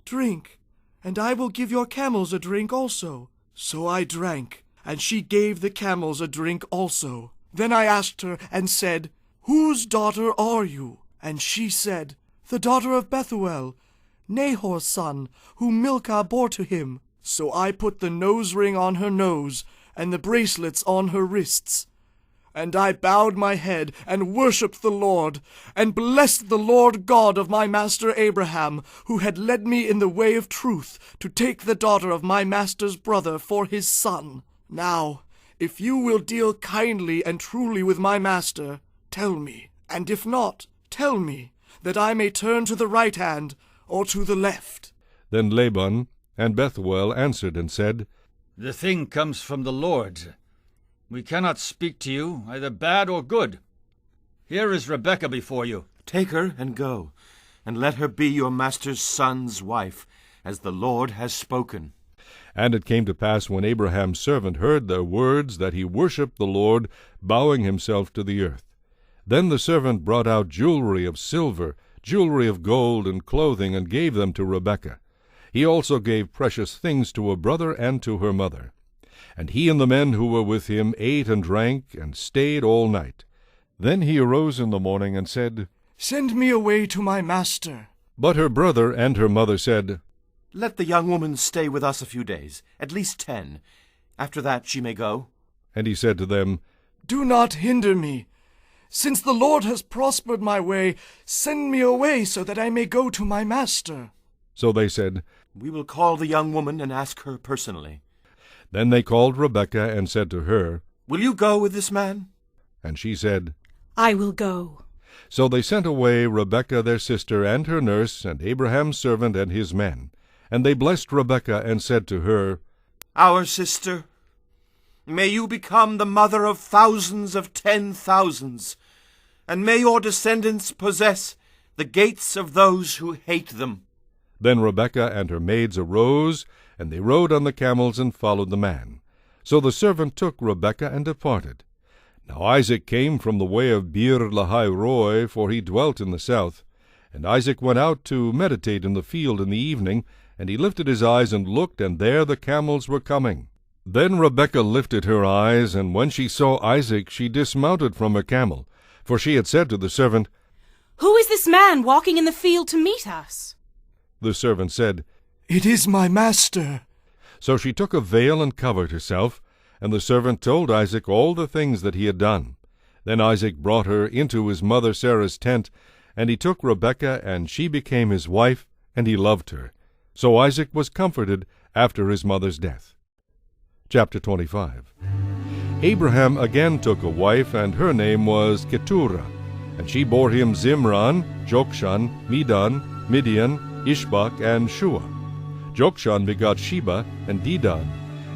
Drink, and I will give your camels a drink also. So I drank, and she gave the camels a drink also. Then I asked her, and said, Whose daughter are you? And she said, The daughter of Bethuel, Nahor's son, whom Milcah bore to him. So I put the nose ring on her nose, and the bracelets on her wrists. And I bowed my head, and worshipped the Lord, and blessed the Lord God of my master Abraham, who had led me in the way of truth, to take the daughter of my master's brother for his son. Now, if you will deal kindly and truly with my master, tell me, and if not, tell me, that I may turn to the right hand, or to the left. Then Laban and Bethuel answered and said, The thing comes from the Lord. We cannot speak to you, either bad or good. Here is Rebekah before you. Take her and go, and let her be your master's son's wife, as the Lord has spoken. And it came to pass, when Abraham's servant heard their words, that he worshipped the Lord, bowing himself to the earth. Then the servant brought out jewelry of silver, jewelry of gold, and clothing, and gave them to Rebekah. He also gave precious things to her brother and to her mother. And he and the men who were with him ate and drank, and stayed all night. Then he arose in the morning and said, Send me away to my master. But her brother and her mother said, Let the young woman stay with us a few days, at least 10. After that she may go. And he said to them, Do not hinder me. Since the Lord has prospered my way, send me away so that I may go to my master. So they said, We will call the young woman and ask her personally. Then they called Rebekah and said to her, Will you go with this man? And she said, I will go. So they sent away Rebekah their sister and her nurse, and Abraham's servant and his men. And they blessed Rebekah and said to her, Our sister, may you become the mother of thousands of 10,000s, and may your descendants possess the gates of those who hate them. Then Rebekah and her maids arose, and they rode on the camels and followed the man. So the servant took Rebekah and departed. Now Isaac came from the way of Beer-lahai-roi, for he dwelt in the south. And Isaac went out to meditate in the field in the evening, and he lifted his eyes and looked, and there the camels were coming. Then Rebekah lifted her eyes, and when she saw Isaac, she dismounted from her camel. For she had said to the servant, Who is this man walking in the field to meet us? The servant said, It is my master. So she took a veil and covered herself, and the servant told Isaac all the things that he had done. Then Isaac brought her into his mother Sarah's tent, and he took Rebekah, and she became his wife, and he loved her. So Isaac was comforted after his mother's death. Chapter 25. Abraham again took a wife, and her name was Keturah. And she bore him Zimran, Jokshan, Medan, Midian, Ishbak, and Shua. Jokshan begot Sheba and Dedan.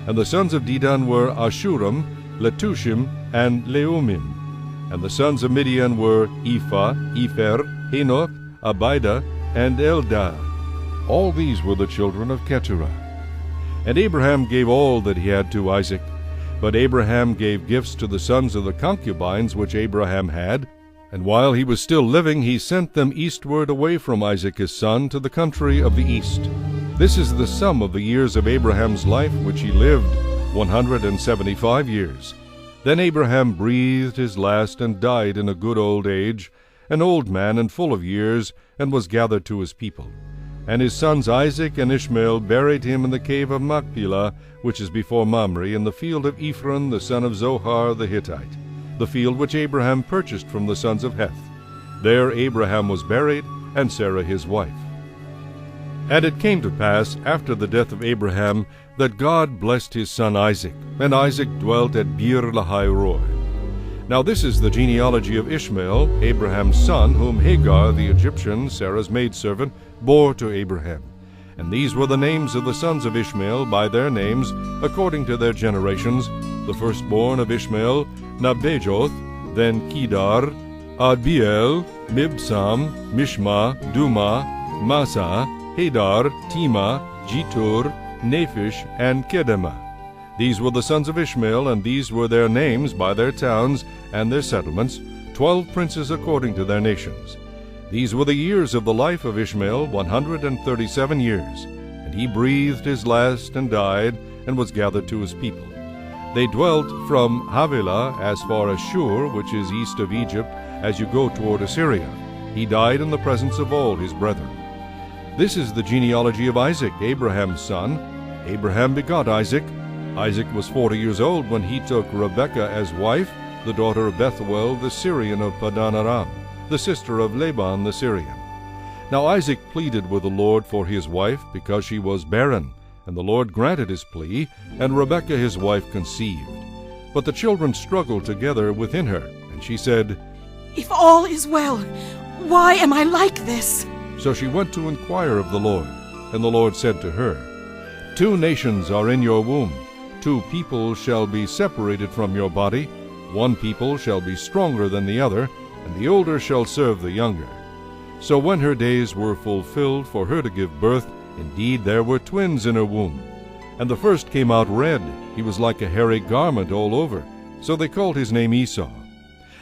And the sons of Dedan were Ashuram, Letushim, and Leumim. And the sons of Midian were Ephah, Epher, Henoch, Abida, and Eldah. All these were the children of Keturah. And Abraham gave all that he had to Isaac. But Abraham gave gifts to the sons of the concubines which Abraham had, and while he was still living he sent them eastward away from Isaac his son to the country of the east. This is the sum of the years of Abraham's life which he lived, 175 years. Then Abraham breathed his last and died in a good old age, an old man and full of years, and was gathered to his people. And his sons Isaac and Ishmael buried him in the cave of Machpelah, which is before Mamre, in the field of Ephron the son of Zohar the Hittite, the field which Abraham purchased from the sons of Heth. There Abraham was buried, and Sarah his wife. And it came to pass, after the death of Abraham, that God blessed his son Isaac, and Isaac dwelt at Beer-lahai-roi. Now this is the genealogy of Ishmael, Abraham's son, whom Hagar the Egyptian, Sarah's maidservant, bore to Abraham. And these were the names of the sons of Ishmael by their names, according to their generations. The firstborn of Ishmael, Nebajoth, then Kedar, Adbeel, Mibsam, Mishma, Duma, Massa, Hadar, Tema, Jetur, Naphish, and Kedemah. These were the sons of Ishmael, and these were their names by their towns and their settlements, 12 princes according to their nations. These were the years of the life of Ishmael, 137 years. And he breathed his last and died, and was gathered to his people. They dwelt from Havilah as far as Shur, which is east of Egypt, as you go toward Assyria. He died in the presence of all his brethren. This is the genealogy of Isaac, Abraham's son. Abraham begot Isaac. Isaac was 40 years old when he took Rebekah as wife, the daughter of Bethuel the Syrian of Padan Aram, the sister of Laban the Syrian. Now Isaac pleaded with the Lord for his wife, because she was barren. And the Lord granted his plea, and Rebekah his wife conceived. But the children struggled together within her, and she said, If all is well, why am I like this? So she went to inquire of the Lord. And the Lord said to her, 2 nations are in your womb, 2 people shall be separated from your body, 1 people shall be stronger than the other, and the older shall serve the younger. So when her days were fulfilled for her to give birth, indeed there were twins in her womb. And the first came out red, he was like a hairy garment all over, so they called his name Esau.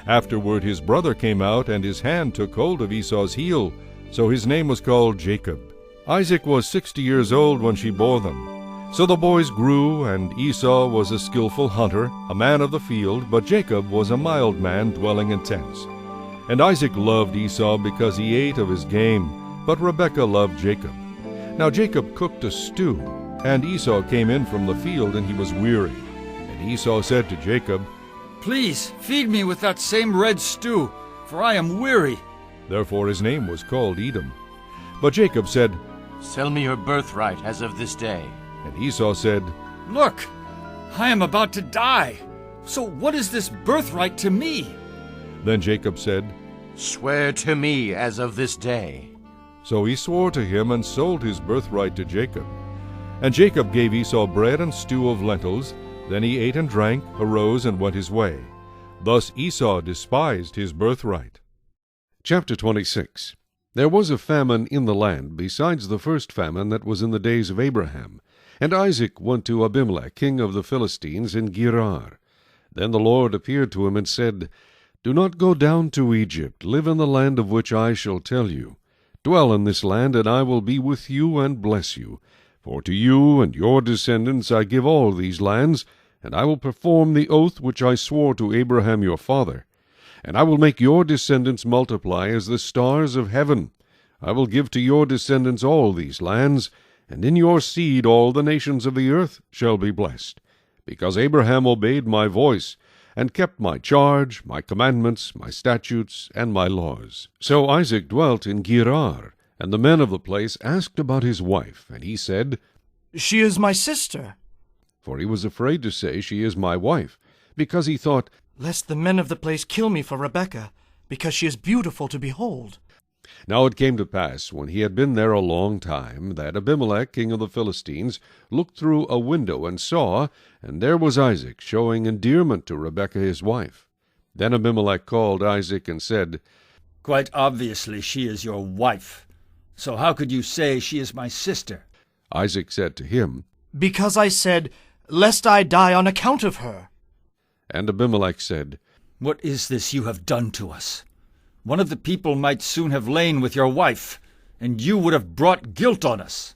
Afterward his brother came out, and his hand took hold of Esau's heel, so his name was called Jacob. Isaac was 60 years old when she bore them. So the boys grew, and Esau was a skillful hunter, a man of the field, but Jacob was a mild man dwelling in tents. And Isaac loved Esau because he ate of his game, but Rebekah loved Jacob. Now Jacob cooked a stew, and Esau came in from the field, and he was weary. And Esau said to Jacob, Please feed me with that same red stew, for I am weary. Therefore his name was called Edom. But Jacob said, Sell me your birthright as of this day. And Esau said, Look, I am about to die. So what is this birthright to me? Then Jacob said, Swear to me as of this day. So he swore to him, and sold his birthright to Jacob. And Jacob gave Esau bread and stew of lentils. Then he ate and drank, arose, and went his way. Thus Esau despised his birthright. Chapter 26. There was a famine in the land, besides the first famine that was in the days of Abraham. And Isaac went to Abimelech, king of the Philistines, in Gerar. Then the Lord appeared to him and said, Do not go down to Egypt. Live in the land of which I shall tell you. Dwell in this land, and I will be with you and bless you. For to you and your descendants I give all these lands, and I will perform the oath which I swore to Abraham your father. And I will make your descendants multiply as the stars of heaven. I will give to your descendants all these lands, and in your seed all the nations of the earth shall be blessed. Because Abraham obeyed my voice, and kept my charge, my commandments, my statutes, and my laws. So Isaac dwelt in Gerar, and the men of the place asked about his wife, and he said, She is my sister. For he was afraid to say, She is my wife, because he thought, Lest the men of the place kill me for Rebekah, because she is beautiful to behold. Now it came to pass, when he had been there a long time, that Abimelech, king of the Philistines, looked through a window and saw, and there was Isaac showing endearment to Rebekah his wife. Then Abimelech called Isaac and said, Quite obviously she is your wife. So how could you say she is my sister? Isaac said to him, Because I said, Lest I die on account of her. And Abimelech said, What is this you have done to us? One of the people might soon have lain with your wife, and you would have brought guilt on us.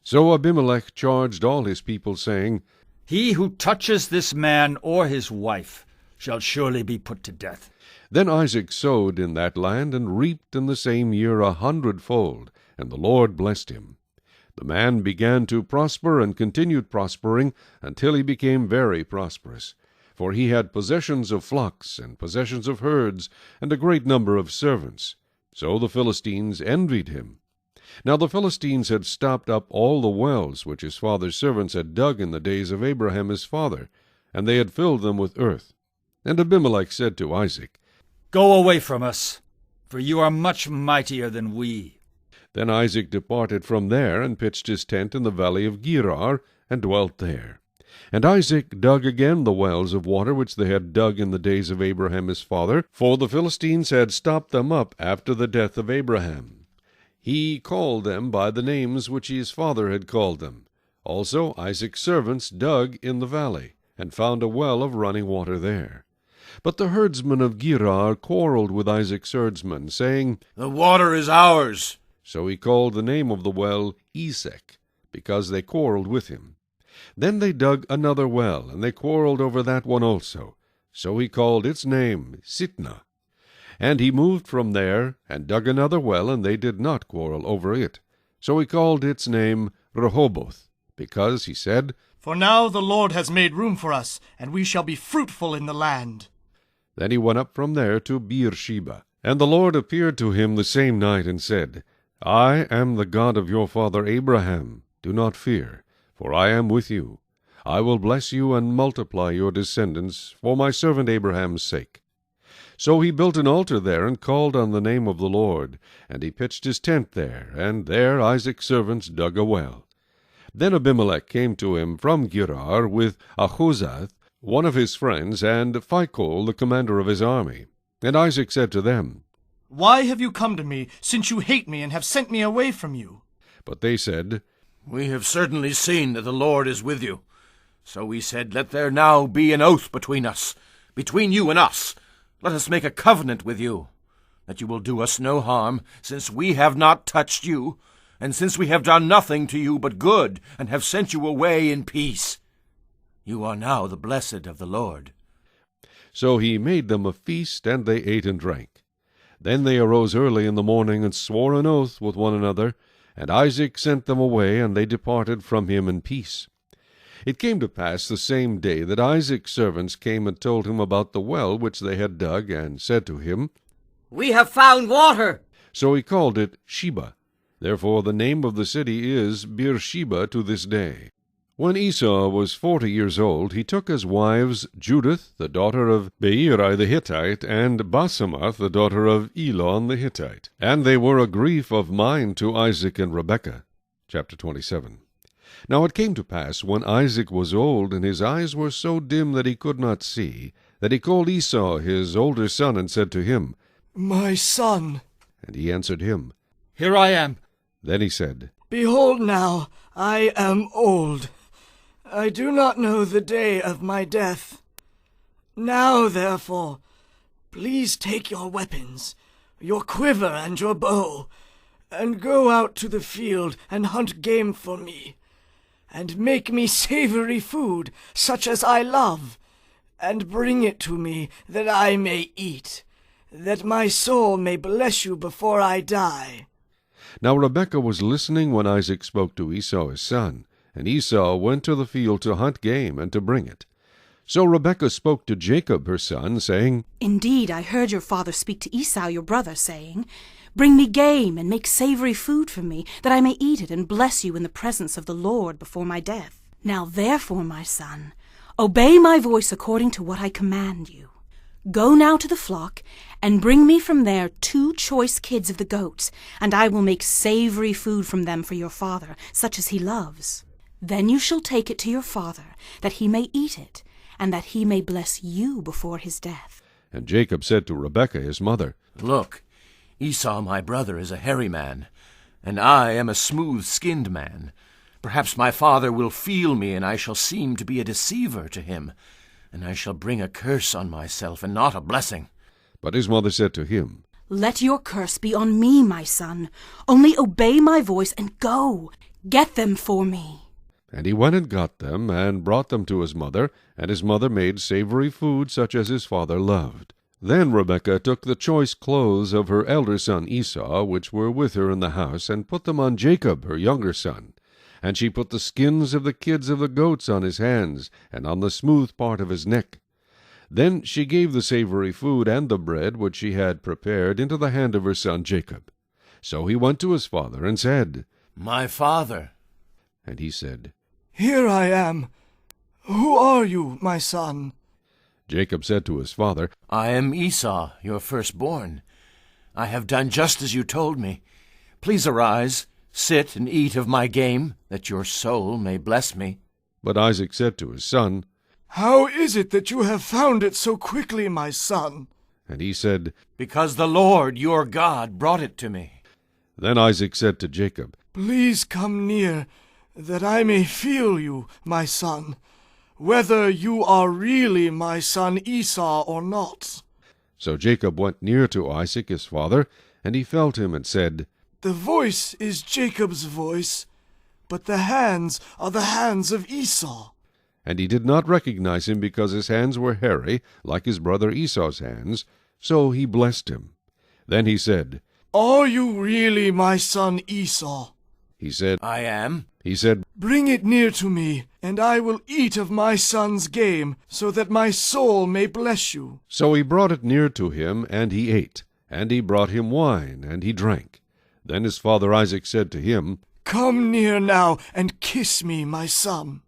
So Abimelech charged all his people, saying, He who touches this man or his wife shall surely be put to death. Then Isaac sowed in that land, and reaped in the same year 100-fold, and the Lord blessed him. The man began to prosper, and continued prospering, until he became very prosperous. For he had possessions of flocks, and possessions of herds, and a great number of servants. So the Philistines envied him. Now the Philistines had stopped up all the wells which his father's servants had dug in the days of Abraham his father, and they had filled them with earth. And Abimelech said to Isaac, Go away from us, for you are much mightier than we. Then Isaac departed from there, and pitched his tent in the valley of Gerar, and dwelt there. And Isaac dug again the wells of water which they had dug in the days of Abraham his father, for the Philistines had stopped them up after the death of Abraham. He called them by the names which his father had called them. Also Isaac's servants dug in the valley, and found a well of running water there. But the herdsmen of Gerar quarreled with Isaac's herdsmen, saying, The water is ours. So he called the name of the well Esek, because they quarreled with him. Then they dug another well, and they quarreled over that one also. So he called its name Sitnah. And he moved from there, and dug another well, and they did not quarrel over it. So he called its name Rehoboth, because he said, For now the Lord has made room for us, and we shall be fruitful in the land. Then he went up from there to Beersheba. And the Lord appeared to him the same night, and said, I am the God of your father Abraham. Do not fear, for I am with you. I will bless you and multiply your descendants for my servant Abraham's sake. So he built an altar there, and called on the name of the Lord. And he pitched his tent there, and there Isaac's servants dug a well. Then Abimelech came to him from Gerar with Ahuzath, one of his friends, and Phicol, the commander of his army. And Isaac said to them, Why have you come to me, since you hate me and have sent me away from you? But they said, We have certainly seen that the Lord is with you. So we said, Let there now be an oath between us, between you and us. Let us make a covenant with you, that you will do us no harm, since we have not touched you, and since we have done nothing to you but good, and have sent you away in peace. You are now the blessed of the Lord. So he made them a feast, and they ate and drank. Then they arose early in the morning, and swore an oath with one another, and Isaac sent them away, and they departed from him in peace. It came to pass the same day that Isaac's servants came and told him about the well which they had dug, and said to him, We have found water. So he called it Sheba. Therefore the name of the city is Beersheba to this day. When Esau was 40 years old, he took as wives Judith, the daughter of Beeri the Hittite, and Basemath, the daughter of Elon the Hittite. And they were a grief of mind to Isaac and Rebekah. Chapter 27. Now it came to pass, when Isaac was old, and his eyes were so dim that he could not see, that he called Esau his older son, and said to him, My son. And he answered him, Here I am. Then he said, Behold now, I am old. I do not know the day of my death. Now, therefore, please take your weapons, your quiver and your bow, and go out to the field and hunt game for me, and make me savory food, such as I love, and bring it to me, that I may eat, that my soul may bless you before I die. Now Rebekah was listening when Isaac spoke to Esau his son, and Esau went to the field to hunt game and to bring it. So Rebekah spoke to Jacob her son, saying, Indeed, I heard your father speak to Esau your brother, saying, Bring me game, and make savory food for me, that I may eat it, and bless you in the presence of the Lord before my death. Now therefore, my son, obey my voice according to what I command you. Go now to the flock, and bring me from there 2 choice kids of the goats, and I will make savory food from them for your father, such as he loves. Then you shall take it to your father, that he may eat it, and that he may bless you before his death. And Jacob said to Rebekah his mother, Look, Esau my brother is a hairy man, and I am a smooth-skinned man. Perhaps my father will feel me, and I shall seem to be a deceiver to him, and I shall bring a curse on myself, and not a blessing. But his mother said to him, Let your curse be on me, my son. Only obey my voice, and go. Get them for me. And he went and got them, and brought them to his mother, and his mother made savory food such as his father loved. Then Rebekah took the choice clothes of her elder son Esau, which were with her in the house, and put them on Jacob her younger son. And she put the skins of the kids of the goats on his hands, and on the smooth part of his neck. Then she gave the savory food and the bread which she had prepared into the hand of her son Jacob. So he went to his father, and said, My father. And he said, Here I am. Who are you, my son? Jacob said to his father, I am Esau, your firstborn. I have done just as you told me. Please arise, sit and eat of my game, that your soul may bless me. But Isaac said to his son, How is it that you have found it so quickly, my son? And he said, Because the Lord your God brought it to me. Then Isaac said to Jacob, Please come near, that I may feel you, my son. whether you are really my son Esau or not. So Jacob went near to Isaac his father, and he felt him, and said, The voice is Jacob's voice, but the hands are the hands of Esau. And he did not recognize him, because his hands were hairy, like his brother Esau's hands. So he blessed him. Then he said, Are you really my son Esau? He said, I am. He said, Bring it near to me, and I will eat of my son's game, so that my soul may bless you. So he brought it near to him, and he ate. And he brought him wine, and he drank. Then his father Isaac said to him, Come near now, and kiss me, my son.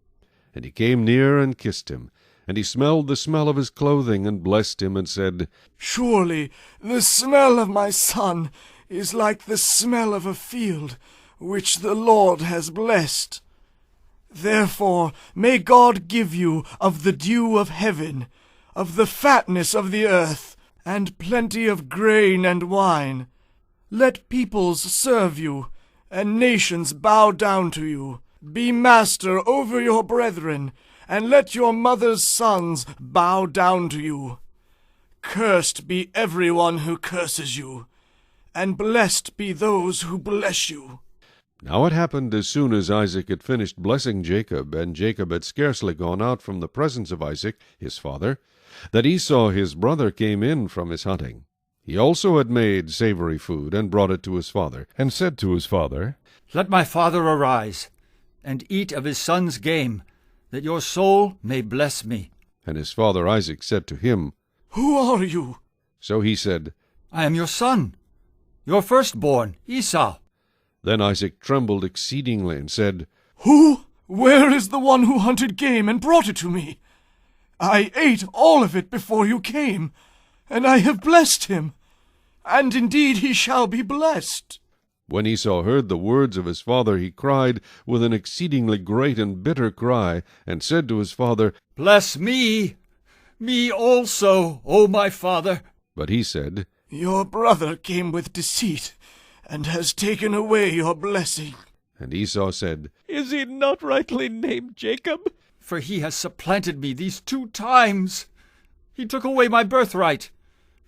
And he came near and kissed him. And he smelled the smell of his clothing, and blessed him, and said, Surely the smell of my son is like the smell of a field, which the Lord has blessed. Therefore may God give you of the dew of heaven, of the fatness of the earth, and plenty of grain and wine. Let peoples serve you, and nations bow down to you. Be master over your brethren, and let your mother's sons bow down to you. Cursed be everyone who curses you, and blessed be those who bless you. Now it happened, as soon as Isaac had finished blessing Jacob, and Jacob had scarcely gone out from the presence of Isaac his father, that Esau his brother came in from his hunting. He also had made savory food, and brought it to his father, and said to his father, Let my father arise, and eat of his son's game, that your soul may bless me. And his father Isaac said to him, Who are you? So he said, I am your son, your firstborn, Esau. Then Isaac trembled exceedingly, and said, Who? Where is the one who hunted game and brought it to me? I ate all of it before you came, and I have blessed him, and indeed he shall be blessed. When Esau heard the words of his father, he cried with an exceedingly great and bitter cry, and said to his father, Bless me also, O my father. But he said, Your brother came with deceit, and has taken away your blessing. And Esau said, Is he not rightly named Jacob? For he has supplanted me these 2 times. He took away my birthright,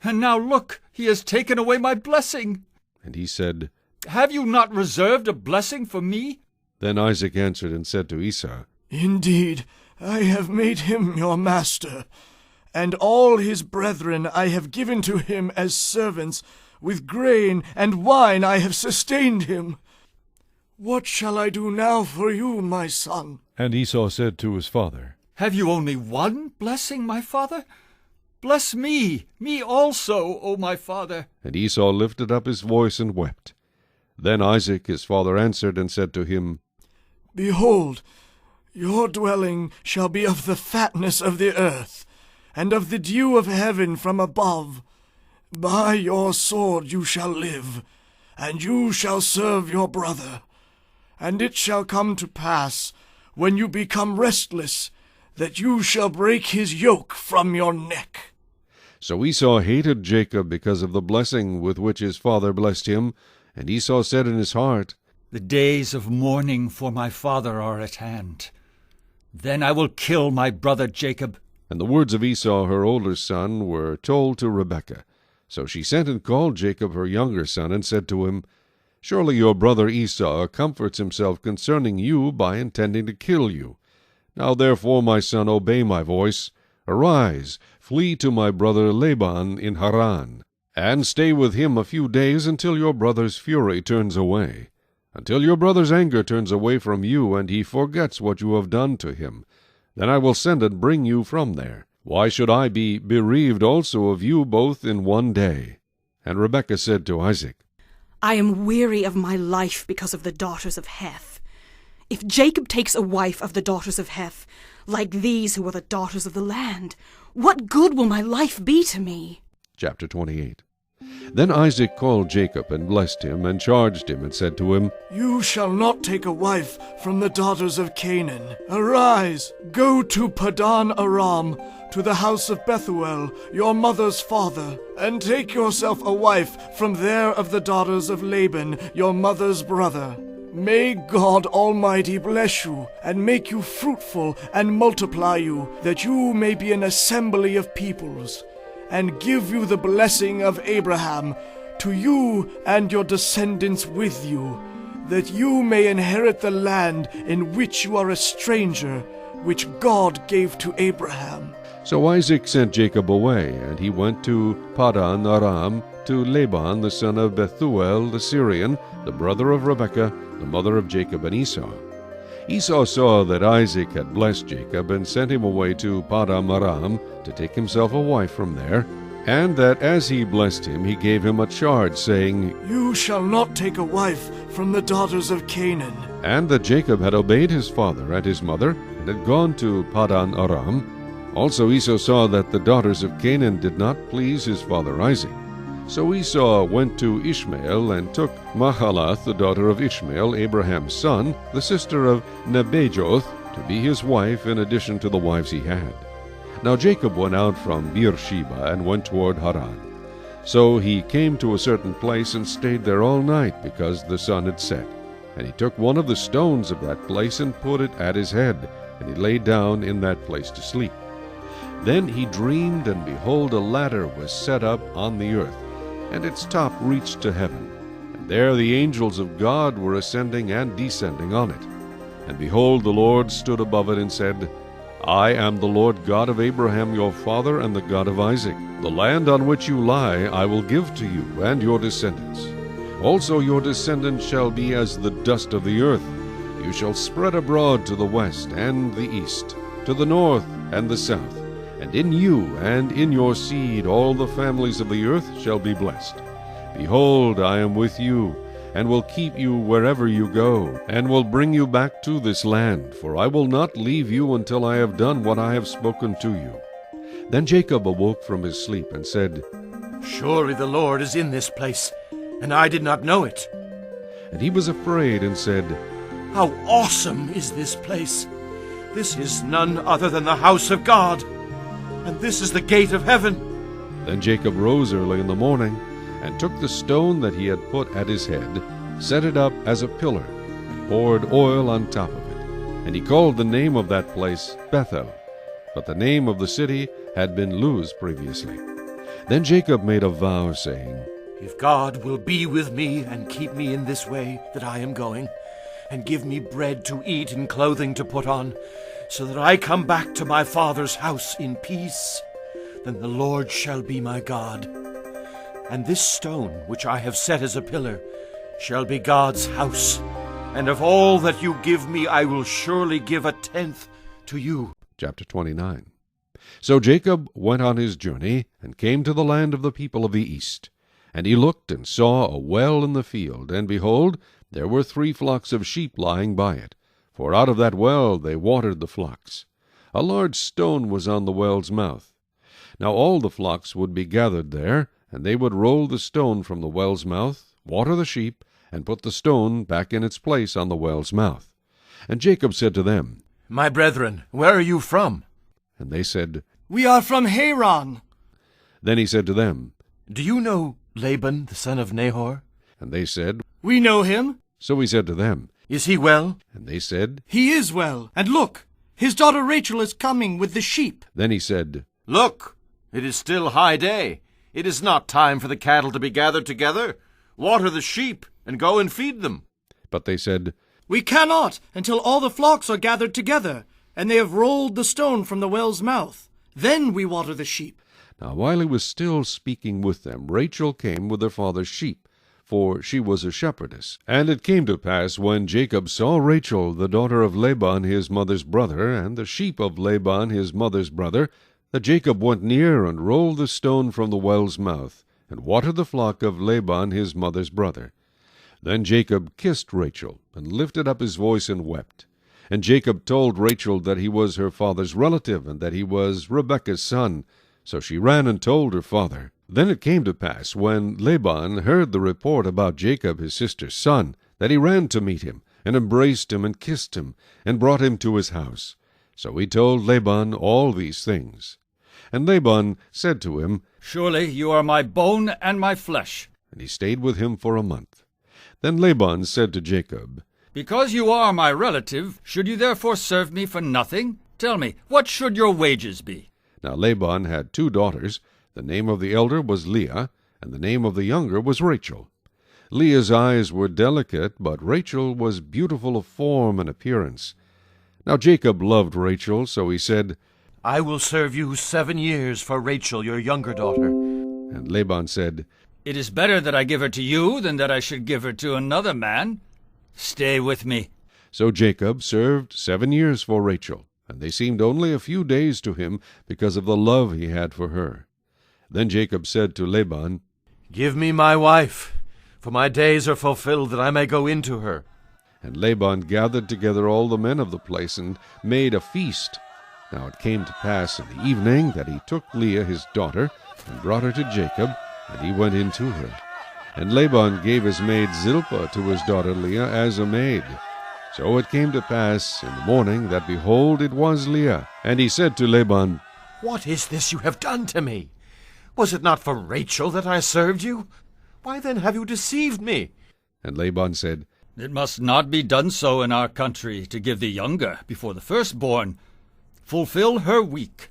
and now look, he has taken away my blessing. And he said, Have you not reserved a blessing for me? Then Isaac answered and said to Esau, Indeed, I have made him your master, and all his brethren I have given to him as servants. With grain and wine I have sustained him. What shall I do now for you, my son? And Esau said to his father, Have you only one blessing, my father? Bless me also, O my father. And Esau lifted up his voice and wept. Then Isaac his father answered and said to him, Behold, your dwelling shall be of the fatness of the earth, and of the dew of heaven from above. By your sword you shall live, and you shall serve your brother. And it shall come to pass, when you become restless, that you shall break his yoke from your neck. So Esau hated Jacob because of the blessing with which his father blessed him. And Esau said in his heart, The days of mourning for my father are at hand. Then I will kill my brother Jacob. And the words of Esau her older son were told to Rebekah. So she sent and called Jacob her younger son, and said to him, Surely your brother Esau comforts himself concerning you by intending to kill you. Now therefore, my son, obey my voice. Arise, flee to my brother Laban in Haran, and stay with him a few days until your brother's fury turns away, until your brother's anger turns away from you, and he forgets what you have done to him. Then I will send and bring you from there. Why should I be bereaved also of you both in one day? And Rebekah said to Isaac, I am weary of my life because of the daughters of Heth. If Jacob takes a wife of the daughters of Heth, like these who are the daughters of the land, what good will my life be to me? Chapter 28. Then Isaac called Jacob, and blessed him, and charged him, and said to him, You shall not take a wife from the daughters of Canaan. Arise, go to Padan Aram, to the house of Bethuel, your mother's father, and take yourself a wife from there of the daughters of Laban, your mother's brother. May God Almighty bless you, and make you fruitful, and multiply you, that you may be an assembly of peoples, and give you the blessing of Abraham, to you and your descendants with you, that you may inherit the land in which you are a stranger, which God gave to Abraham. So Isaac sent Jacob away, and he went to Padan Aram, to Laban the son of Bethuel the Syrian, the brother of Rebekah, the mother of Jacob and Esau. Esau saw that Isaac had blessed Jacob, and sent him away to Padan Aram to take himself a wife from there, and that as he blessed him, he gave him a charge, saying, You shall not take a wife from the daughters of Canaan. And that Jacob had obeyed his father and his mother, and had gone to Padan Aram. Also Esau saw that the daughters of Canaan did not please his father Isaac. So Esau went to Ishmael, and took Mahalath, the daughter of Ishmael, Abraham's son, the sister of Nebajoth, to be his wife in addition to the wives he had. Now Jacob went out from Beersheba, and went toward Haran. So he came to a certain place, and stayed there all night, because the sun had set. And he took one of the stones of that place, and put it at his head, and he lay down in that place to sleep. Then he dreamed, and behold, a ladder was set up on the earth, and its top reached to heaven. And there the angels of God were ascending and descending on it. And behold, the Lord stood above it, and said, I am the Lord God of Abraham your father, and the God of Isaac. The land on which you lie I will give to you and your descendants. Also your descendants shall be as the dust of the earth. You shall spread abroad to the west and the east, to the north and the south. And in you and in your seed all the families of the earth shall be blessed. Behold, I am with you, and will keep you wherever you go, and will bring you back to this land, for I will not leave you until I have done what I have spoken to you. Then Jacob awoke from his sleep, and said, Surely the Lord is in this place, and I did not know it. And he was afraid, and said, How awesome is this place! This is none other than the house of God, and this is the gate of heaven. Then Jacob rose early in the morning, and took the stone that he had put at his head, set it up as a pillar, and poured oil on top of it. And he called the name of that place Bethel, but the name of the city had been Luz previously. Then Jacob made a vow, saying, If God will be with me, and keep me in this way that I am going, and give me bread to eat and clothing to put on, so that I come back to my father's house in peace, then the Lord shall be my God. And this stone which I have set as a pillar shall be God's house, and of all that you give me I will surely give a tenth to you. Chapter 29. So Jacob went on his journey, and came to the land of the people of the east. And he looked, and saw a well in the field, and behold, there were 3 flocks of sheep lying by it, for out of that well they watered the flocks. A large stone was on the well's mouth. Now all the flocks would be gathered there, and they would roll the stone from the well's mouth, water the sheep, and put the stone back in its place on the well's mouth. And Jacob said to them, My brethren, where are you from? And they said, We are from Haran. Then he said to them, Do you know Laban, the son of Nahor? And they said, We know him. So he said to them, Is he well? And they said, He is well. And look, his daughter Rachel is coming with the sheep. Then he said, Look, it is still high day. It is not time for the cattle to be gathered together. Water the sheep, and go and feed them. But they said, We cannot until all the flocks are gathered together, and they have rolled the stone from the well's mouth. Then we water the sheep. Now while he was still speaking with them, Rachel came with her father's sheep, for she was a shepherdess. And it came to pass, when Jacob saw Rachel, the daughter of Laban his mother's brother, and the sheep of Laban his mother's brother, that Jacob went near, and rolled the stone from the well's mouth, and watered the flock of Laban his mother's brother. Then Jacob kissed Rachel, and lifted up his voice, and wept. And Jacob told Rachel that he was her father's relative, and that he was Rebekah's son. So she ran and told her father. Then it came to pass, when Laban heard the report about Jacob his sister's son, that he ran to meet him, and embraced him, and kissed him, and brought him to his house. So he told Laban all these things. And Laban said to him, Surely you are my bone and my flesh. And he stayed with him for a month. Then Laban said to Jacob, Because you are my relative, should you therefore serve me for nothing? Tell me, what should your wages be? Now Laban had 2 daughters. The name of the elder was Leah, and the name of the younger was Rachel. Leah's eyes were delicate, but Rachel was beautiful of form and appearance. Now Jacob loved Rachel, so he said, I will serve you 7 years for Rachel, your younger daughter. And Laban said, It is better that I give her to you than that I should give her to another man. Stay with me. So Jacob served 7 years for Rachel, and they seemed only a few days to him because of the love he had for her. Then Jacob said to Laban, Give me my wife, for my days are fulfilled that I may go into her. And Laban gathered together all the men of the place and made a feast. Now it came to pass in the evening that he took Leah his daughter and brought her to Jacob, and he went in to her. And Laban gave his maid Zilpah to his daughter Leah as a maid. So it came to pass in the morning that, behold, it was Leah. And he said to Laban, What is this you have done to me? Was it not for Rachel that I served you? Why then have you deceived me? And Laban said, It must not be done so in our country, to give the younger before the firstborn. Fulfill her week,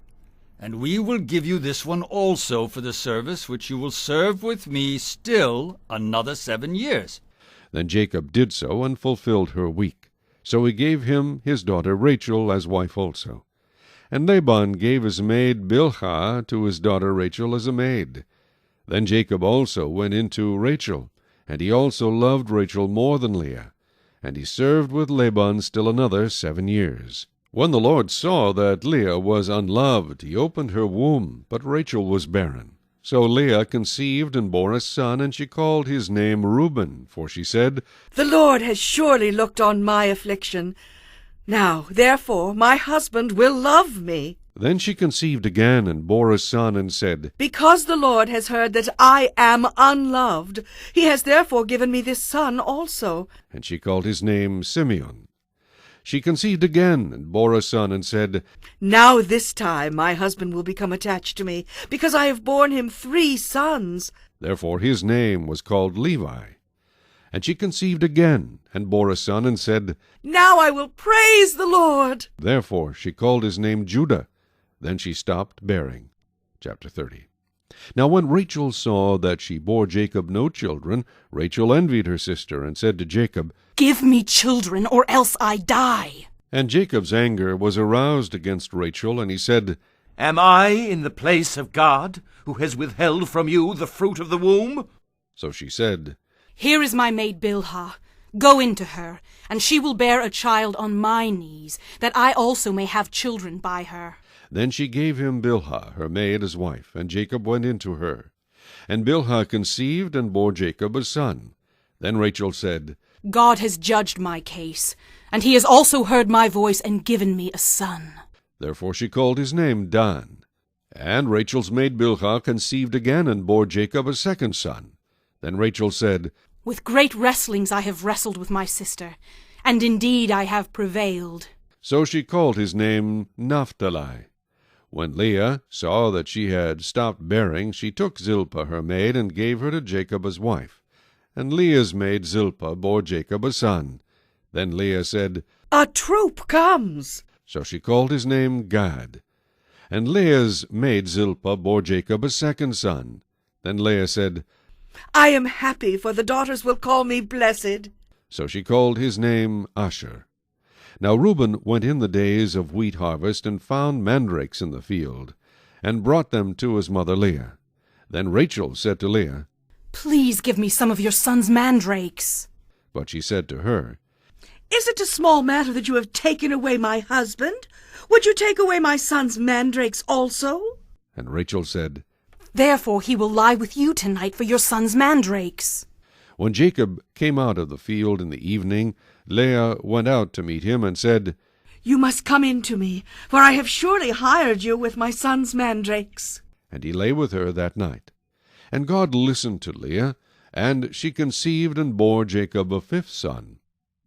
and we will give you this one also for the service which you will serve with me still another 7 years. Then Jacob did so, and fulfilled her week. So he gave him his daughter Rachel as wife also. And Laban gave his maid Bilhah to his daughter Rachel as a maid. Then Jacob also went in to Rachel, and he also loved Rachel more than Leah. And he served with Laban still another 7 years. When the Lord saw that Leah was unloved, he opened her womb, but Rachel was barren. So Leah conceived and bore a son, and she called his name Reuben, for she said, The Lord has surely looked on my affliction. Now, therefore, my husband will love me. Then she conceived again and bore a son, and said, Because the Lord has heard that I am unloved, he has therefore given me this son also. And she called his name Simeon. She conceived again and bore a son, and said, Now this time my husband will become attached to me, because I have borne him 3 sons. Therefore his name was called Levi. And she conceived again and bore a son, and said, Now I will praise the Lord. Therefore she called his name Judah. Then she stopped bearing. Chapter 30. Now when Rachel saw that she bore Jacob no children, Rachel envied her sister, and said to Jacob, Give me children, or else I die. And Jacob's anger was aroused against Rachel, and he said, Am I in the place of God, who has withheld from you the fruit of the womb? So she said, Here is my maid Bilhah. Go in to her, and she will bear a child on my knees, that I also may have children by her. Then she gave him Bilhah, her maid, as wife, and Jacob went in to her. And Bilhah conceived and bore Jacob a son. Then Rachel said, God has judged my case, and he has also heard my voice and given me a son. Therefore she called his name Dan. And Rachel's maid Bilhah conceived again and bore Jacob a second son. Then Rachel said, With great wrestlings I have wrestled with my sister, and indeed I have prevailed. So she called his name Naphtali. When Leah saw that she had stopped bearing, she took Zilpah her maid, and gave her to Jacob as wife. And Leah's maid Zilpah bore Jacob a son. Then Leah said, A troop comes. So she called his name Gad. And Leah's maid Zilpah bore Jacob a second son. Then Leah said, I am happy, for the daughters will call me blessed. So she called his name Asher. Now Reuben went in the days of wheat harvest, and found mandrakes in the field, and brought them to his mother Leah. Then Rachel said to Leah, Please give me some of your son's mandrakes. But she said to her, Is it a small matter that you have taken away my husband? Would you take away my son's mandrakes also? And Rachel said, Therefore he will lie with you tonight for your son's mandrakes. When Jacob came out of the field in the evening, Leah went out to meet him, and said, You must come in to me, for I have surely hired you with my son's mandrakes. And he lay with her that night. And God listened to Leah, and she conceived and bore Jacob a 5th son.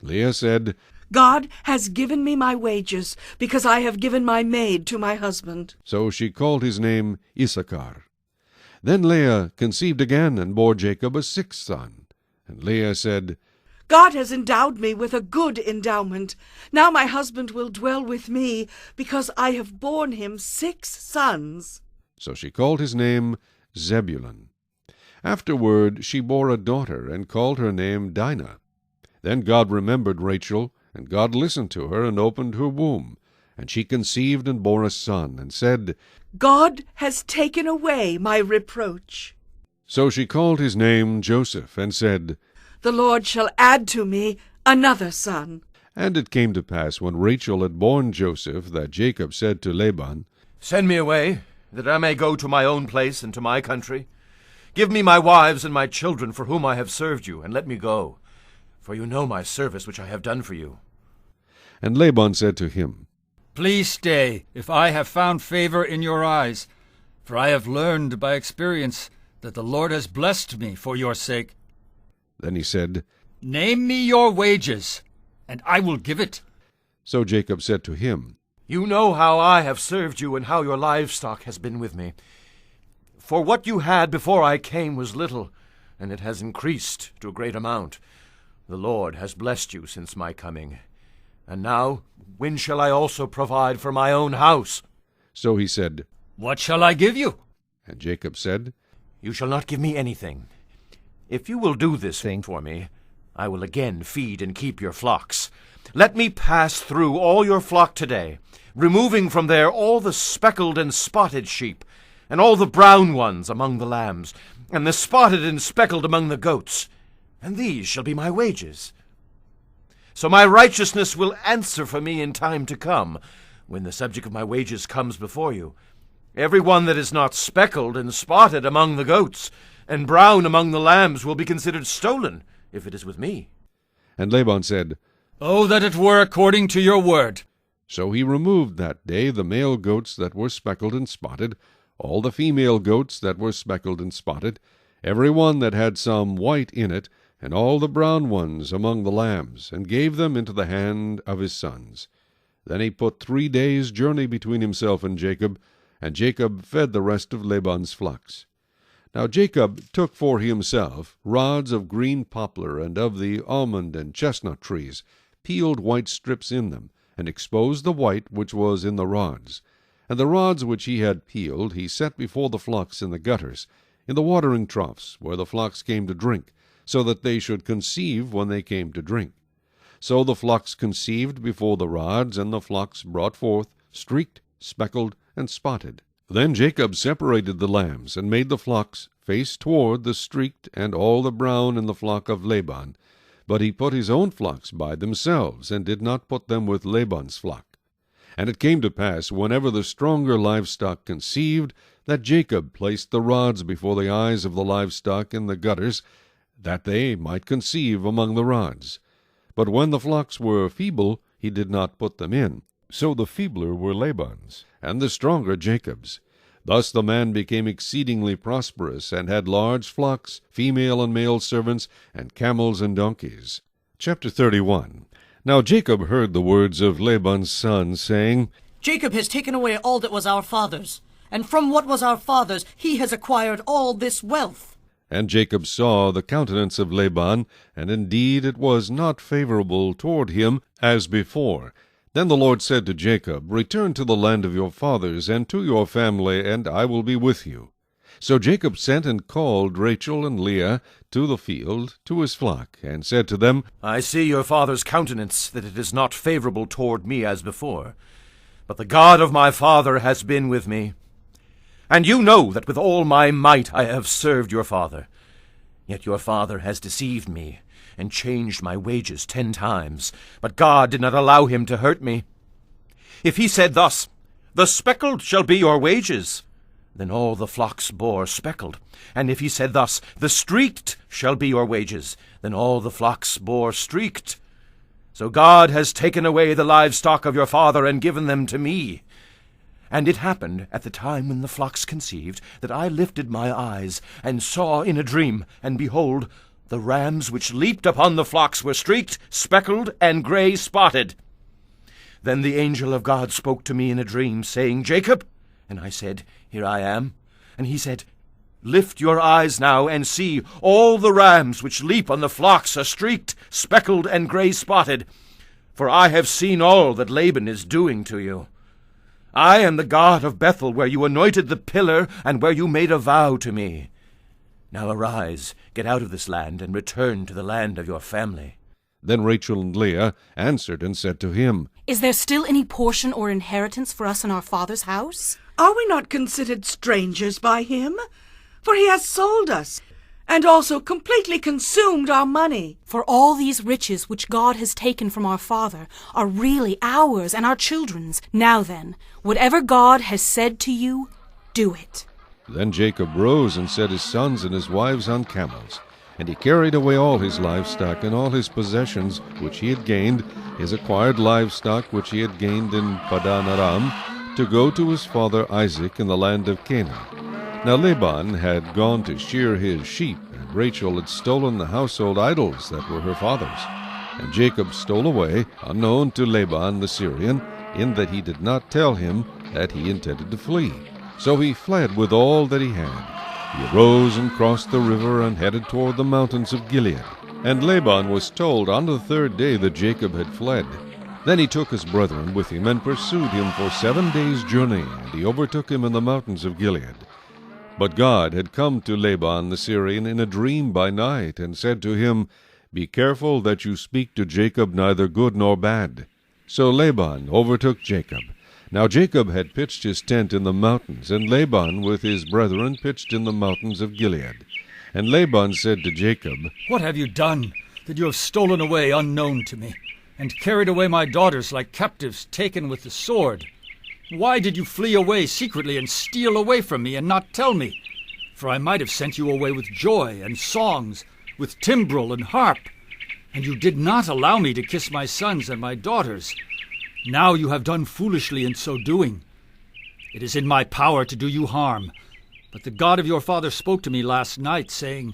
Leah said, God has given me my wages, because I have given my maid to my husband. So she called his name Issachar. Then Leah conceived again and bore Jacob a 6th son. And Leah said, God has endowed me with a good endowment. Now my husband will dwell with me, because I have borne him 6 sons. So she called his name Zebulun. Afterward she bore a daughter, and called her name Dinah. Then God remembered Rachel, and God listened to her, and opened her womb. And she conceived and bore a son, and said, God has taken away my reproach. So she called his name Joseph, and said, The Lord shall add to me another son. And it came to pass, when Rachel had borne Joseph, that Jacob said to Laban, Send me away, that I may go to my own place and to my country. Give me my wives and my children, for whom I have served you, and let me go. For you know my service which I have done for you. And Laban said to him, Please stay, if I have found favor in your eyes, for I have learned by experience that the Lord has blessed me for your sake. Then he said, Name me your wages, and I will give it. So Jacob said to him, You know how I have served you, and how your livestock has been with me. For what you had before I came was little, and it has increased to a great amount. The Lord has blessed you since my coming. And now, when shall I also provide for my own house? So he said, What shall I give you? And Jacob said, You shall not give me anything. If you will do this thing for me, I will again feed and keep your flocks. Let me pass through all your flock today, removing from there all the speckled and spotted sheep, and all the brown ones among the lambs, and the spotted and speckled among the goats, and these shall be my wages. So my righteousness will answer for me in time to come, when the subject of my wages comes before you. Every one that is not speckled and spotted among the goats, and brown among the lambs, will be considered stolen, if it is with me. And Laban said, Oh, that it were according to your word. So he removed that day the male goats that were speckled and spotted, all the female goats that were speckled and spotted, every one that had some white in it, and all the brown ones among the lambs, and gave them into the hand of his sons. Then he put 3 days' journey between himself and Jacob fed the rest of Laban's flocks. Now Jacob took for himself rods of green poplar, and of the almond and chestnut trees, peeled white strips in them, and exposed the white which was in the rods. And the rods which he had peeled he set before the flocks in the gutters, in the watering troughs, where the flocks came to drink, so that they should conceive when they came to drink. So the flocks conceived before the rods, and the flocks brought forth, streaked, speckled, and spotted. Then Jacob separated the lambs, and made the flocks face toward the streaked and all the brown in the flock of Laban. But he put his own flocks by themselves, and did not put them with Laban's flock. And it came to pass, whenever the stronger livestock conceived, that Jacob placed the rods before the eyes of the livestock in the gutters, that they might conceive among the rods. But when the flocks were feeble, he did not put them in. So the feebler were Laban's, and the stronger Jacob's. Thus the man became exceedingly prosperous, and had large flocks, female and male servants, and camels and donkeys. Chapter 31. Now Jacob heard the words of Laban's son, saying, Jacob has taken away all that was our father's, and from what was our father's he has acquired all this wealth. And Jacob saw the countenance of Laban, and indeed it was not favorable toward him as before. Then the Lord said to Jacob, Return to the land of your fathers, and to your family, and I will be with you. So Jacob sent and called Rachel and Leah to the field, to his flock, and said to them, I see your father's countenance, that it is not favorable toward me as before. But the God of my father has been with me. And you know that with all my might I have served your father. Yet your father has deceived me, and changed my wages 10 times, but God did not allow him to hurt me. If he said thus, The speckled shall be your wages, then all the flocks bore speckled. And if he said thus, The streaked shall be your wages, then all the flocks bore streaked. So God has taken away the livestock of your father, and given them to me. And it happened at the time when the flocks conceived, that I lifted my eyes, and saw in a dream, and behold, the rams which leaped upon the flocks were streaked, speckled, and gray spotted. Then the angel of God spoke to me in a dream, saying, Jacob. And I said, Here I am. And he said, Lift your eyes now, and see all the rams which leap on the flocks are streaked, speckled, and grey-spotted. For I have seen all that Laban is doing to you. I am the God of Bethel, where you anointed the pillar, and where you made a vow to me. Now arise, get out of this land, and return to the land of your family. Then Rachel and Leah answered and said to him, Is there still any portion or inheritance for us in our father's house? Are we not considered strangers by him? For he has sold us, and also completely consumed our money. For all these riches which God has taken from our father are really ours and our children's. Now then, whatever God has said to you, do it. Then Jacob rose and set his sons and his wives on camels. And he carried away all his livestock and all his possessions which he had gained, his acquired livestock which he had gained in Padan Aram, to go to his father Isaac in the land of Canaan. Now Laban had gone to shear his sheep, and Rachel had stolen the household idols that were her father's. And Jacob stole away, unknown to Laban the Syrian, in that he did not tell him that he intended to flee. So he fled with all that he had. He arose and crossed the river and headed toward the mountains of Gilead. And Laban was told on the third day that Jacob had fled. Then he took his brethren with him and pursued him for 7 days' journey, and he overtook him in the mountains of Gilead. But God had come to Laban the Syrian in a dream by night, and said to him, Be careful that you speak to Jacob neither good nor bad. So Laban overtook Jacob. Now Jacob had pitched his tent in the mountains, and Laban with his brethren pitched in the mountains of Gilead. And Laban said to Jacob, What have you done, that you have stolen away unknown to me, and carried away my daughters like captives taken with the sword? Why did you flee away secretly and steal away from me and not tell me? For I might have sent you away with joy and songs, with timbrel and harp. And you did not allow me to kiss my sons and my daughters. Now you have done foolishly in so doing. It is in my power to do you harm. But the God of your father spoke to me last night, saying,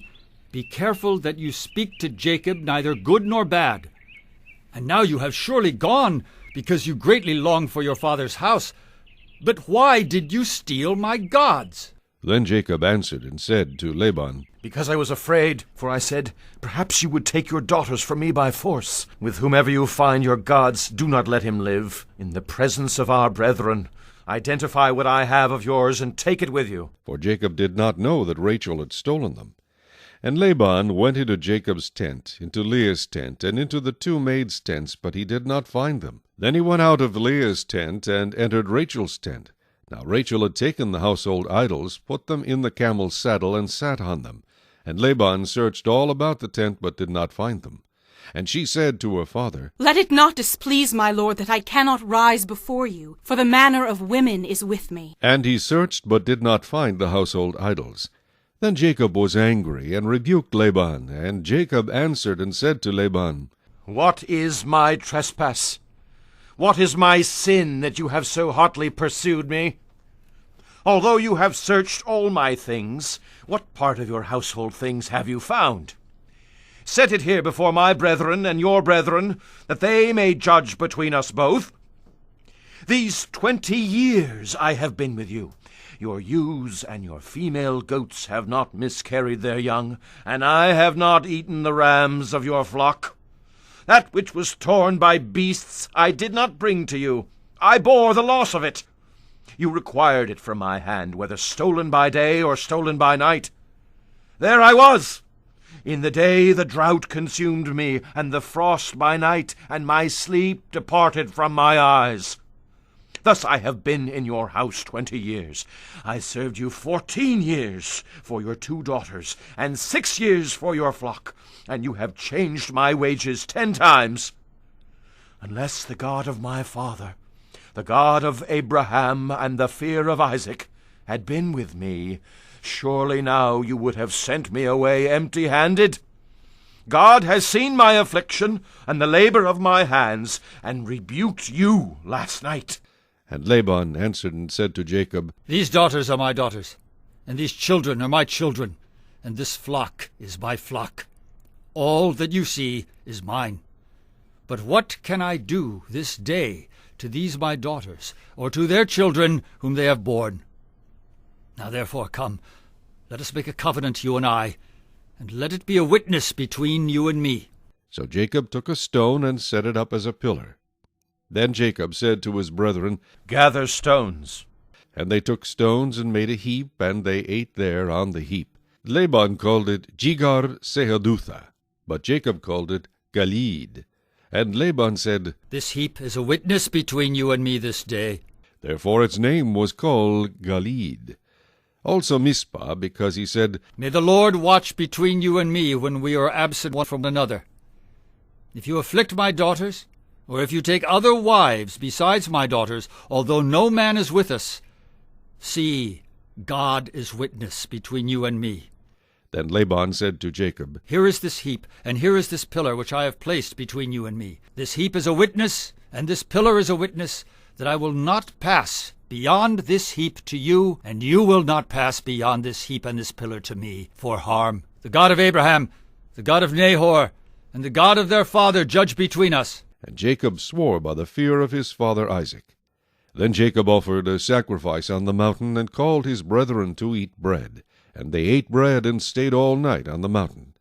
Be careful that you speak to Jacob neither good nor bad. And now you have surely gone, because you greatly long for your father's house. But why did you steal my gods? Then Jacob answered and said to Laban, Because I was afraid, for I said, Perhaps you would take your daughters from me by force. With whomever you find your gods, do not let him live. In the presence of our brethren, identify what I have of yours and take it with you. For Jacob did not know that Rachel had stolen them. And Laban went into Jacob's tent, into Leah's tent, and into the 2 maids' tents, but he did not find them. Then he went out of Leah's tent and entered Rachel's tent. Now Rachel had taken the household idols, put them in the camel's saddle, and sat on them. And Laban searched all about the tent, but did not find them. And she said to her father, Let it not displease my lord that I cannot rise before you, for the manner of women is with me. And he searched, but did not find the household idols. Then Jacob was angry, and rebuked Laban. And Jacob answered and said to Laban, What is my trespass? What is my sin that you have so hotly pursued me? Although you have searched all my things, what part of your household things have you found? Set it here before my brethren and your brethren, that they may judge between us both. These 20 years I have been with you. Your ewes and your female goats have not miscarried their young, and I have not eaten the rams of your flock. That which was torn by beasts I did not bring to you. I bore the loss of it. You required it from my hand, whether stolen by day or stolen by night. There I was. In the day the drought consumed me, and the frost by night, and my sleep departed from my eyes. Thus I have been in your house 20 years. I served you 14 years for your 2 daughters, and 6 years for your flock, and you have changed my wages 10 times. Unless the God of my father, the God of Abraham and the fear of Isaac, had been with me, surely now you would have sent me away empty-handed. God has seen my affliction and the labor of my hands, and rebuked you last night. And Laban answered and said to Jacob, These daughters are my daughters, and these children are my children, and this flock is my flock. All that you see is mine. But what can I do this day to these my daughters, or to their children whom they have borne? Now therefore come, Let us make a covenant, you and I, and let it be a witness between you and me. So Jacob took a stone and set it up as a pillar. Then Jacob said to his brethren, Gather stones. And they took stones and made a heap, and they ate there on the heap. Laban called it Jegar-sahadutha, but Jacob called it Galeed. And Laban said, This heap is a witness between you and me this day. Therefore its name was called Galeed. Also Mizpah, because he said, May the Lord watch between you and me when we are absent one from another. If you afflict my daughters, or if you take other wives besides my daughters, although no man is with us, see, God is witness between you and me. Then Laban said to Jacob, Here is this heap, and here is this pillar which I have placed between you and me. This heap is a witness, and this pillar is a witness, that I will not pass beyond this heap to you, and you will not pass beyond this heap and this pillar to me, for harm. The God of Abraham, the God of Nahor, and the God of their father judge between us. And Jacob swore by the fear of his father Isaac. Then Jacob offered a sacrifice on the mountain, and called his brethren to eat bread. And they ate bread, and stayed all night on the mountain.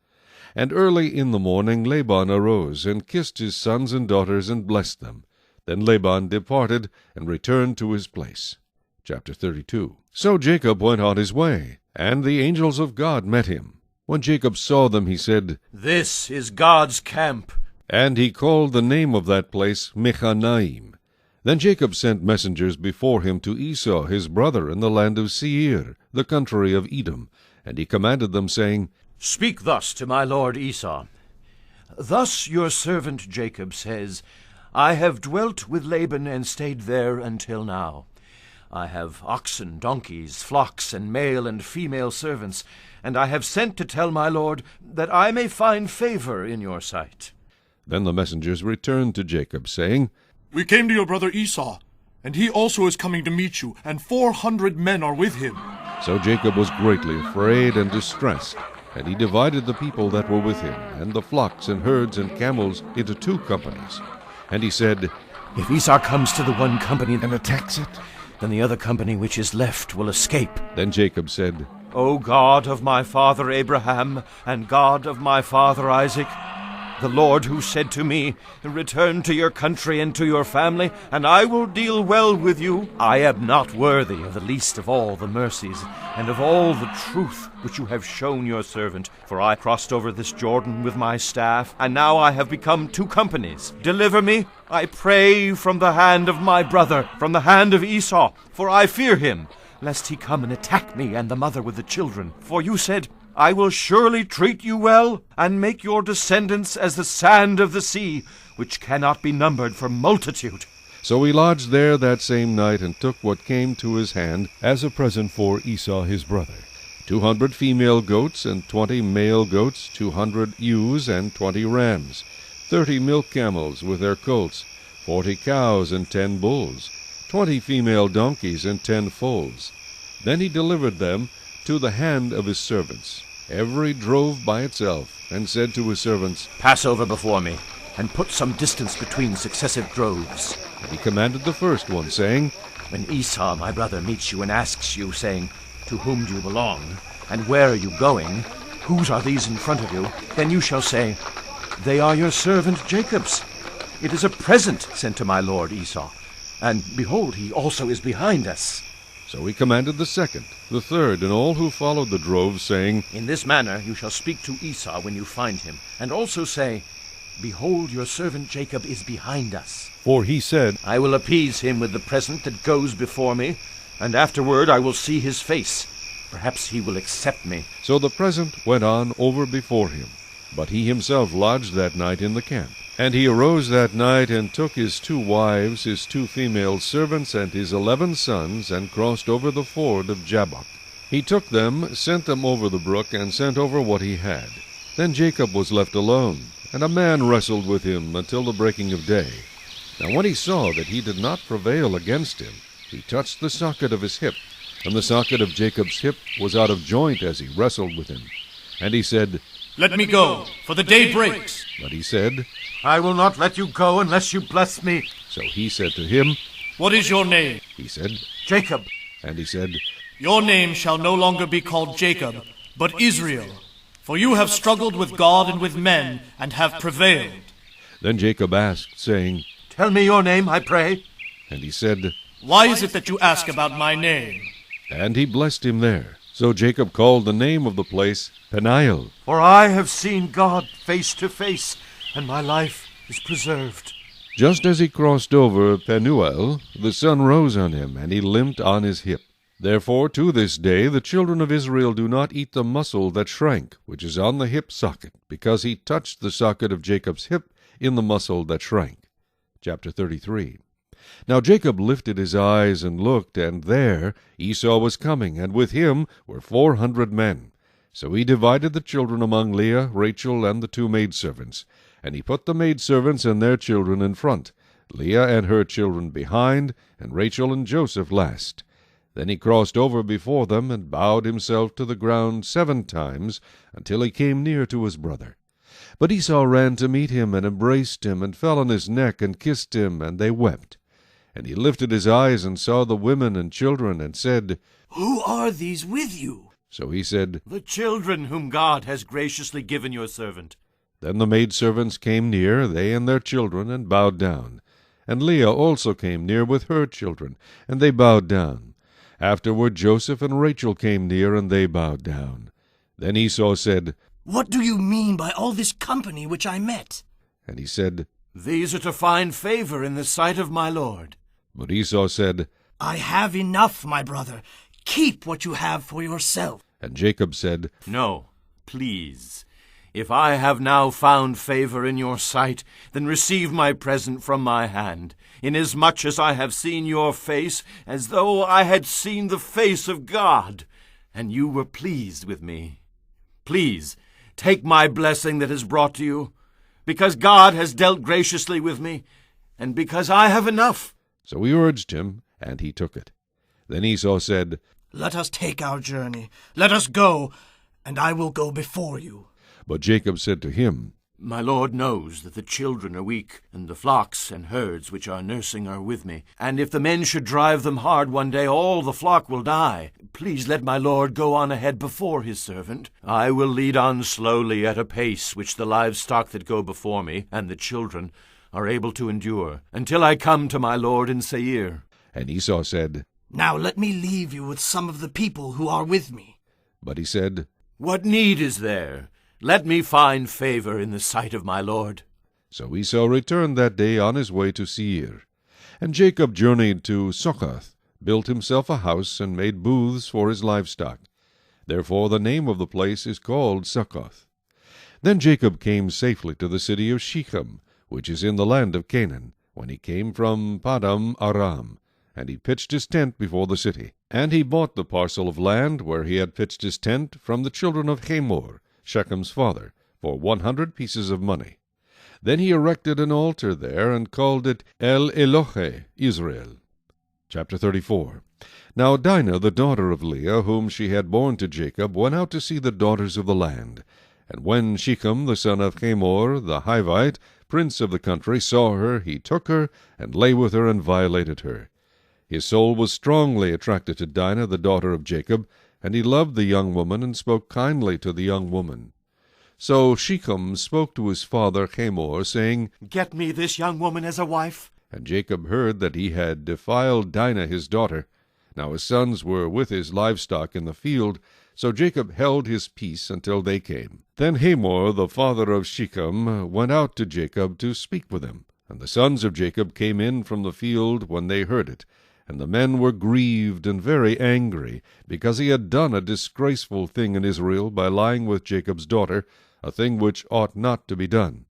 And early in the morning Laban arose, and kissed his sons and daughters, and blessed them. Then Laban departed, and returned to his place. Chapter 32. So Jacob went on his way, and the angels of God met him. When Jacob saw them, he said, This is God's camp. And he called the name of that place Mechanaim. Then Jacob sent messengers before him to Esau his brother in the land of Seir, the country of Edom. And he commanded them, saying, Speak thus to my lord Esau. Thus your servant Jacob says, I have dwelt with Laban and stayed there until now. I have oxen, donkeys, flocks, and male and female servants, and I have sent to tell my lord that I may find favor in your sight. Then the messengers returned to Jacob, saying, We came to your brother Esau, and he also is coming to meet you, and 400 men are with him. So Jacob was greatly afraid and distressed, and he divided the people that were with him, and the flocks and herds and camels, into 2 companies. And he said, If Esau comes to the one company and attacks it, then the other company which is left will escape. Then Jacob said, O God of my father Abraham, and God of my father Isaac, the Lord who said to me, Return to your country and to your family, and I will deal well with you. I am not worthy of the least of all the mercies, and of all the truth which you have shown your servant. For I crossed over this Jordan with my staff, and now I have become 2 companies. Deliver me, I pray, from the hand of my brother, from the hand of Esau, for I fear him, lest he come and attack me and the mother with the children. For you said, I will surely treat you well, and make your descendants as the sand of the sea, which cannot be numbered for multitude. So he lodged there that same night, and took what came to his hand as a present for Esau his brother, 200 female goats, and 20 male goats, 200 ewes, and 20 rams, 30 milk camels with their colts, 40 cows, and 10 bulls, 20 female donkeys, and 10 foals. Then he delivered them to the hand of his servants, every drove by itself, and said to his servants, Pass over before me, and put some distance between successive droves. And he commanded the first one, saying, When Esau my brother meets you and asks you, saying, To whom do you belong, and where are you going? Whose are these in front of you? Then you shall say, They are your servant Jacob's. It is a present sent to my lord Esau, and behold, he also is behind us. So he commanded the second, the third, and all who followed the droves, saying, In this manner you shall speak to Esau when you find him, and also say, Behold, your servant Jacob is behind us. For he said, I will appease him with the present that goes before me, and afterward I will see his face. Perhaps he will accept me. So the present went on over before him, but he himself lodged that night in the camp. And he arose that night, and took his 2 wives, his 2 female servants, and his 11 sons, and crossed over the ford of Jabbok. He took them, sent them over the brook, and sent over what he had. Then Jacob was left alone, and a man wrestled with him until the breaking of day. Now when he saw that he did not prevail against him, he touched the socket of his hip, and the socket of Jacob's hip was out of joint as he wrestled with him. And he said, Let me go, for the day breaks. But he said, I will not let you go unless you bless me. So he said to him, What is your name? He said, Jacob. And he said, Your name shall no longer be called Jacob, but Israel, for you have struggled with God and with men, and have prevailed. Then Jacob asked, saying, Tell me your name, I pray. And he said, Why is it that you ask about my name? And he blessed him there. So Jacob called the name of the place Peniel. For I have seen God face to face, and my life is preserved. Just as he crossed over Penuel, the sun rose on him, and he limped on his hip. Therefore to this day the children of Israel do not eat the muscle that shrank, which is on the hip socket, because he touched the socket of Jacob's hip in the muscle that shrank. Chapter 33. Now Jacob lifted his eyes and looked, and there Esau was coming, and with him were 400 men. So he divided the children among Leah, Rachel, and the 2 maidservants. And he put the maidservants and their children in front, Leah and her children behind, and Rachel and Joseph last. Then he crossed over before them, and bowed himself to the ground 7 times, until he came near to his brother. But Esau ran to meet him, and embraced him, and fell on his neck, and kissed him, and they wept. And he lifted his eyes, and saw the women and children, and said, Who are these with you? So he said, The children whom God has graciously given your servant. Then the maidservants came near, they and their children, and bowed down. And Leah also came near with her children, and they bowed down. Afterward Joseph and Rachel came near, and they bowed down. Then Esau said, What do you mean by all this company which I met? And he said, These are to find favor in the sight of my lord. But Esau said, I have enough, my brother. Keep what you have for yourself. And Jacob said, No, please. If I have now found favor in your sight, then receive my present from my hand, inasmuch as I have seen your face, as though I had seen the face of God, and you were pleased with me. Please, take my blessing that is brought to you, because God has dealt graciously with me, and because I have enough. So he urged him, and he took it. Then Esau said, Let us take our journey. Let us go, and I will go before you. But Jacob said to him, My lord knows that the children are weak, and the flocks and herds which are nursing are with me. And if the men should drive them hard one day, all the flock will die. Please let my lord go on ahead before his servant. I will lead on slowly at a pace which the livestock that go before me, and the children, are able to endure, until I come to my lord in Seir. And Esau said, Now let me leave you with some of the people who are with me. But he said, What need is there? Let me find favor in the sight of my lord. So Esau returned that day on his way to Seir. And Jacob journeyed to Succoth, built himself a house, and made booths for his livestock. Therefore the name of the place is called Succoth. Then Jacob came safely to the city of Shechem, which is in the land of Canaan, when he came from Padam Aram, and he pitched his tent before the city. And he bought the parcel of land where he had pitched his tent from the children of Hamor, Shechem's father, for 100 pieces of money. Then he erected an altar there, and called it El Elohe Israel. Chapter 34. Now Dinah, the daughter of Leah, whom she had borne to Jacob, went out to see the daughters of the land. And when Shechem, the son of Hamor, the Hivite, prince of the country, saw her, he took her, and lay with her, and violated her. His soul was strongly attracted to Dinah, the daughter of Jacob, and he loved the young woman, and spoke kindly to the young woman. So Shechem spoke to his father Hamor, saying, Get me this young woman as a wife. And Jacob heard that he had defiled Dinah his daughter. Now his sons were with his livestock in the field, so Jacob held his peace until they came. Then Hamor, the father of Shechem, went out to Jacob to speak with him. And the sons of Jacob came in from the field when they heard it. And the men were grieved and very angry, because he had done a disgraceful thing in Israel by lying with Jacob's daughter, a thing which ought not to be done.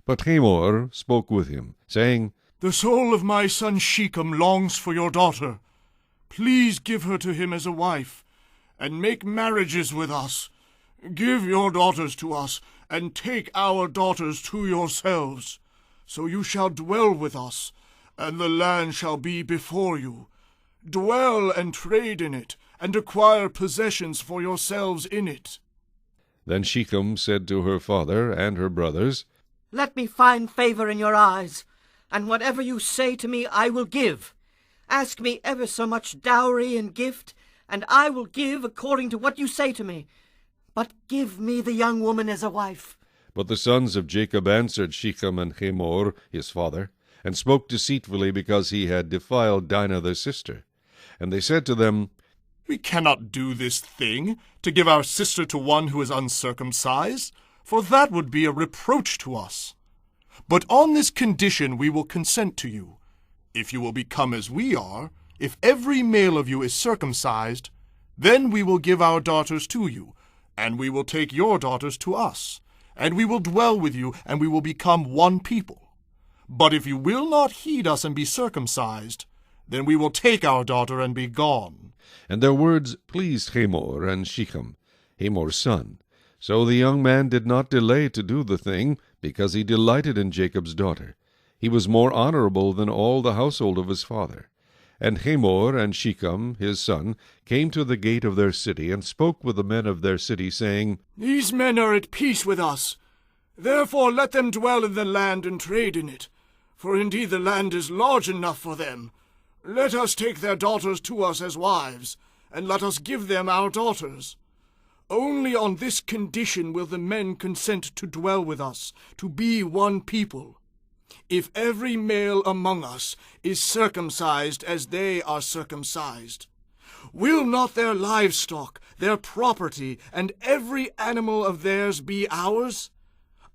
But Hamor spoke with him, saying, The soul of my son Shechem longs for your daughter. Please give her to him as a wife, and make marriages with us. Give your daughters to us, and take our daughters to yourselves. So you shall dwell with us, and the land shall be before you. Dwell and trade in it, and acquire possessions for yourselves in it. Then Shechem said to her father and her brothers, Let me find favor in your eyes, and whatever you say to me I will give. Ask me ever so much dowry and gift, and I will give according to what you say to me. But give me the young woman as a wife. But the sons of Jacob answered Shechem and Hamor his father, and spoke deceitfully because he had defiled Dinah their sister. And they said to them, We cannot do this thing, to give our sister to one who is uncircumcised, for that would be a reproach to us. But on this condition we will consent to you. If you will become as we are, if every male of you is circumcised, then we will give our daughters to you, and we will take your daughters to us, and we will dwell with you, and we will become one people. But if you will not heed us and be circumcised, then we will take our daughter and be gone. And their words pleased Hamor and Shechem, Hamor's son. So the young man did not delay to do the thing, because he delighted in Jacob's daughter. He was more honorable than all the household of his father. And Hamor and Shechem his son came to the gate of their city, and spoke with the men of their city, saying, These men are at peace with us. Therefore let them dwell in the land and trade in it. For indeed the land is large enough for them. Let us take their daughters to us as wives, and let us give them our daughters. Only on this condition will the men consent to dwell with us, to be one people. If every male among us is circumcised as they are circumcised, will not their livestock, their property, and every animal of theirs be ours?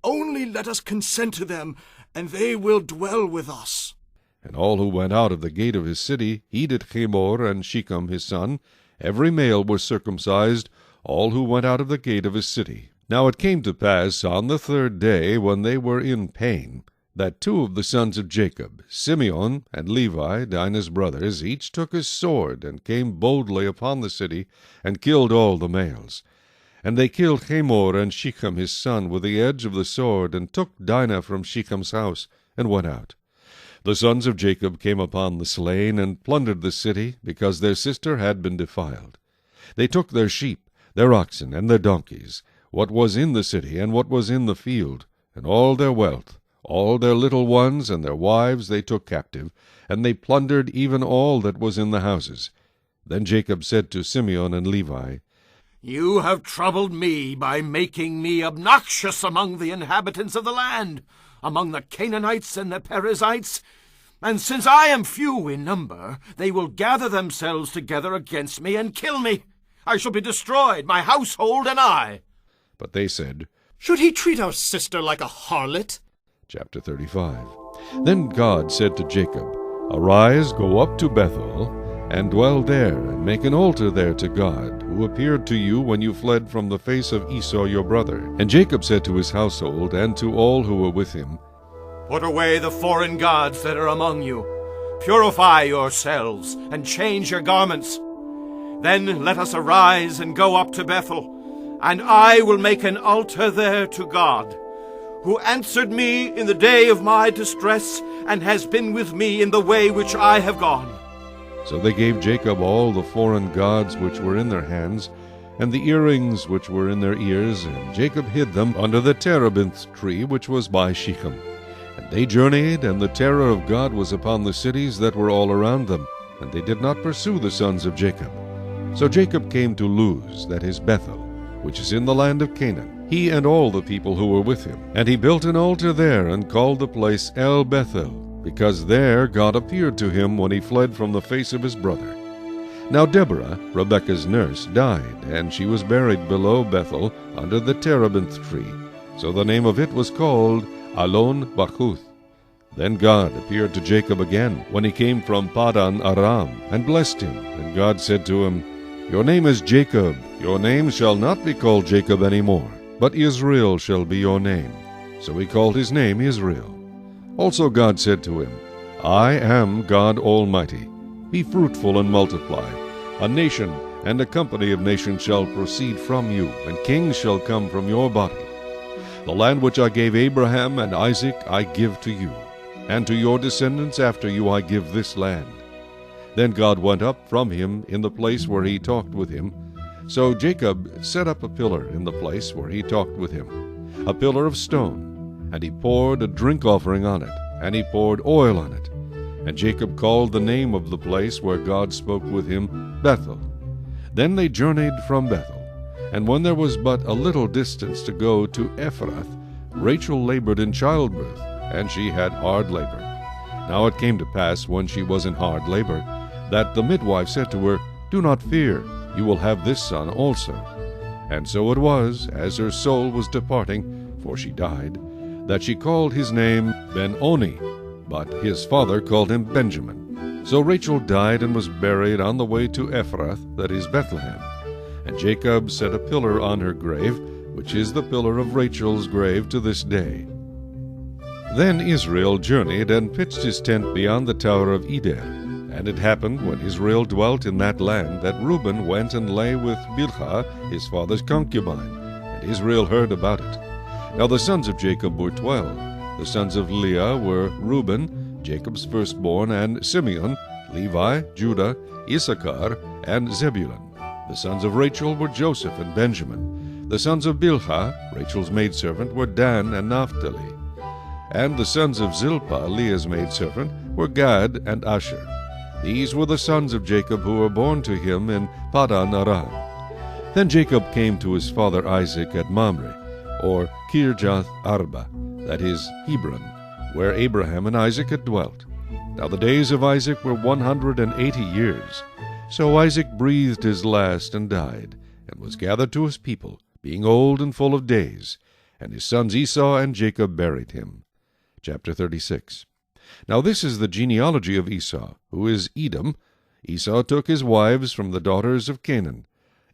Only let us consent to them, and they will dwell with us. And all who went out of the gate of his city heeded Hamor and Shechem his son. Every male was circumcised, all who went out of the gate of his city. Now it came to pass on the third day, when they were in pain, that two of the sons of Jacob, Simeon and Levi, Dinah's brothers, each took his sword, and came boldly upon the city, and killed all the males. And they killed Hamor and Shechem his son with the edge of the sword, and took Dinah from Shechem's house, and went out. The sons of Jacob came upon the slain, and plundered the city, because their sister had been defiled. They took their sheep, their oxen, and their donkeys, what was in the city, and what was in the field, and all their wealth, all their little ones, and their wives they took captive, and they plundered even all that was in the houses. Then Jacob said to Simeon and Levi, You have troubled me by making me obnoxious among the inhabitants of the land, among the Canaanites and the Perizzites. And since I am few in number, they will gather themselves together against me and kill me. I shall be destroyed, my household and I. But they said, Should he treat our sister like a harlot? Chapter 35. Then God said to Jacob, Arise, go up to Bethel, and dwell there, and make an altar there to God, who appeared to you when you fled from the face of Esau your brother. And Jacob said to his household, and to all who were with him, Put away the foreign gods that are among you. Purify yourselves, and change your garments. Then let us arise and go up to Bethel, and I will make an altar there to God, who answered me in the day of my distress, and has been with me in the way which I have gone. So they gave Jacob all the foreign gods which were in their hands, and the earrings which were in their ears, and Jacob hid them under the terebinth tree which was by Shechem. And they journeyed, and the terror of God was upon the cities that were all around them, and they did not pursue the sons of Jacob. So Jacob came to Luz, that is Bethel, which is in the land of Canaan, he and all the people who were with him. And he built an altar there, and called the place El Bethel, because there God appeared to him when he fled from the face of his brother. Now Deborah, Rebekah's nurse, died, and she was buried below Bethel under the terebinth tree. So the name of it was called Alon Bachuth. Then God appeared to Jacob again when he came from Padan Aram, and blessed him. And God said to him, Your name is Jacob. Your name shall not be called Jacob any more, but Israel shall be your name. So he called his name Israel. Also God said to him, I am God Almighty. Be fruitful and multiply. A nation and a company of nations shall proceed from you, and kings shall come from your body. The land which I gave Abraham and Isaac I give to you, and to your descendants after you I give this land. Then God went up from him in the place where he talked with him. So Jacob set up a pillar in the place where he talked with him, a pillar of stone, and he poured a drink offering on it, and he poured oil on it. And Jacob called the name of the place where God spoke with him Bethel. Then they journeyed from Bethel. And when there was but a little distance to go to Ephrath, Rachel labored in childbirth, and she had hard labor. Now it came to pass, when she was in hard labor, that the midwife said to her, Do not fear, you will have this son also. And so it was, as her soul was departing, for she died, that she called his name Ben-Oni, but his father called him Benjamin. So Rachel died and was buried on the way to Ephrath, that is Bethlehem. And Jacob set a pillar on her grave, which is the pillar of Rachel's grave to this day. Then Israel journeyed and pitched his tent beyond the tower of Eder. And it happened, when Israel dwelt in that land, that Reuben went and lay with Bilhah, his father's concubine. And Israel heard about it. Now the sons of Jacob were 12. The sons of Leah were Reuben, Jacob's firstborn, and Simeon, Levi, Judah, Issachar, and Zebulun. The sons of Rachel were Joseph and Benjamin. The sons of Bilhah, Rachel's maidservant, were Dan and Naphtali. And the sons of Zilpah, Leah's maidservant, were Gad and Asher. These were the sons of Jacob who were born to him in Paddan Aram. Then Jacob came to his father Isaac at Mamre, or Kirjath Arba, that is Hebron, where Abraham and Isaac had dwelt. Now the days of Isaac were 180 years. So Isaac breathed his last and died, and was gathered to his people, being old and full of days. And his sons Esau and Jacob buried him. Chapter 36. Now this is the genealogy of Esau, who is Edom. Esau took his wives from the daughters of Canaan: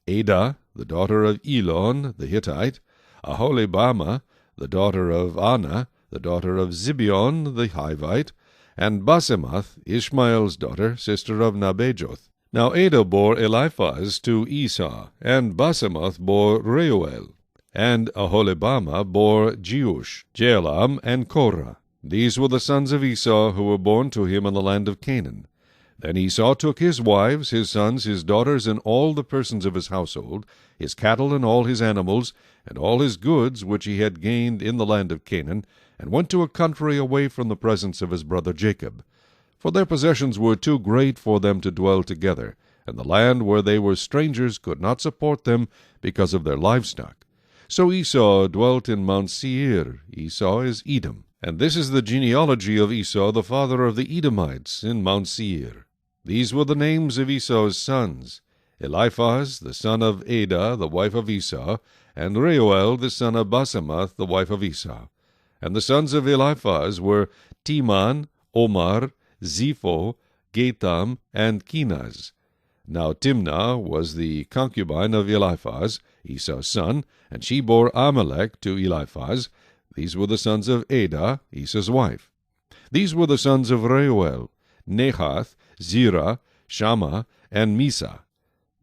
Adah, the daughter of Elon the Hittite; Aholibamah, the daughter of Anah, the daughter of Zibeon the Hivite; and Basemath, Ishmael's daughter, sister of Nabajoth. Now Adah bore Eliphaz to Esau, and Basemath bore Reuel, and Aholibamah bore Jeush, Jalam, and Korah. These were the sons of Esau who were born to him in the land of Canaan. Then Esau took his wives, his sons, his daughters, and all the persons of his household, his cattle and all his animals, and all his goods which he had gained in the land of Canaan, and went to a country away from the presence of his brother Jacob. For their possessions were too great for them to dwell together, and the land where they were strangers could not support them because of their livestock. So Esau dwelt in Mount Seir. Esau is Edom. And this is the genealogy of Esau, the father of the Edomites, in Mount Seir. These were the names of Esau's sons: Eliphaz, the son of Adah, the wife of Esau, and Reuel, the son of Basemath, the wife of Esau. And the sons of Eliphaz were Teman, Omar, Zepho, Gatam, and Kenaz. Now Timnah was the concubine of Eliphaz, Esau's son, and she bore Amalek to Eliphaz. These were the sons of Adah, Esau's wife. These were the sons of Reuel: Nahath, Zerah, Shammah, and Misa.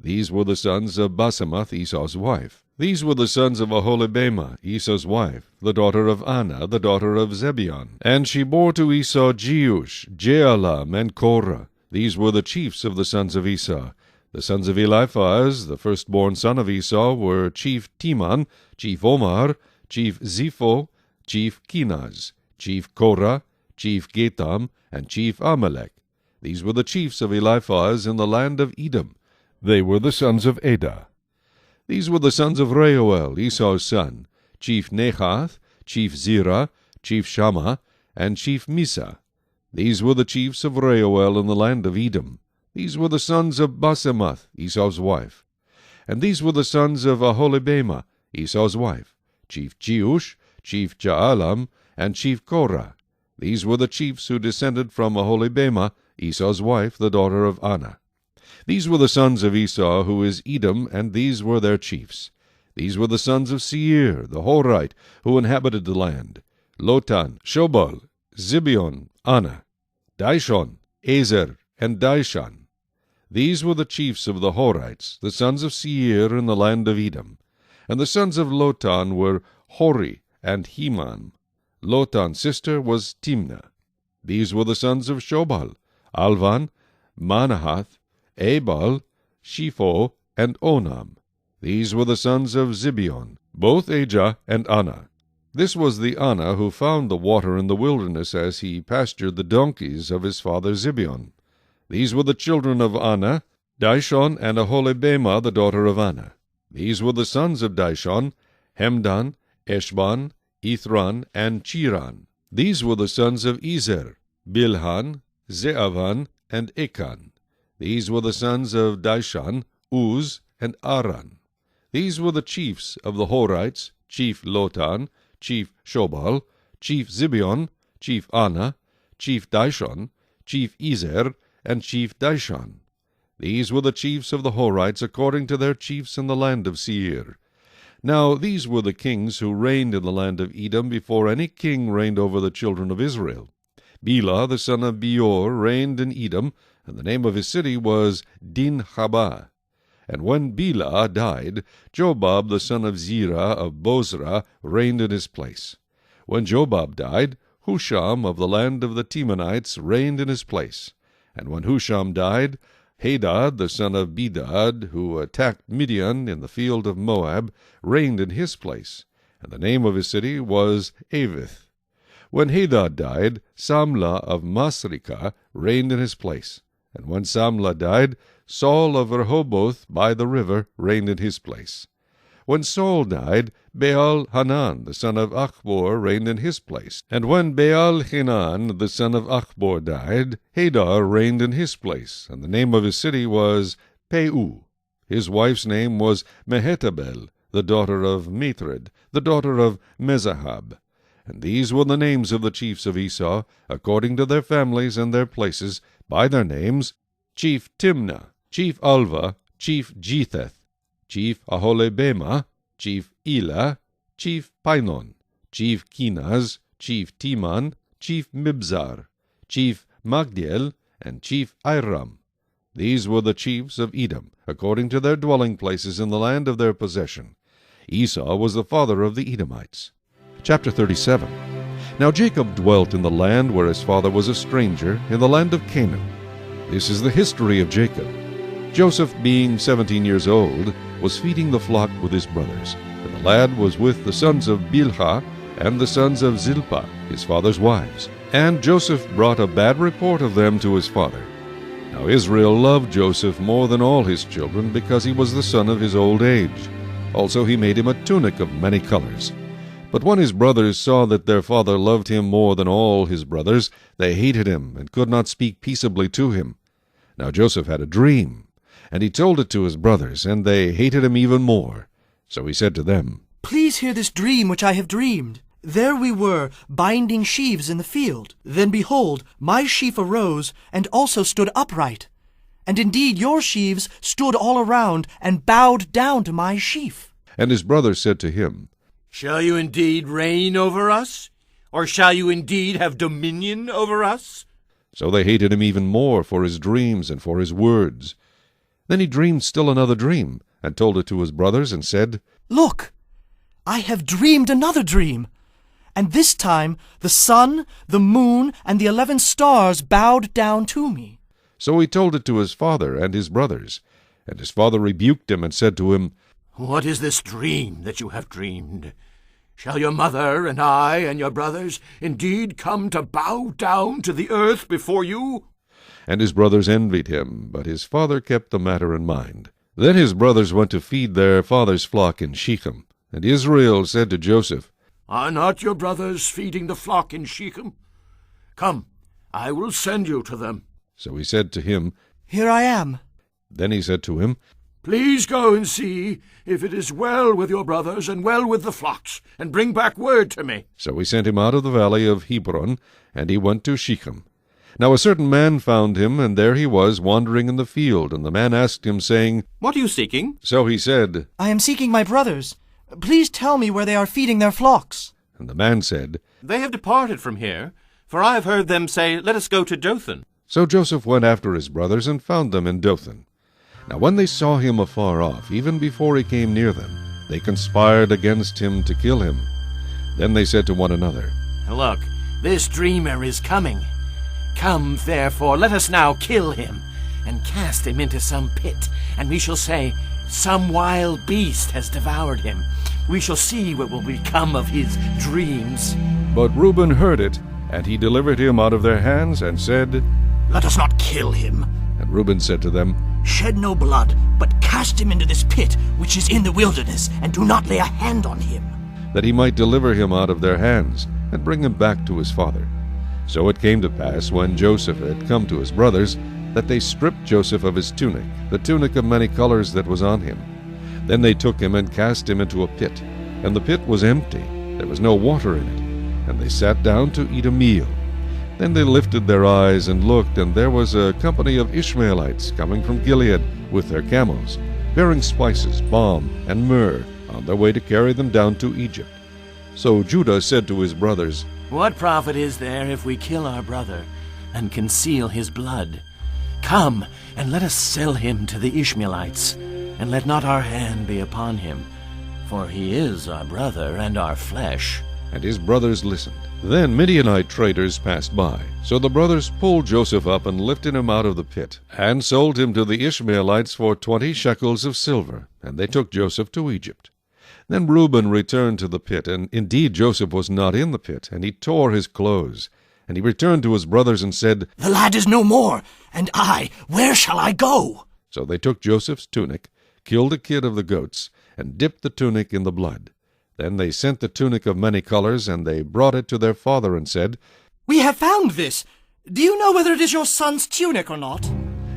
These were the sons of Basemath, Esau's wife. These were the sons of Aholibamah, Esau's wife, the daughter of Anah, the daughter of Zebeon. And she bore to Esau Jeush, Jaalam, and Korah. These were the chiefs of the sons of Esau. The sons of Eliphaz, the firstborn son of Esau, were chief Teman, chief Omar, chief Zepho, chief Kenaz, chief Korah, chief Gatam, and chief Amalek. These were the chiefs of Eliphaz in the land of Edom. They were the sons of Adah. These were the sons of Reuel, Esau's son: chief Nahath, chief Zerah, chief Shammah, and chief Misa. These were the chiefs of Reuel in the land of Edom. These were the sons of Basemath, Esau's wife. And these were the sons of Aholibamah, Esau's wife: chief Jeush, chief Jaalam, and chief Korah. These were the chiefs who descended from Aholibamah, Esau's wife, the daughter of Anah. These were the sons of Esau, who is Edom, and these were their chiefs. These were the sons of Seir, the Horite, who inhabited the land: Lotan, Shobal, Zibeon, Anah, Dishon, Ezer, and Dishan. These were the chiefs of the Horites, the sons of Seir in the land of Edom. And the sons of Lotan were Hori and Heman. Lotan's sister was Timnah. These were the sons of Shobal: Alvan, Manahath, Ebal, Shepho, and Onam. These were the sons of Zibeon, both Ajah and Anah. This was the Anah who found the water in the wilderness as he pastured the donkeys of his father Zibeon. These were the children of Anah: Dishon and Aholibamah the daughter of Anna. These were the sons of Dishon, Hemdan, Eshban, Ithran, and Chiran. These were the sons of Ezer, Bilhan, Zeavan, and Ekan. These were the sons of Dishon, Uz, and Aran. These were the chiefs of the Horites, chief Lotan, chief Shobal, chief Zibeon, chief Anna, chief Dishon, chief Ezer, and chief Dishon. These were the chiefs of the Horites according to their chiefs in the land of Seir. Now these were the kings who reigned in the land of Edom before any king reigned over the children of Israel. Bela the son of Beor reigned in Edom, and the name of his city was Dinhabah. And when Bela died, Jobab the son of Zerah of Bozrah reigned in his place. When Jobab died, Husham of the land of the Temanites reigned in his place. And when Husham died, Hadad the son of Bedad, who attacked Midian in the field of Moab, reigned in his place, and the name of his city was Avith. When Hadad died, Samlah of Masrekah reigned in his place. And when Samlah died, Saul of Rehoboth by the river reigned in his place. When Saul died, Baal-Hanan the son of Achbor reigned in his place. And when Baal-Hanan the son of Achbor died, Hadar reigned in his place, and the name of his city was Peu. His wife's name was Mehetabel, the daughter of Matred, the daughter of Mezahab. And these were the names of the chiefs of Esau, according to their families and their places, by their names: Chief Timnah, Chief Alva, Chief Jetheth, Chief Aholibamah, Chief Elah, Chief Pinon, Chief Kenaz, Chief Teman, Chief Mibzar, Chief Magdiel, and Chief Iram. These were the chiefs of Edom, according to their dwelling places in the land of their possession. Esau was the father of the Edomites. Chapter 37. Now Jacob dwelt in the land where his father was a stranger, in the land of Canaan. This is the history of Jacob. Joseph, being 17 years old, was feeding the flock with his brothers, and the lad was with the sons of Bilhah and the sons of Zilpah, his father's wives. And Joseph brought a bad report of them to his father. Now Israel loved Joseph more than all his children, because he was the son of his old age. Also he made him a tunic of many colors. But when his brothers saw that their father loved him more than all his brothers, they hated him, and could not speak peaceably to him. Now Joseph had a dream, and he told it to his brothers, and they hated him even more. So he said to them, Please hear this dream which I have dreamed. There we were, binding sheaves in the field. Then behold, my sheaf arose, and also stood upright. And indeed your sheaves stood all around, and bowed down to my sheaf. And his brothers said to him, Shall you indeed reign over us? Or shall you indeed have dominion over us? So they hated him even more for his dreams and for his words. Then he dreamed still another dream, and told it to his brothers, and said, Look, I have dreamed another dream. And this time the sun, the moon, and the 11 stars bowed down to me. So he told it to his father and his brothers. And his father rebuked him, and said to him, What is this dream that you have dreamed? Shall your mother and I and your brothers indeed come to bow down to the earth before you? And his brothers envied him, but his father kept the matter in mind. Then his brothers went to feed their father's flock in Shechem. And Israel said to Joseph, Are not your brothers feeding the flock in Shechem? Come, I will send you to them. So he said to him, Here I am. Then he said to him, Please go and see if it is well with your brothers and well with the flocks, and bring back word to me. So he sent him out of the valley of Hebron, and he went to Shechem. Now a certain man found him, and there he was wandering in the field. And the man asked him, saying, What are you seeking? So he said, I am seeking my brothers. Please tell me where they are feeding their flocks. And the man said, They have departed from here, for I have heard them say, Let us go to Dothan. So Joseph went after his brothers, and found them in Dothan. Now when they saw him afar off, even before he came near them, they conspired against him to kill him. Then they said to one another, Look, this dreamer is coming. Come, therefore, let us now kill him, and cast him into some pit, and we shall say, Some wild beast has devoured him. We shall see what will become of his dreams. But Reuben heard it, and he delivered him out of their hands, and said, Let us not kill him. And Reuben said to them, Shed no blood, but cast him into this pit which is in the wilderness, and do not lay a hand on him. That he might deliver him out of their hands, and bring him back to his father. So it came to pass, when Joseph had come to his brothers, that they stripped Joseph of his tunic, the tunic of many colors that was on him. Then they took him and cast him into a pit, and the pit was empty, there was no water in it, and they sat down to eat a meal. Then they lifted their eyes and looked, and there was a company of Ishmaelites coming from Gilead with their camels, bearing spices, balm, and myrrh, on their way to carry them down to Egypt. So Judah said to his brothers, What profit is there if we kill our brother and conceal his blood? Come, and let us sell him to the Ishmaelites, and let not our hand be upon him, for he is our brother and our flesh. And his brothers listened. Then Midianite traders passed by. So the brothers pulled Joseph up and lifted him out of the pit, and sold him to the Ishmaelites for 20 shekels of silver, and they took Joseph to Egypt. Then Reuben returned to the pit, and indeed Joseph was not in the pit, and he tore his clothes. And he returned to his brothers and said, The lad is no more, and where shall I go? So they took Joseph's tunic, killed a kid of the goats, and dipped the tunic in the blood. Then they sent the tunic of many colors, and they brought it to their father and said, We have found this. Do you know whether it is your son's tunic or not?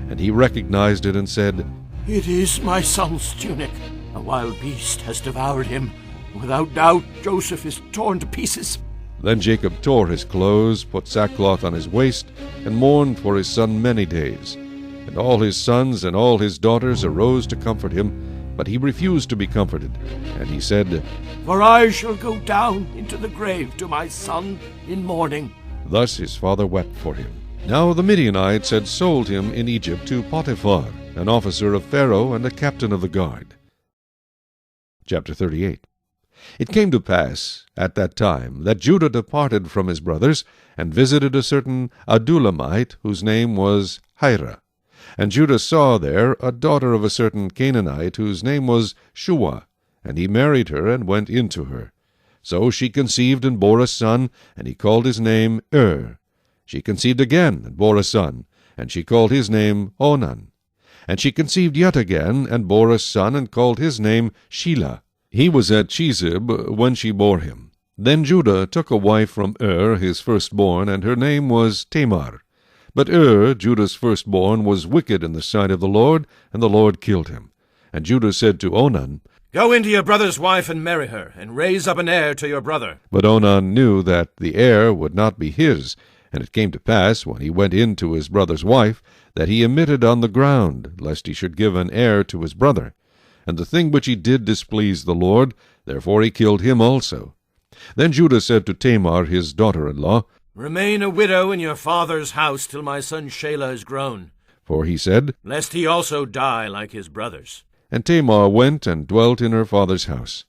And he recognized it and said, It is my son's tunic. A wild beast has devoured him. Without doubt, Joseph is torn to pieces. Then Jacob tore his clothes, put sackcloth on his waist, and mourned for his son many days. And all his sons and all his daughters arose to comfort him, but he refused to be comforted. And he said, For I shall go down into the grave to my son in mourning. Thus his father wept for him. Now the Midianites had sold him in Egypt to Potiphar, an officer of Pharaoh and a captain of the guard. Chapter 38. It came to pass at that time that Judah departed from his brothers, and visited a certain Adullamite, whose name was Hira. And Judah saw there a daughter of a certain Canaanite, whose name was Shua, and he married her, and went in to her. So she conceived and bore a son, and he called his name She conceived again, and bore a son, and she called his name Onan. And she conceived yet again, and bore a son, and called his name Shelah. He was at Chezib when she bore him. Then Judah took a wife from his firstborn, and her name was Tamar. But Judah's firstborn, was wicked in the sight of the Lord, and the Lord killed him. And Judah said to Onan, Go into your brother's wife and marry her, and raise up an heir to your brother. But Onan knew that the heir would not be his. And it came to pass, when he went in to his brother's wife, that he emitted on the ground, lest he should give an heir to his brother. And the thing which he did displeased the Lord, therefore he killed him also. Then Judah said to Tamar his daughter-in-law, Remain a widow in your father's house till my son Shelah is grown. For he said, Lest he also die like his brothers. And Tamar went and dwelt in her father's house.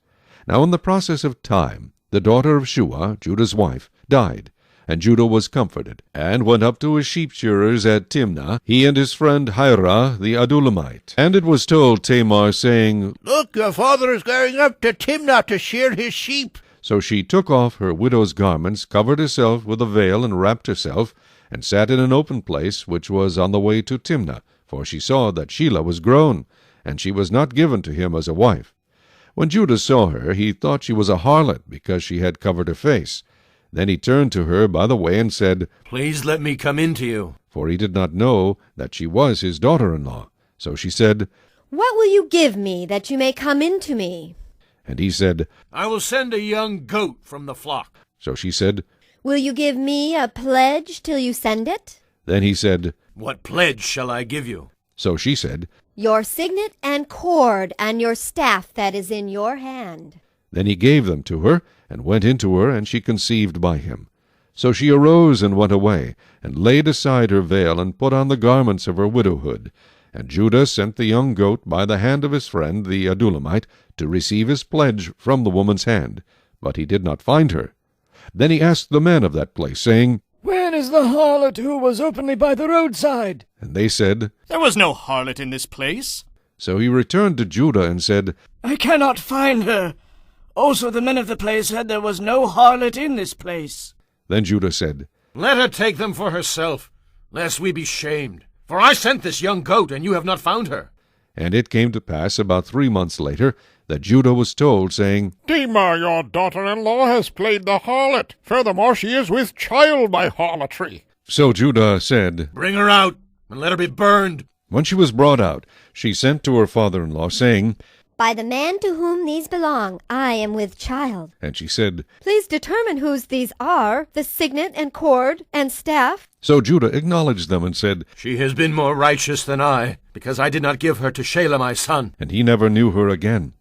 Now in the process of time, the daughter of Shua, Judah's wife, died. And Judah was comforted, and went up to his sheep-shearers at Timnah, he and his friend Hira the Adullamite. And it was told Tamar, saying, Look, your father is going up to Timnah to shear his sheep. So she took off her widow's garments, covered herself with a veil, and wrapped herself, and sat in an open place which was on the way to Timnah, for she saw that Shelah was grown, and she was not given to him as a wife. When Judah saw her, he thought she was a harlot, because she had covered her face. Then he turned to her by the way and said, Please let me come in to you. For he did not know that she was his daughter-in-law. So she said, What will you give me that you may come in to me? And he said, I will send a young goat from the flock. So she said, Will you give me a pledge till you send it? Then he said, What pledge shall I give you? So she said, Your signet and cord and your staff that is in your hand. Then he gave them to her, and went into her, and she conceived by him. So she arose and went away, and laid aside her veil, and put on the garments of her widowhood. And Judah sent the young goat by the hand of his friend the Adullamite, to receive his pledge from the woman's hand. But he did not find her. Then he asked the men of that place, saying, Where is the harlot who was openly by the roadside? And they said, There was no harlot in this place. So he returned to Judah and said, I cannot find her. Also the men of the place said there was no harlot in this place. Then Judah said, Let her take them for herself, lest we be shamed. For I sent this young goat, and you have not found her. And it came to pass about 3 months later that Judah was told, saying, Tamar, your daughter-in-law, has played the harlot. Furthermore, she is with child by harlotry. So Judah said, Bring her out, and let her be burned. When she was brought out, she sent to her father-in-law, saying, By the man to whom these belong, I am with child. And she said, Please determine whose these are, the signet and cord and staff. So Judah acknowledged them and said, She has been more righteous than I, because I did not give her to Shelah my son. And he never knew her again.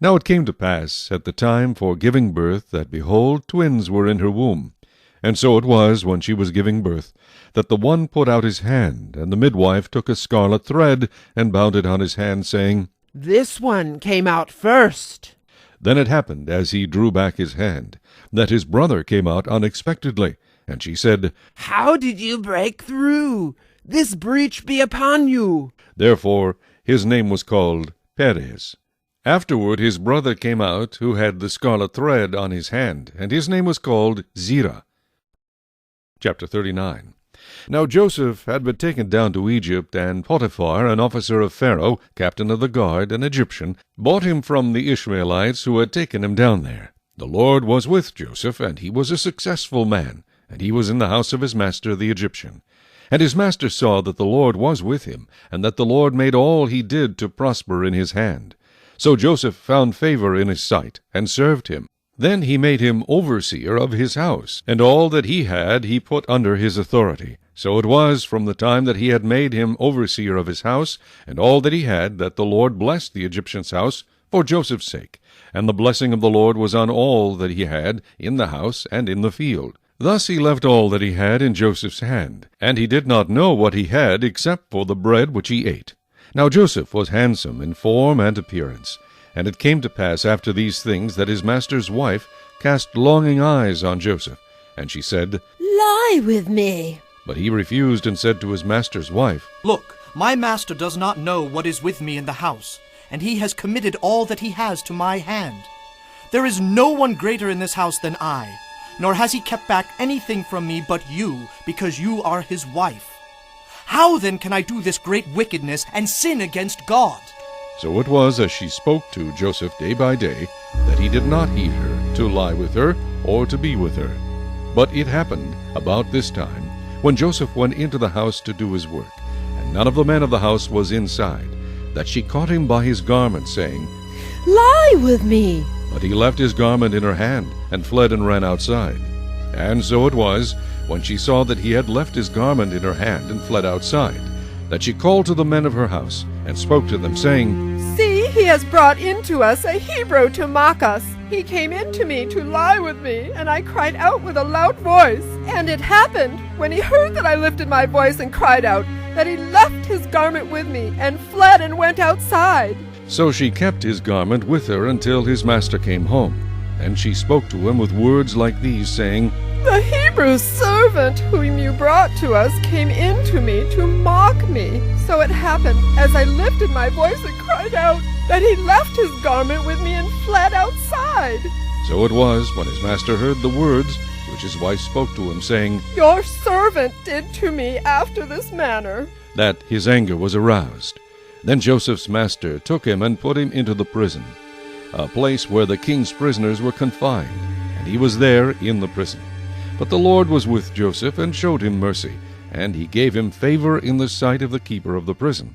Now it came to pass at the time for giving birth that, behold, twins were in her womb. And so it was, when she was giving birth, that the one put out his hand, and the midwife took a scarlet thread, and bound it on his hand, saying, This one came out first. Then it happened, as he drew back his hand, that his brother came out unexpectedly. And she said, How did you break through? This breach be upon you. Therefore his name was called Perez. Afterward his brother came out, who had the scarlet thread on his hand, and his name was called Zerah. Chapter 39. Now Joseph had been taken down to Egypt, and Potiphar, an officer of Pharaoh, captain of the guard, an Egyptian, bought him from the Ishmaelites who had taken him down there. The Lord was with Joseph, and he was a successful man, and he was in the house of his master the Egyptian. And his master saw that the Lord was with him, and that the Lord made all he did to prosper in his hand. So Joseph found favor in his sight, and served him. Then he made him overseer of his house, and all that he had he put under his authority. So it was from the time that he had made him overseer of his house, and all that he had, that the Lord blessed the Egyptian's house for Joseph's sake. And the blessing of the Lord was on all that he had in the house and in the field. Thus he left all that he had in Joseph's hand, and he did not know what he had except for the bread which he ate. Now Joseph was handsome in form and appearance. And it came to pass after these things that his master's wife cast longing eyes on Joseph. And she said, Lie with me. But he refused and said to his master's wife, Look, my master does not know what is with me in the house, and he has committed all that he has to my hand. There is no one greater in this house than I, nor has he kept back anything from me but you, because you are his wife. How then can I do this great wickedness and sin against God? So it was, as she spoke to Joseph day by day, that he did not heed her, to lie with her, or to be with her. But it happened about this time, when Joseph went into the house to do his work, and none of the men of the house was inside, that she caught him by his garment, saying, Lie with me. But he left his garment in her hand, and fled and ran outside. And so it was, when she saw that he had left his garment in her hand and fled outside, that she called to the men of her house, and spoke to them, saying, See, he has brought into us a Hebrew to mock us. He came in to me to lie with me, and I cried out with a loud voice. And it happened, when he heard that I lifted my voice and cried out, that he left his garment with me, and fled and went outside. So she kept his garment with her until his master came home. And she spoke to him with words like these, saying, The Hebrew servant whom you brought to us came in to me to mock me. So it happened, as I lifted my voice and cried out, that he left his garment with me and fled outside. So it was, when his master heard the words which his wife spoke to him, saying, Your servant did to me after this manner, that his anger was aroused. Then Joseph's master took him and put him into the prison, a place where the king's prisoners were confined, and he was there in the prison. But the Lord was with Joseph, and showed him mercy, and he gave him favor in the sight of the keeper of the prison.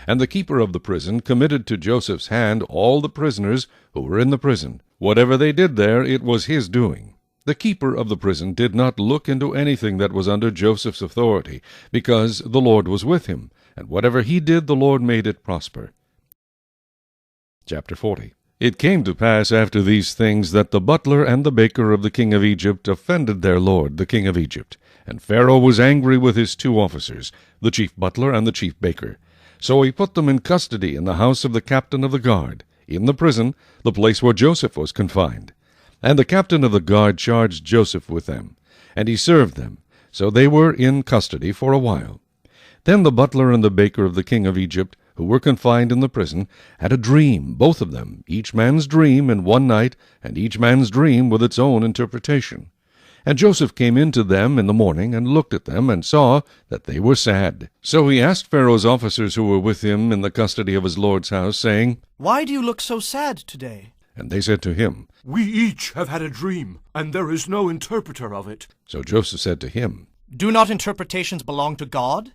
And the keeper of the prison committed to Joseph's hand all the prisoners who were in the prison. Whatever they did there, it was his doing. The keeper of the prison did not look into anything that was under Joseph's authority, because the Lord was with him, and whatever he did, the Lord made it prosper. Chapter 40. It came to pass after these things that the butler and the baker of the king of Egypt offended their lord, the king of Egypt. And Pharaoh was angry with his 2 officers, the chief butler and the chief baker. So he put them in custody in the house of the captain of the guard, in the prison, the place where Joseph was confined. And the captain of the guard charged Joseph with them, and he served them. So they were in custody for a while. Then the butler and the baker of the king of Egypt, who were confined in the prison, had a dream, both of them, each man's dream in one night, and each man's dream with its own interpretation. And Joseph came in to them in the morning, and looked at them, and saw that they were sad. So he asked Pharaoh's officers who were with him in the custody of his lord's house, saying, Why do you look so sad today? And they said to him, We each have had a dream, and there is no interpreter of it. So Joseph said to him, Do not interpretations belong to God?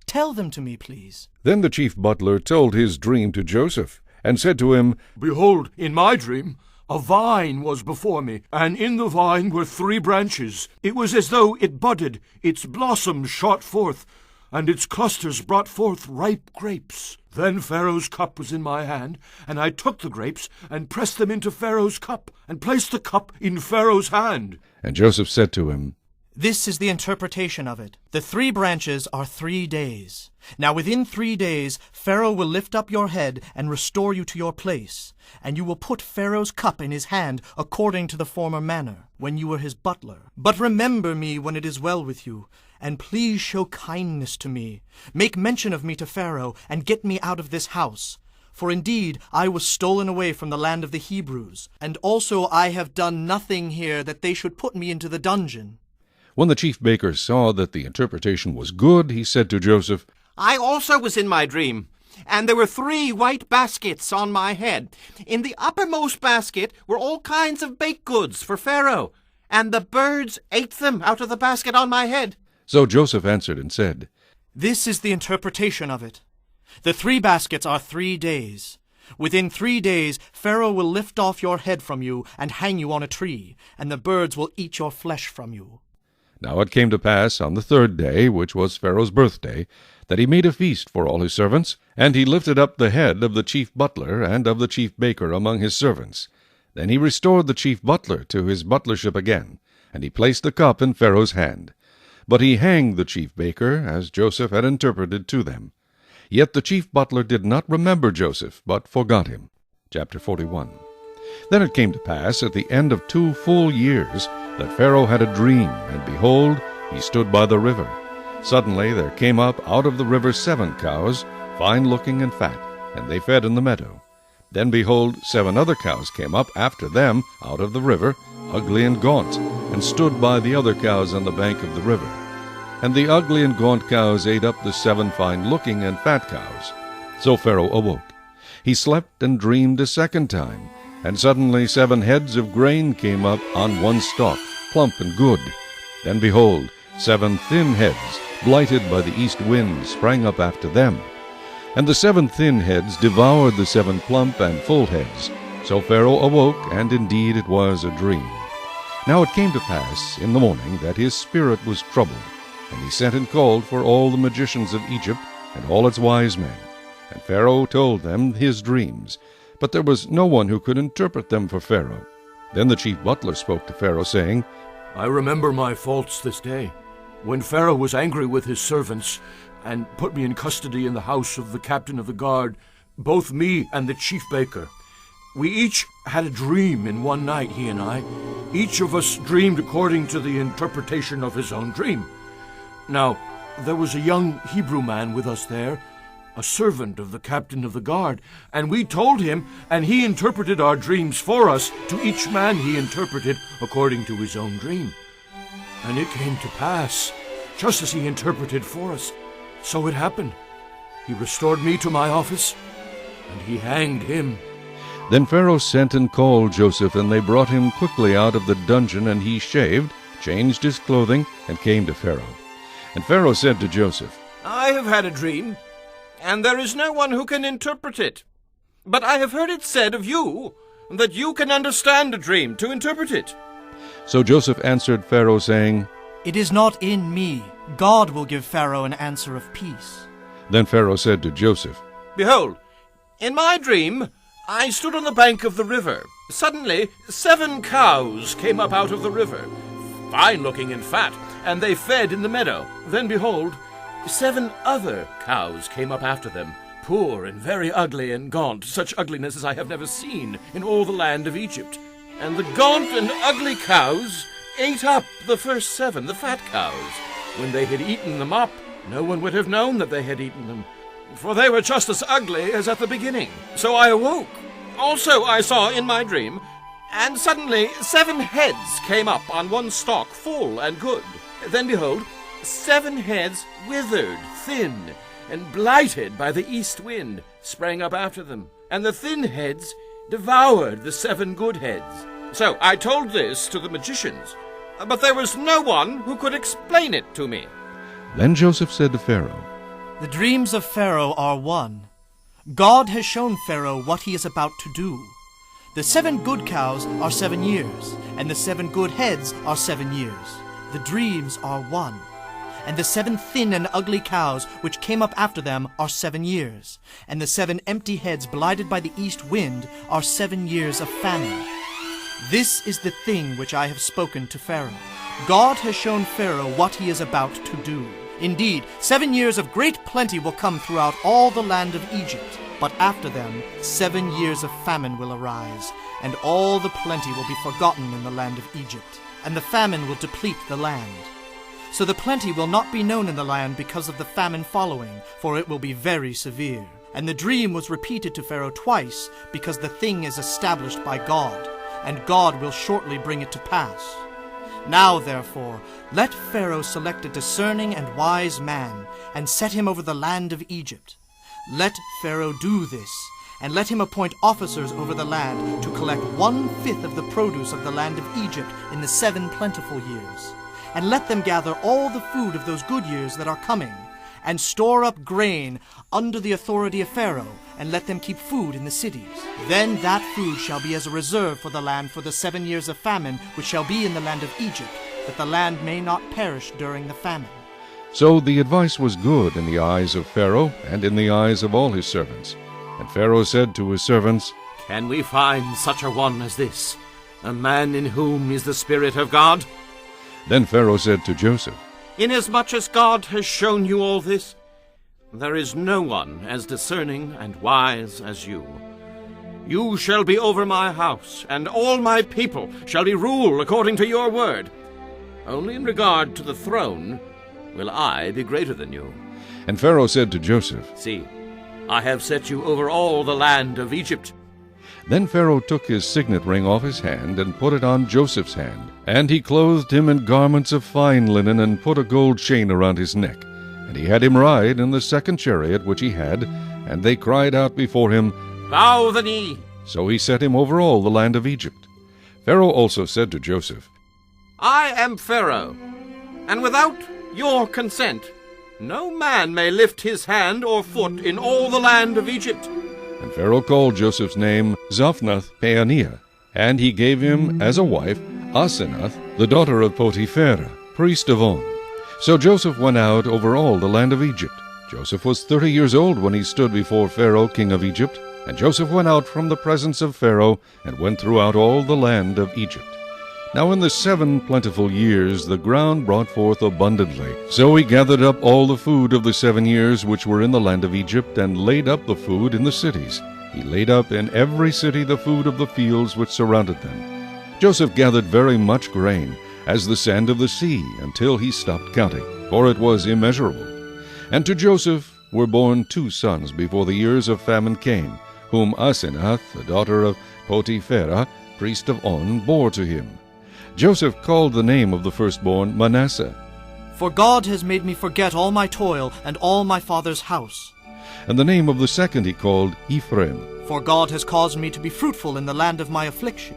Tell them to me, please. Then the chief butler told his dream to Joseph, and said to him, Behold, in my dream, a vine was before me, and in the vine were 3 branches. It was as though it budded, its blossoms shot forth, and its clusters brought forth ripe grapes. Then Pharaoh's cup was in my hand, and I took the grapes, and pressed them into Pharaoh's cup, and placed the cup in Pharaoh's hand. And Joseph said to him, This is the interpretation of it. The 3 branches are 3 days. Now within 3 days Pharaoh will lift up your head and restore you to your place, and you will put Pharaoh's cup in his hand according to the former manner, when you were his butler. But remember me when it is well with you, and please show kindness to me. Make mention of me to Pharaoh, and get me out of this house. For indeed I was stolen away from the land of the Hebrews, and also I have done nothing here that they should put me into the dungeon. When the chief baker saw that the interpretation was good, he said to Joseph, I also was in my dream, and there were 3 white baskets on my head. In the uppermost basket were all kinds of baked goods for Pharaoh, and the birds ate them out of the basket on my head. So Joseph answered and said, This is the interpretation of it. The 3 baskets are 3 days. Within 3 days Pharaoh will lift off your head from you and hang you on a tree, and the birds will eat your flesh from you. Now it came to pass on the 3rd day, which was Pharaoh's birthday, that he made a feast for all his servants, and he lifted up the head of the chief butler and of the chief baker among his servants. Then he restored the chief butler to his butlership again, and he placed the cup in Pharaoh's hand. But he hanged the chief baker, as Joseph had interpreted to them. Yet the chief butler did not remember Joseph, but forgot him. Chapter 41. Then it came to pass at the end of 2 full years that Pharaoh had a dream, and behold, he stood by the river. Suddenly there came up out of the river 7 cows, fine-looking and fat, and they fed in the meadow. Then behold, 7 other cows came up after them out of the river, ugly and gaunt, and stood by the other cows on the bank of the river. And the ugly and gaunt cows ate up the 7 fine-looking and fat cows. So Pharaoh awoke. He slept and dreamed a 2nd time, and suddenly 7 heads of grain came up on one stalk, plump and good. Then behold, 7 thin heads, blighted by the east wind, sprang up after them. And the 7 thin heads devoured the 7 plump and full heads. So Pharaoh awoke, and indeed it was a dream. Now it came to pass in the morning that his spirit was troubled, and he sent and called for all the magicians of Egypt and all its wise men. And Pharaoh told them his dreams, but there was no one who could interpret them for Pharaoh. Then the chief butler spoke to Pharaoh, saying, I remember my faults this day, when Pharaoh was angry with his servants, and put me in custody in the house of the captain of the guard, both me and the chief baker. We each had a dream in one night, he and I. Each of us dreamed according to the interpretation of his own dream. Now, there was a young Hebrew man with us there, a servant of the captain of the guard, and we told him, and he interpreted our dreams for us. To each man he interpreted according to his own dream. And it came to pass, just as he interpreted for us, so it happened. He restored me to my office, and he hanged him. Then Pharaoh sent and called Joseph, and they brought him quickly out of the dungeon, and he shaved, changed his clothing, and came to Pharaoh. And Pharaoh said to Joseph, I have had a dream, and there is no one who can interpret it. But I have heard it said of you that you can understand a dream to interpret it. So Joseph answered Pharaoh, saying, It is not in me. God will give Pharaoh an answer of peace. Then Pharaoh said to Joseph, Behold, in my dream I stood on the bank of the river. Suddenly 7 cows came up out of the river, fine-looking and fat, and they fed in the meadow. Then behold, 7 other cows came up after them, poor and very ugly and gaunt, such ugliness as I have never seen in all the land of Egypt. And the gaunt and ugly cows ate up the first 7, the fat cows. When they had eaten them up, no one would have known that they had eaten them, for they were just as ugly as at the beginning. So I awoke. Also I saw in my dream, And suddenly 7 heads came up on one stalk, full and good. Then behold, 7 heads withered, thin, and blighted by the east wind, sprang up after them. And the thin heads devoured the 7 good heads. So I told this to the magicians, but there was no one who could explain it to me. Then Joseph said to Pharaoh, The dreams of Pharaoh are one. God has shown Pharaoh what he is about to do. The 7 good cows are 7 years, and the 7 good heads are 7 years. The dreams are one. And the 7 thin and ugly cows which came up after them are 7 years, and the 7 empty heads blighted by the east wind are 7 years of famine. This is the thing which I have spoken to Pharaoh. God has shown Pharaoh what he is about to do. Indeed, 7 years of great plenty will come throughout all the land of Egypt. But after them 7 years of famine will arise, and all the plenty will be forgotten in the land of Egypt, and the famine will deplete the land. So the plenty will not be known in the land because of the famine following, for it will be very severe. And the dream was repeated to Pharaoh twice, because the thing is established by God, and God will shortly bring it to pass. Now, therefore, let Pharaoh select a discerning and wise man, and set him over the land of Egypt. Let Pharaoh do this, and let him appoint officers over the land to collect 1/5 of the produce of the land of Egypt in the 7 plentiful years. And let them gather all the food of those good years that are coming, and store up grain under the authority of Pharaoh, and let them keep food in the cities. Then that food shall be as a reserve for the land for the 7 years of famine which shall be in the land of Egypt, that the land may not perish during the famine. So the advice was good in the eyes of Pharaoh and in the eyes of all his servants. And Pharaoh said to his servants, Can we find such a one as this, a man in whom is the Spirit of God? Then Pharaoh said to Joseph, Inasmuch as God has shown you all this, there is no one as discerning and wise as you. You shall be over my house, and all my people shall be ruled according to your word. Only in regard to the throne will I be greater than you. And Pharaoh said to Joseph, See, I have set you over all the land of Egypt. Then Pharaoh took his signet ring off his hand and put it on Joseph's hand. And he clothed him in garments of fine linen and put a gold chain around his neck. And he had him ride in the 2nd chariot which he had, and they cried out before him, Bow the knee. So he set him over all the land of Egypt. Pharaoh also said to Joseph, I am Pharaoh, and without your consent no man may lift his hand or foot in all the land of Egypt. And Pharaoh called Joseph's name Zaphnath-Paaneah, and he gave him as a wife Asenath, the daughter of Potiphera, priest of On. So Joseph went out over all the land of Egypt. Joseph was 30 years old when he stood before Pharaoh king of Egypt. And Joseph went out from the presence of Pharaoh, and went throughout all the land of Egypt. Now in the 7 plentiful years the ground brought forth abundantly. So he gathered up all the food of the 7 years which were in the land of Egypt, and laid up the food in the cities. He laid up in every city the food of the fields which surrounded them. Joseph gathered very much grain, as the sand of the sea, until he stopped counting, for it was immeasurable. And to Joseph were born 2 sons before the years of famine came, whom Asenath, the daughter of Potiphera, priest of On, bore to him. Joseph called the name of the firstborn Manasseh. For God has made me forget all my toil and all my father's house. And the name of the second he called Ephraim. For God has caused me to be fruitful in the land of my affliction.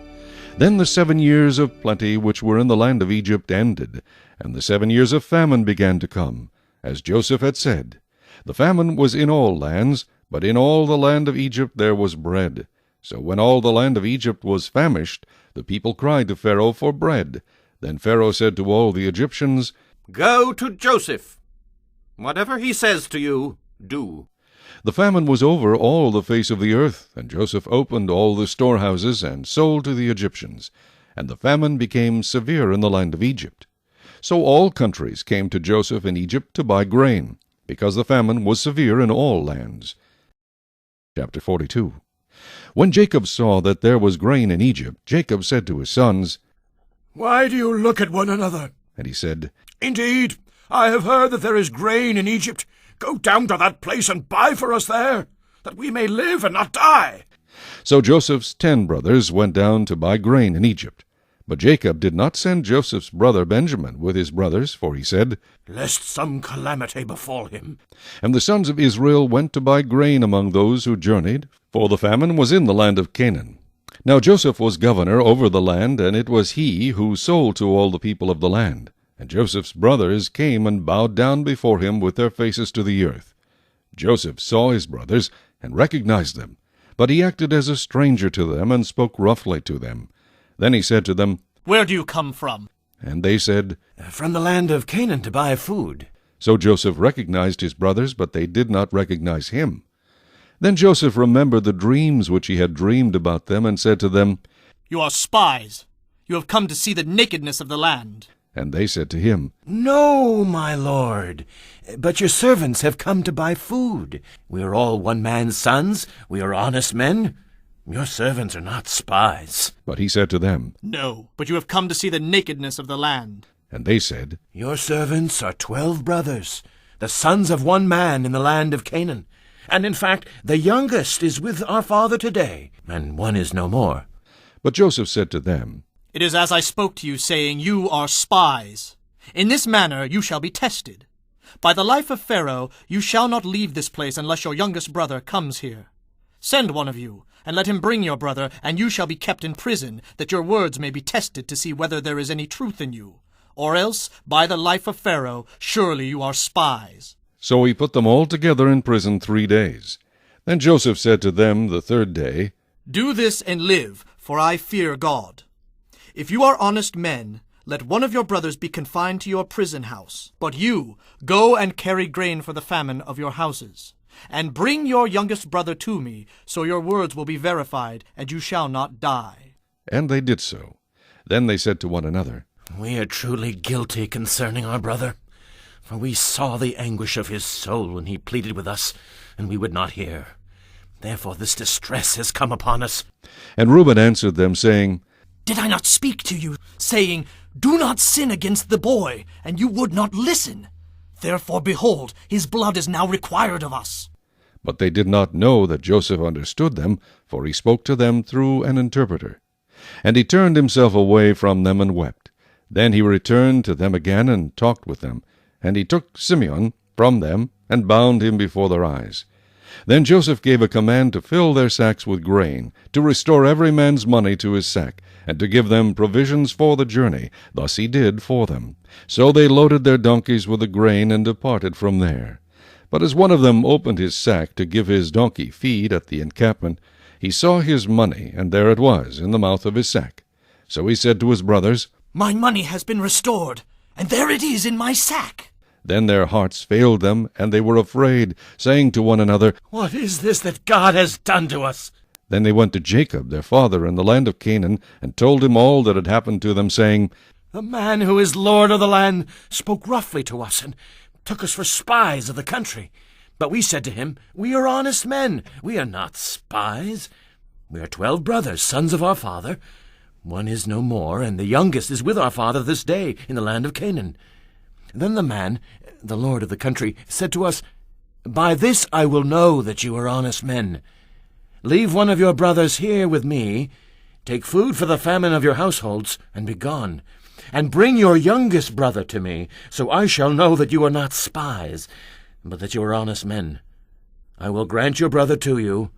Then the 7 years of plenty which were in the land of Egypt ended, and the 7 years of famine began to come, as Joseph had said. The famine was in all lands, but in all the land of Egypt there was bread. So when all the land of Egypt was famished, the people cried to Pharaoh for bread. Then Pharaoh said to all the Egyptians, Go to Joseph. Whatever he says to you, do. The famine was over all the face of the earth, and Joseph opened all the storehouses and sold to the Egyptians. And the famine became severe in the land of Egypt. So all countries came to Joseph in Egypt to buy grain, because the famine was severe in all lands. Chapter 42. When Jacob saw that there was grain in Egypt, Jacob said to his sons, Why do you look at one another? And he said, Indeed, I have heard that there is grain in Egypt. Go down to that place and buy for us there, that we may live and not die. So Joseph's 10 brothers went down to buy grain in Egypt. But Jacob did not send Joseph's brother Benjamin with his brothers, for he said, "Lest some calamity befall him." And the sons of Israel went to buy grain among those who journeyed, for the famine was in the land of Canaan. Now Joseph was governor over the land, and it was he who sold to all the people of the land. And Joseph's brothers came and bowed down before him with their faces to the earth. Joseph saw his brothers and recognized them, but he acted as a stranger to them and spoke roughly to them. Then he said to them, "Where do you come from?" And they said, "From the land of Canaan to buy food." So Joseph recognized his brothers, but they did not recognize him. Then Joseph remembered the dreams which he had dreamed about them, and said to them, "You are spies. You have come to see the nakedness of the land." And they said to him, "No, my lord, but your servants have come to buy food. We are all one man's sons. We are honest men. Your servants are not spies." But he said to them, "No, but you have come to see the nakedness of the land." And they said, "Your servants are 12 brothers, the sons of one man in the land of Canaan. And in fact, the youngest is with our father today, and one is no more." But Joseph said to them, "It is as I spoke to you, saying, You are spies. In this manner you shall be tested. By the life of Pharaoh, you shall not leave this place unless your youngest brother comes here. Send one of you, and let him bring your brother, and you shall be kept in prison, that your words may be tested to see whether there is any truth in you. Or else, by the life of Pharaoh, surely you are spies." So he put them all together in prison 3 days. Then Joseph said to them the 3rd day, "Do this and live, for I fear God. If you are honest men, let one of your brothers be confined to your prison house. But you, go and carry grain for the famine of your houses. And bring your youngest brother to me, so your words will be verified, and you shall not die." And they did so. Then they said to one another, "We are truly guilty concerning our brother, for we saw the anguish of his soul when he pleaded with us, and we would not hear. Therefore this distress has come upon us." And Reuben answered them, saying, "Did I not speak to you, saying, Do not sin against the boy, and you would not listen? Therefore, behold, his blood is now required of us." But they did not know that Joseph understood them, for he spoke to them through an interpreter. And he turned himself away from them and wept. Then he returned to them again and talked with them. And he took Simeon from them and bound him before their eyes. Then Joseph gave a command to fill their sacks with grain, to restore every man's money to his sack, and to give them provisions for the journey. Thus he did for them. So they loaded their donkeys with the grain and departed from there. But as one of them opened his sack to give his donkey feed at the encampment, he saw his money, and there it was in the mouth of his sack. So he said to his brothers, "My money has been restored, and there it is in my sack." Then their hearts failed them, and they were afraid, saying to one another, "What is this that God has done to us?" Then they went to Jacob their father in the land of Canaan, and told him all that had happened to them, saying, "The man who is lord of the land spoke roughly to us, and took us for spies of the country. But we said to him, We are honest men, we are not spies. We are 12 brothers, sons of our father. One is no more, and the youngest is with our father this day in the land of Canaan. Then the man, the lord of the country, said to us, By this I will know that you are honest men. Leave one of your brothers here with me, take food for the famine of your households, and be gone. And bring your youngest brother to me, so I shall know that you are not spies, but that you are honest men. I will grant your brother to you,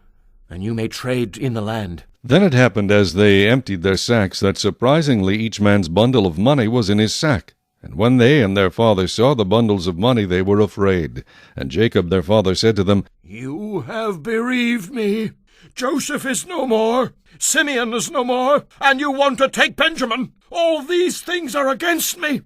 and you may trade in the land." Then it happened as they emptied their sacks that surprisingly each man's bundle of money was in his sack. And when they and their father saw the bundles of money, they were afraid. And Jacob their father said to them, "You have bereaved me. Joseph is no more, Simeon is no more, and you want to take Benjamin. All these things are against me."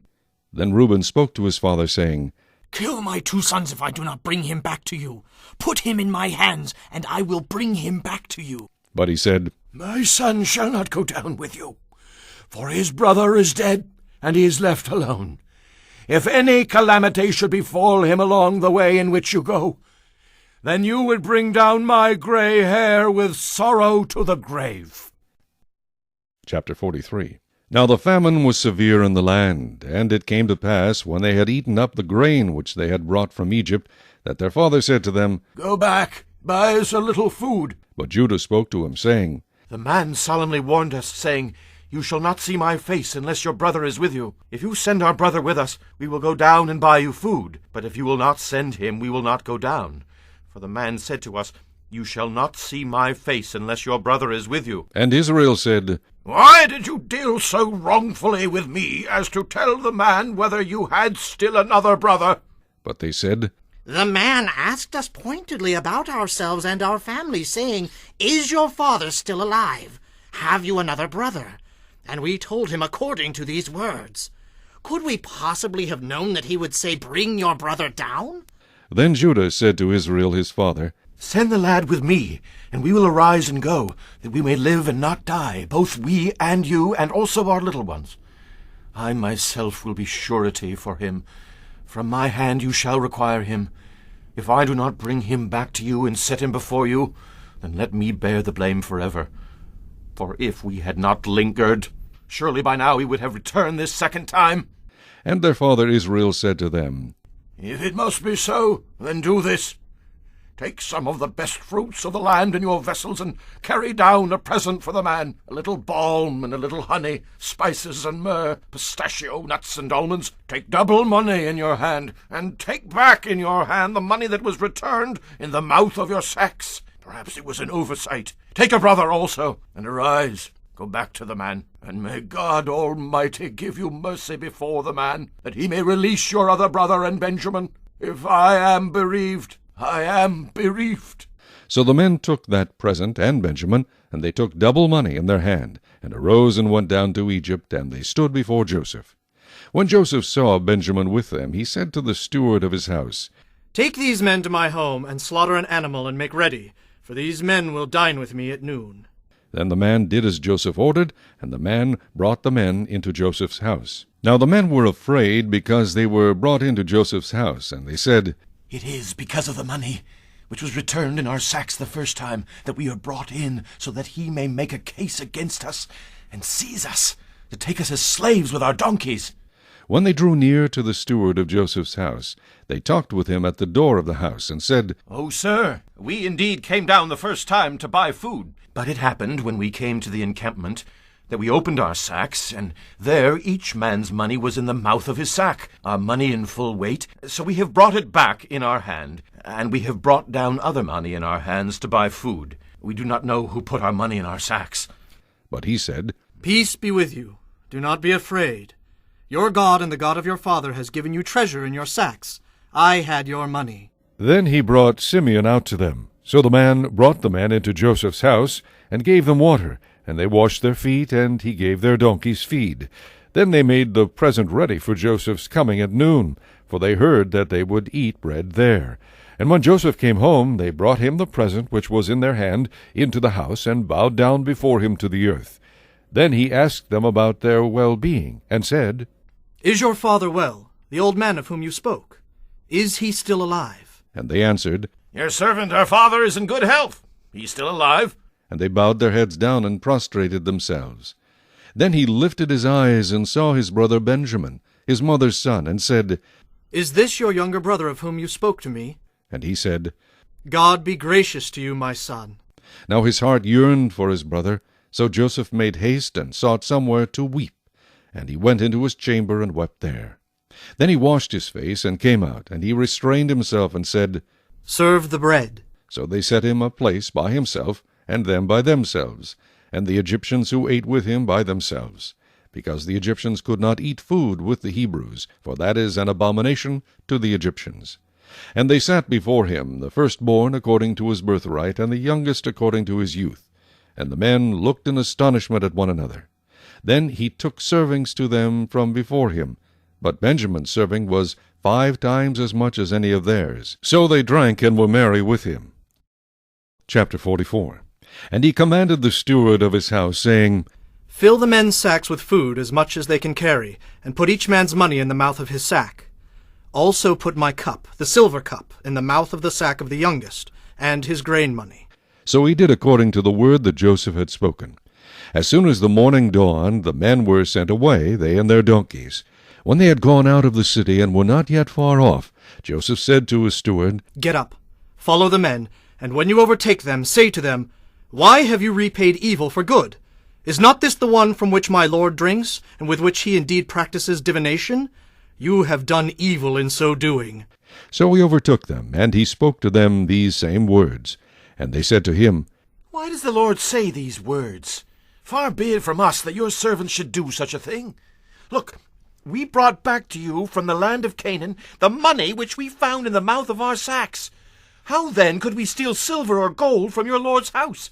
Then Reuben spoke to his father, saying, "Kill my 2 sons if I do not bring him back to you. Put him in my hands, and I will bring him back to you." But he said, "My son shall not go down with you, for his brother is dead, and he is left alone. If any calamity should befall him along the way in which you go, then you would bring down my gray hair with sorrow to the grave." Chapter 43. Now the famine was severe in the land, and it came to pass, when they had eaten up the grain which they had brought from Egypt, that their father said to them, "Go back, buy us a little food." But Judah spoke to him, saying, The man solemnly warned us, saying, You shall not see my face unless your brother is with you. If you send our brother with us, we will go down and buy you food. But if you will not send him, we will not go down. For the man said to us, You shall not see my face unless your brother is with you. And Israel said, Why did you deal so wrongfully with me as to tell the man whether you had still another brother? But they said, The man asked us pointedly about ourselves and our families, saying, Is your father still alive? Have you another brother? And we told him according to these words. Could we possibly have known that he would say, Bring your brother down? Then Judah said to Israel his father, Send the lad with me, and we will arise and go, that we may live and not die, both we and you, and also our little ones. I myself will be surety for him. From my hand you shall require him. If I do not bring him back to you and set him before you, then let me bear the blame forever. For if we had not lingered, surely by now he would have returned this second time. And their father Israel said to them, If it must be so, then do this. Take some of the best fruits of the land in your vessels, and carry down a present for the man, a little balm and a little honey, spices and myrrh, pistachio nuts and almonds. Take double money in your hand, and take back in your hand the money that was returned in the mouth of your sacks. Perhaps it was an oversight. Take a brother also, and arise. Go back to the man, and may God Almighty give you mercy before the man, that he may release your other brother and Benjamin. If I am bereaved, I am bereaved. So the men took that present and Benjamin, and they took double money in their hand, and arose and went down to Egypt, and they stood before Joseph. When Joseph saw Benjamin with them, he said to the steward of his house, Take these men to my home, and slaughter an animal, and make ready, for these men will dine with me at noon. Then the man did as Joseph ordered, and the man brought the men into Joseph's house. Now the men were afraid, because they were brought into Joseph's house, and they said, It is because of the money, which was returned in our sacks the first time, that we are brought in, so that he may make a case against us, and seize us, to take us as slaves with our donkeys. When they drew near to the steward of Joseph's house, they talked with him at the door of the house, and said, Oh, sir, we indeed came down the first time to buy food. But it happened, when we came to the encampment, that we opened our sacks, and there each man's money was in the mouth of his sack, our money in full weight. So we have brought it back in our hand, and we have brought down other money in our hands to buy food. We do not know who put our money in our sacks. But he said, Peace be with you. Do not be afraid. Your God and the God of your father has given you treasure in your sacks. I had your money. Then he brought Simeon out to them. So the man brought the men into Joseph's house, and gave them water, and they washed their feet, and he gave their donkeys feed. Then they made the present ready for Joseph's coming at noon, for they heard that they would eat bread there. And when Joseph came home, they brought him the present which was in their hand into the house, and bowed down before him to the earth. Then he asked them about their well-being, and said, Is your father well, the old man of whom you spoke? Is he still alive? And they answered, Your servant, our father, is in good health. He's still alive. And they bowed their heads down and prostrated themselves. Then he lifted his eyes and saw his brother Benjamin, his mother's son, and said, Is this your younger brother of whom you spoke to me? And he said, God be gracious to you, my son. Now his heart yearned for his brother, so Joseph made haste and sought somewhere to weep. And he went into his chamber and wept there. Then he washed his face and came out, and he restrained himself and said, Serve the bread. So they set him a place by himself, and them by themselves, and the Egyptians who ate with him by themselves, because the Egyptians could not eat food with the Hebrews, for that is an abomination to the Egyptians. And they sat before him, the firstborn according to his birthright, and the youngest according to his youth. And the men looked in astonishment at one another. Then he took servings to them from before him, but Benjamin's serving was 5 times as much as any of theirs. So they drank and were merry with him. Chapter 44. And he commanded the steward of his house, saying, Fill the men's sacks with food as much as they can carry, and put each man's money in the mouth of his sack. Also put my cup, the silver cup, in the mouth of the sack of the youngest, and his grain money. So he did according to the word that Joseph had spoken. As soon as the morning dawned, the men were sent away, they and their donkeys. When they had gone out of the city and were not yet far off, Joseph said to his steward, Get up, follow the men, and when you overtake them, say to them, Why have you repaid evil for good? Is not this the one from which my lord drinks, and with which he indeed practices divination? You have done evil in so doing. So he overtook them, and he spoke to them these same words. And they said to him, Why does the Lord say these words? Far be it from us that your servants should do such a thing. Look, we brought back to you from the land of Canaan the money which we found in the mouth of our sacks. How then could we steal silver or gold from your lord's house?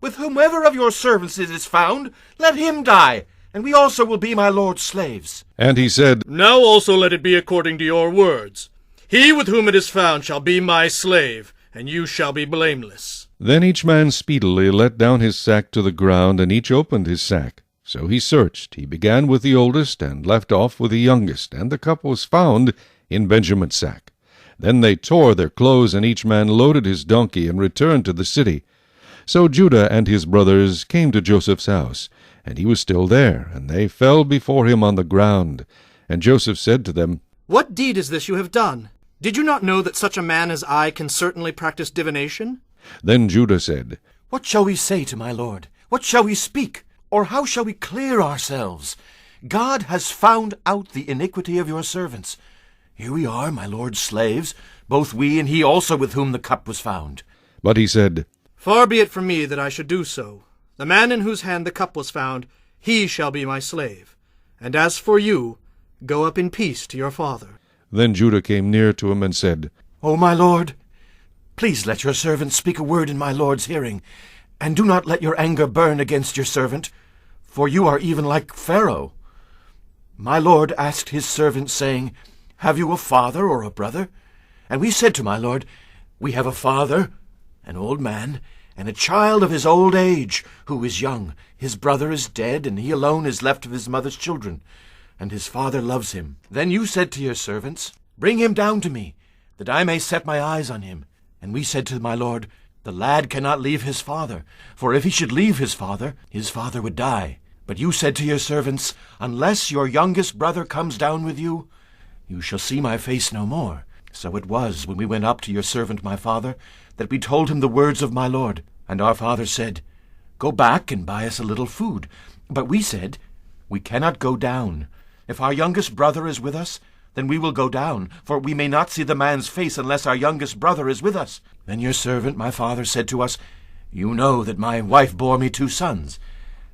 With whomever of your servants it is found, let him die, and we also will be my lord's slaves. And he said, Now also let it be according to your words. He with whom it is found shall be my slave, and you shall be blameless. Then each man speedily let down his sack to the ground, and each opened his sack. So he searched. He began with the oldest, and left off with the youngest, and the cup was found in Benjamin's sack. Then they tore their clothes, and each man loaded his donkey, and returned to the city. So Judah and his brothers came to Joseph's house, and he was still there, and they fell before him on the ground. And Joseph said to them, What deed is this you have done? Did you not know that such a man as I can certainly practice divination? Then Judah said, What shall we say to my lord? What shall we speak? Or how shall we clear ourselves? God has found out the iniquity of your servants. Here we are, my lord's slaves, both we and he also with whom the cup was found. But he said, Far be it from me that I should do so. The man in whose hand the cup was found, he shall be my slave. And as for you, go up in peace to your father. Then Judah came near to him and said, O my lord, please let your servant speak a word in my lord's hearing, and do not let your anger burn against your servant, for you are even like Pharaoh. My lord asked his servant, saying, Have you a father or a brother? And we said to my lord, We have a father, an old man, and a child of his old age, who is young. His brother is dead, and he alone is left of his mother's children, and his father loves him. Then you said to your servants, Bring him down to me, that I may set my eyes on him. And we said to my lord, The lad cannot leave his father, for if he should leave his father would die. But you said to your servants, Unless your youngest brother comes down with you, you shall see my face no more. So it was, when we went up to your servant my father, that we told him the words of my lord. And our father said, Go back and buy us a little food. But we said, We cannot go down. If our youngest brother is with us, then we will go down, for we may not see the man's face unless our youngest brother is with us. Then your servant my father said to us, You know that my wife bore me 2 sons.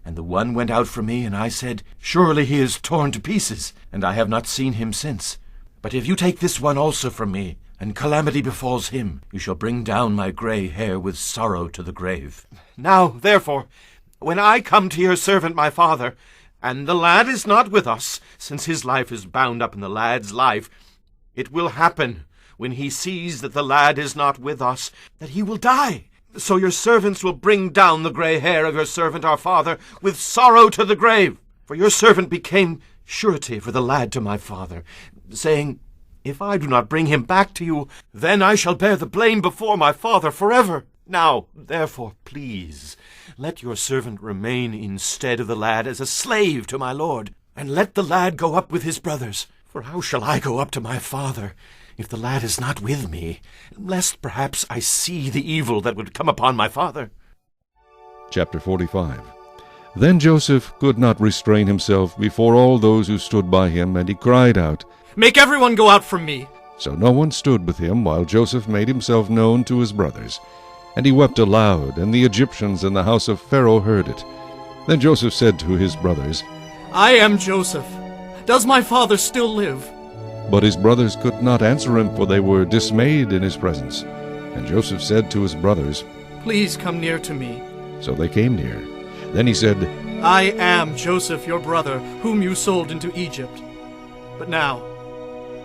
And the one went out from me, and I said, Surely he is torn to pieces, and I have not seen him since. But if you take this one also from me, and calamity befalls him, you shall bring down my gray hair with sorrow to the grave. Now, therefore, when I come to your servant my father, and the lad is not with us, since his life is bound up in the lad's life, it will happen, when he sees that the lad is not with us, that he will die. So your servants will bring down the gray hair of your servant our father with sorrow to the grave. For your servant became surety for the lad to my father, saying, If I do not bring him back to you, then I shall bear the blame before my father forever. Now, therefore, please, let your servant remain instead of the lad as a slave to my lord, and let the lad go up with his brothers. For how shall I go up to my father if the lad is not with me, lest perhaps I see the evil that would come upon my father? Chapter 45. Then Joseph could not restrain himself before all those who stood by him, and he cried out, Make everyone go out from me. So no one stood with him while Joseph made himself known to his brothers. And he wept aloud, and the Egyptians in the house of Pharaoh heard it. Then Joseph said to his brothers, I am Joseph. Does my father still live? But his brothers could not answer him, for they were dismayed in his presence. And Joseph said to his brothers, Please come near to me. So they came near. Then he said, I am Joseph your brother, whom you sold into Egypt. But now,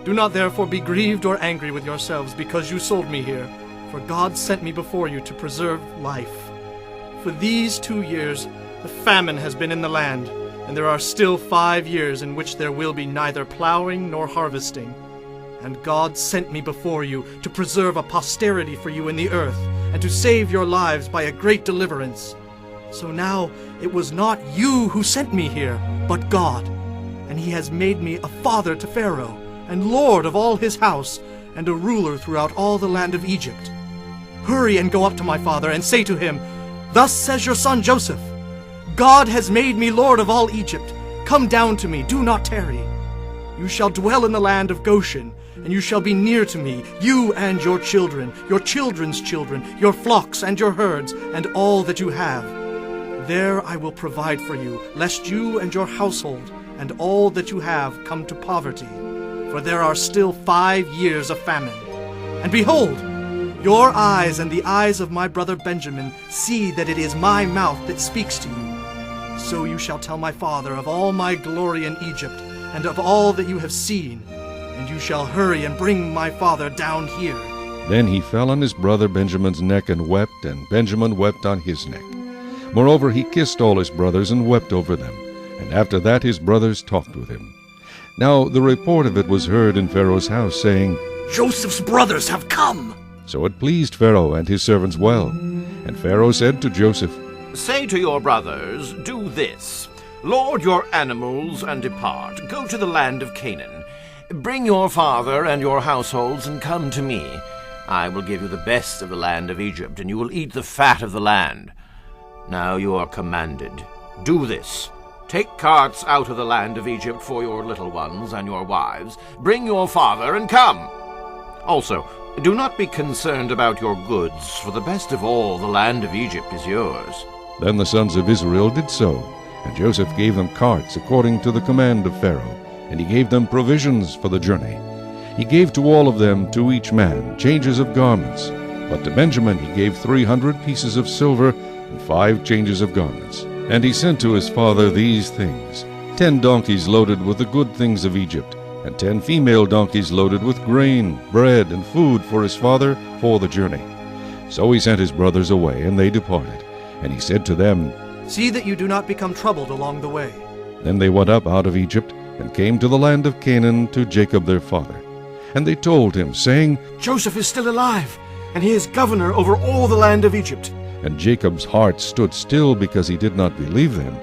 do not therefore be grieved or angry with yourselves because you sold me here, for God sent me before you to preserve life. For these 2 years the famine has been in the land, and there are still 5 years in which there will be neither plowing nor harvesting. And God sent me before you to preserve a posterity for you in the earth, and to save your lives by a great deliverance. So now it was not you who sent me here, but God. And he has made me a father to Pharaoh, and lord of all his house, and a ruler throughout all the land of Egypt. Hurry and go up to my father, and say to him, Thus says your son Joseph, God has made me lord of all Egypt. Come down to me, do not tarry. You shall dwell in the land of Goshen, and you shall be near to me, you and your children, your children's children, your flocks and your herds, and all that you have. There I will provide for you, lest you and your household and all that you have come to poverty. For there are still 5 years of famine. And behold, your eyes and the eyes of my brother Benjamin see that it is my mouth that speaks to you. So you shall tell my father of all my glory in Egypt, and of all that you have seen, and you shall hurry and bring my father down here. Then he fell on his brother Benjamin's neck and wept, and Benjamin wept on his neck. Moreover, he kissed all his brothers and wept over them, and after that his brothers talked with him. Now the report of it was heard in Pharaoh's house, saying, Joseph's brothers have come. So it pleased Pharaoh and his servants well. And Pharaoh said to Joseph, Say to your brothers, do this. Lord your animals and depart. Go to the land of Canaan. Bring your father and your households and come to me. I will give you the best of the land of Egypt, and you will eat the fat of the land. Now you are commanded. Do this. Take carts out of the land of Egypt for your little ones and your wives. Bring your father and come. Also, do not be concerned about your goods, for the best of all the land of Egypt is yours. Then the sons of Israel did so, and Joseph gave them carts according to the command of Pharaoh, and he gave them provisions for the journey. He gave to all of them, to each man, changes of garments. But to Benjamin he gave 300 pieces of silver and 5 changes of garments. And he sent to his father these things: 10 donkeys loaded with the good things of Egypt, and 10 female donkeys loaded with grain, bread, and food for his father for the journey. So he sent his brothers away, and they departed. And he said to them, See that you do not become troubled along the way. Then they went up out of Egypt, and came to the land of Canaan to Jacob their father. And they told him, saying, Joseph is still alive, and he is governor over all the land of Egypt. And Jacob's heart stood still, because he did not believe them.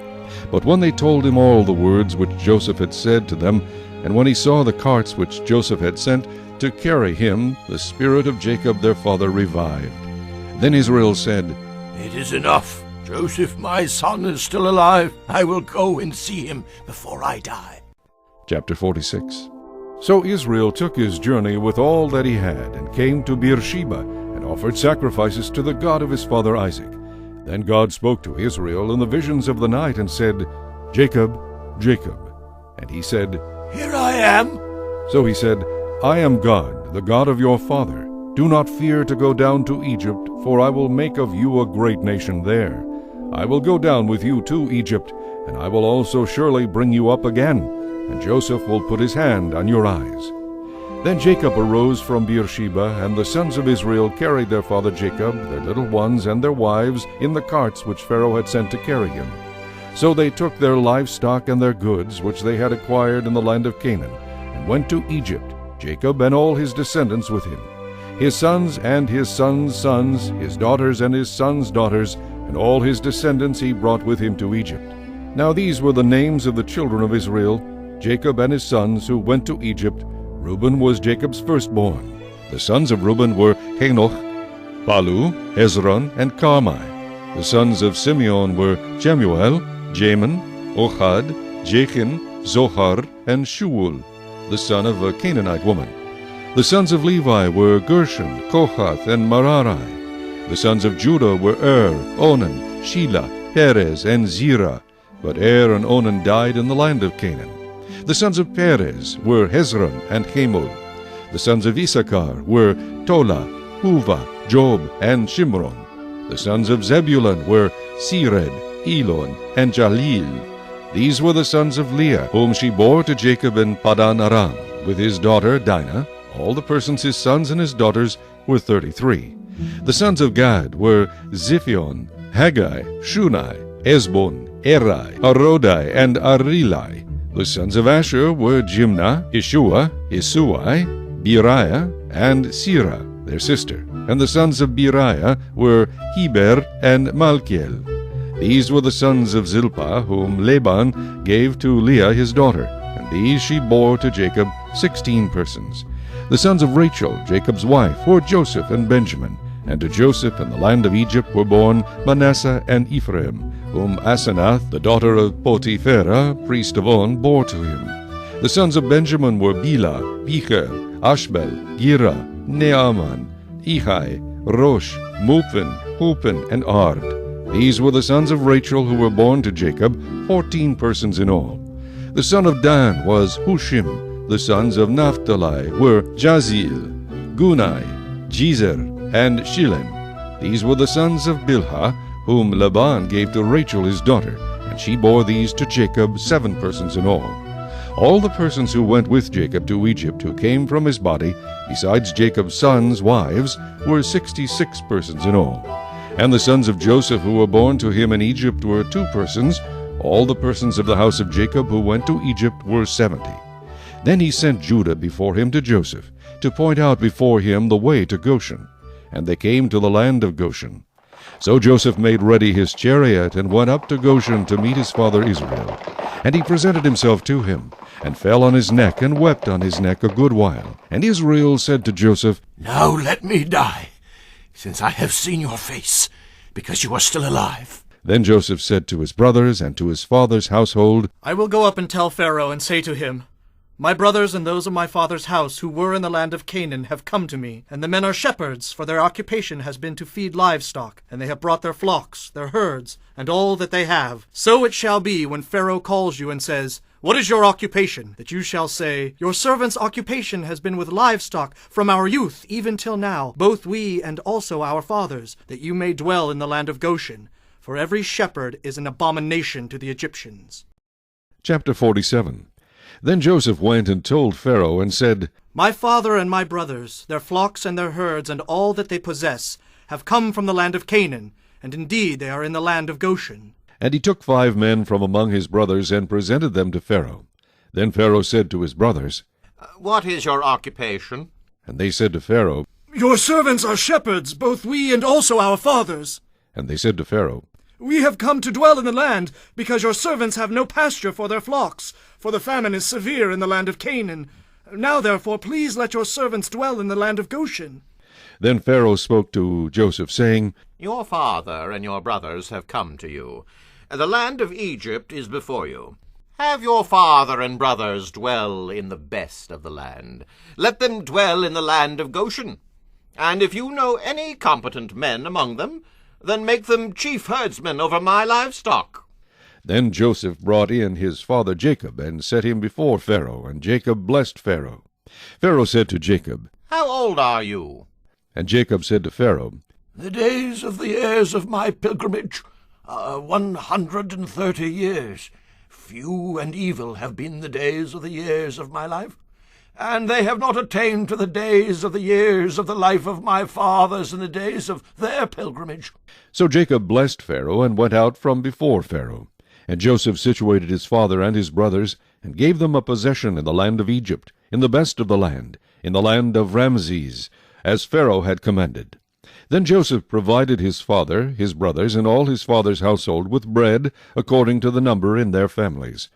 But when they told him all the words which Joseph had said to them, and when he saw the carts which Joseph had sent to carry him, the spirit of Jacob their father revived. Then Israel said, It is enough. Joseph, my son, is still alive. I will go and see him before I die. Chapter 46. So Israel took his journey with all that he had, and came to Beersheba, and offered sacrifices to the God of his father Isaac. Then God spoke to Israel in the visions of the night, and said, Jacob, Jacob. And he said, Here I am. So he said, I am God, the God of your father. Do not fear to go down to Egypt, for I will make of you a great nation there. I will go down with you to Egypt, and I will also surely bring you up again, and Joseph will put his hand on your eyes. Then Jacob arose from Beersheba, and the sons of Israel carried their father Jacob, their little ones, and their wives in the carts which Pharaoh had sent to carry him. So they took their livestock and their goods, which they had acquired in the land of Canaan, and went to Egypt, Jacob and all his descendants with him, his sons and his sons' sons, his daughters and his sons' daughters, and all his descendants he brought with him to Egypt. Now these were the names of the children of Israel, Jacob and his sons, who went to Egypt. Reuben was Jacob's firstborn. The sons of Reuben were Hanoch, Palu, Hezron, and Carmi. The sons of Simeon were Jemuel, Jamin, Ohad, Jachin, Zohar, and Shuul, the son of a Canaanite woman. The sons of Levi were Gershon, Kohath, and Merari. The sons of Judah were Onan, Shelah, Perez, and Zerah. But and Onan died in the land of Canaan. The sons of Perez were Hezron and Hamul. The sons of Issachar were Tola, Huvah, Job, and Shimron. The sons of Zebulun were Sered, Elon, and Jalil. These were the sons of Leah, whom she bore to Jacob in Padan Aram, with his daughter Dinah. All the persons his sons and his daughters were 33. The sons of Gad were Ziphion, Haggai, Shunai, Esbon, Eri, Arodai, and Arilai. The sons of Asher were Jimnah, Ishua, Isuai, Beriah, and Sirah, their sister. And the sons of Beriah were Heber and Malkiel. These were the sons of Zilpah, whom Laban gave to Leah his daughter, and these she bore to Jacob 16 persons. The sons of Rachel, Jacob's wife, were Joseph and Benjamin. And to Joseph in the land of Egypt were born Manasseh and Ephraim, whom Asenath, the daughter of Potipherah, priest of On, bore to him. The sons of Benjamin were Bela, Becher, Ashbel, Gera, Naaman, Ehai, Rosh, Muphin, Hupin, and Ard. These were the sons of Rachel who were born to Jacob, 14 persons in all. The son of Dan was Hushim. The sons of Naphtali were Jaziel, Gunai, Jezer, and Shilem. These were the sons of Bilhah, whom Laban gave to Rachel his daughter, and she bore these to Jacob, 7 persons in all. All the persons who went with Jacob to Egypt, who came from his body, besides Jacob's sons' wives, were 66 persons in all. And the sons of Joseph who were born to him in Egypt were 2 persons. All the persons of the house of Jacob who went to Egypt were 70. Then he sent Judah before him to Joseph, to point out before him the way to Goshen. And they came to the land of Goshen. So Joseph made ready his chariot, and went up to Goshen to meet his father Israel. And he presented himself to him, and fell on his neck, and wept on his neck a good while. And Israel said to Joseph, Now let me die, since I have seen your face, because you are still alive. Then Joseph said to his brothers and to his father's household, I will go up and tell Pharaoh, and say to him, My brothers and those of my father's house who were in the land of Canaan have come to me, and the men are shepherds, for their occupation has been to feed livestock, and they have brought their flocks, their herds, and all that they have. So it shall be when Pharaoh calls you and says, What is your occupation? That you shall say, Your servant's occupation has been with livestock from our youth even till now, both we and also our fathers, that you may dwell in the land of Goshen. For every shepherd is an abomination to the Egyptians. Chapter 47. Then Joseph went and told Pharaoh, and said, My father and my brothers, their flocks and their herds, and all that they possess, have come from the land of Canaan, and indeed they are in the land of Goshen. And he took 5 men from among his brothers, and presented them to Pharaoh. Then Pharaoh said to his brothers, What is your occupation? And they said to Pharaoh, Your servants are shepherds, both we and also our fathers. And they said to Pharaoh, We have come to dwell in the land, because your servants have no pasture for their flocks, for the famine is severe in the land of Canaan. Now therefore please let your servants dwell in the land of Goshen. Then Pharaoh spoke to Joseph, saying, Your father and your brothers have come to you. The land of Egypt is before you. Have your father and brothers dwell in the best of the land. Let them dwell in the land of Goshen. And if you know any competent men among them, then make them chief herdsmen over my livestock. Then Joseph brought in his father Jacob, and set him before Pharaoh, and Jacob blessed Pharaoh. Pharaoh said to Jacob, How old are you? And Jacob said to Pharaoh, The days of the years of my pilgrimage are 130 years. Few and evil have been the days of the years of my life, and they have not attained to the days of the years of the life of my fathers in the days of their pilgrimage. So Jacob blessed Pharaoh, and went out from before Pharaoh. And Joseph situated his father and his brothers, and gave them a possession in the land of Egypt, in the best of the land, in the land of Ramses, as Pharaoh had commanded. Then Joseph provided his father, his brothers, and all his father's household with bread, according to the number in their families.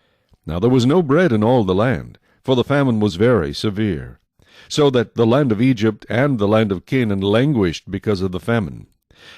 Now there was no bread in all the land, for the famine was very severe, so that the land of Egypt and the land of Canaan languished because of the famine.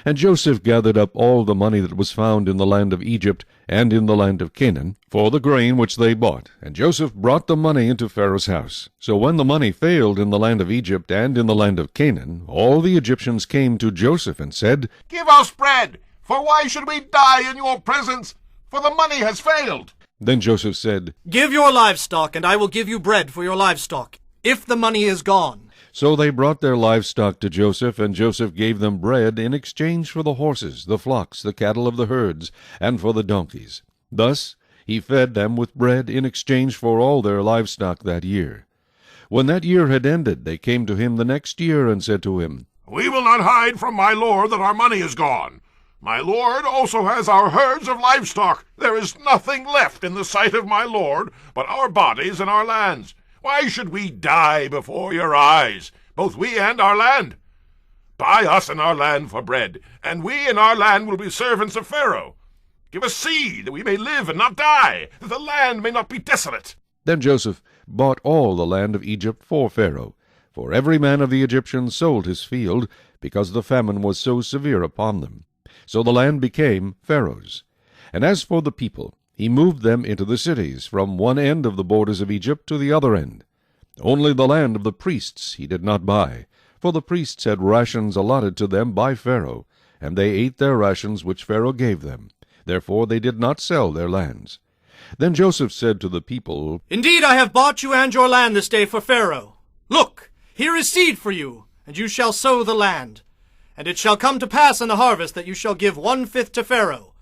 And Joseph gathered up all the money that was found in the land of Egypt and in the land of Canaan, for the grain which they bought. And Joseph brought the money into Pharaoh's house. So when the money failed in the land of Egypt and in the land of Canaan, all the Egyptians came to Joseph and said, Give us bread, for why should we die in your presence? For the money has failed. Then Joseph said, Give your livestock, and I will give you bread for your livestock, if the money is gone. So they brought their livestock to Joseph, and Joseph gave them bread in exchange for the horses, the flocks, the cattle of the herds, and for the donkeys. Thus he fed them with bread in exchange for all their livestock that year. When that year had ended, they came to him the next year, and said to him, We will not hide from my lord that our money is gone. My lord also has our herds of livestock. There is nothing left in the sight of my lord but our bodies and our lands. Why should we die before your eyes, both we and our land? Buy us and our land for bread, and we and our land will be servants of Pharaoh. Give us seed, that we may live and not die, that the land may not be desolate. Then Joseph bought all the land of Egypt for Pharaoh, For every man of the Egyptians sold his field, because the famine was so severe upon them. So the land became Pharaoh's. And as for the people, he moved them into the cities, from one end of the borders of Egypt to the other end. Only the land of the priests he did not buy, for the priests had rations allotted to them by Pharaoh, and they ate their rations which Pharaoh gave them. Therefore they did not sell their lands. Then Joseph said to the people, Indeed, I have bought you and your land this day for Pharaoh. Look, here is seed for you, and you shall sow the land. And it shall come to pass in the harvest that you shall give 1/5 to Pharaoh.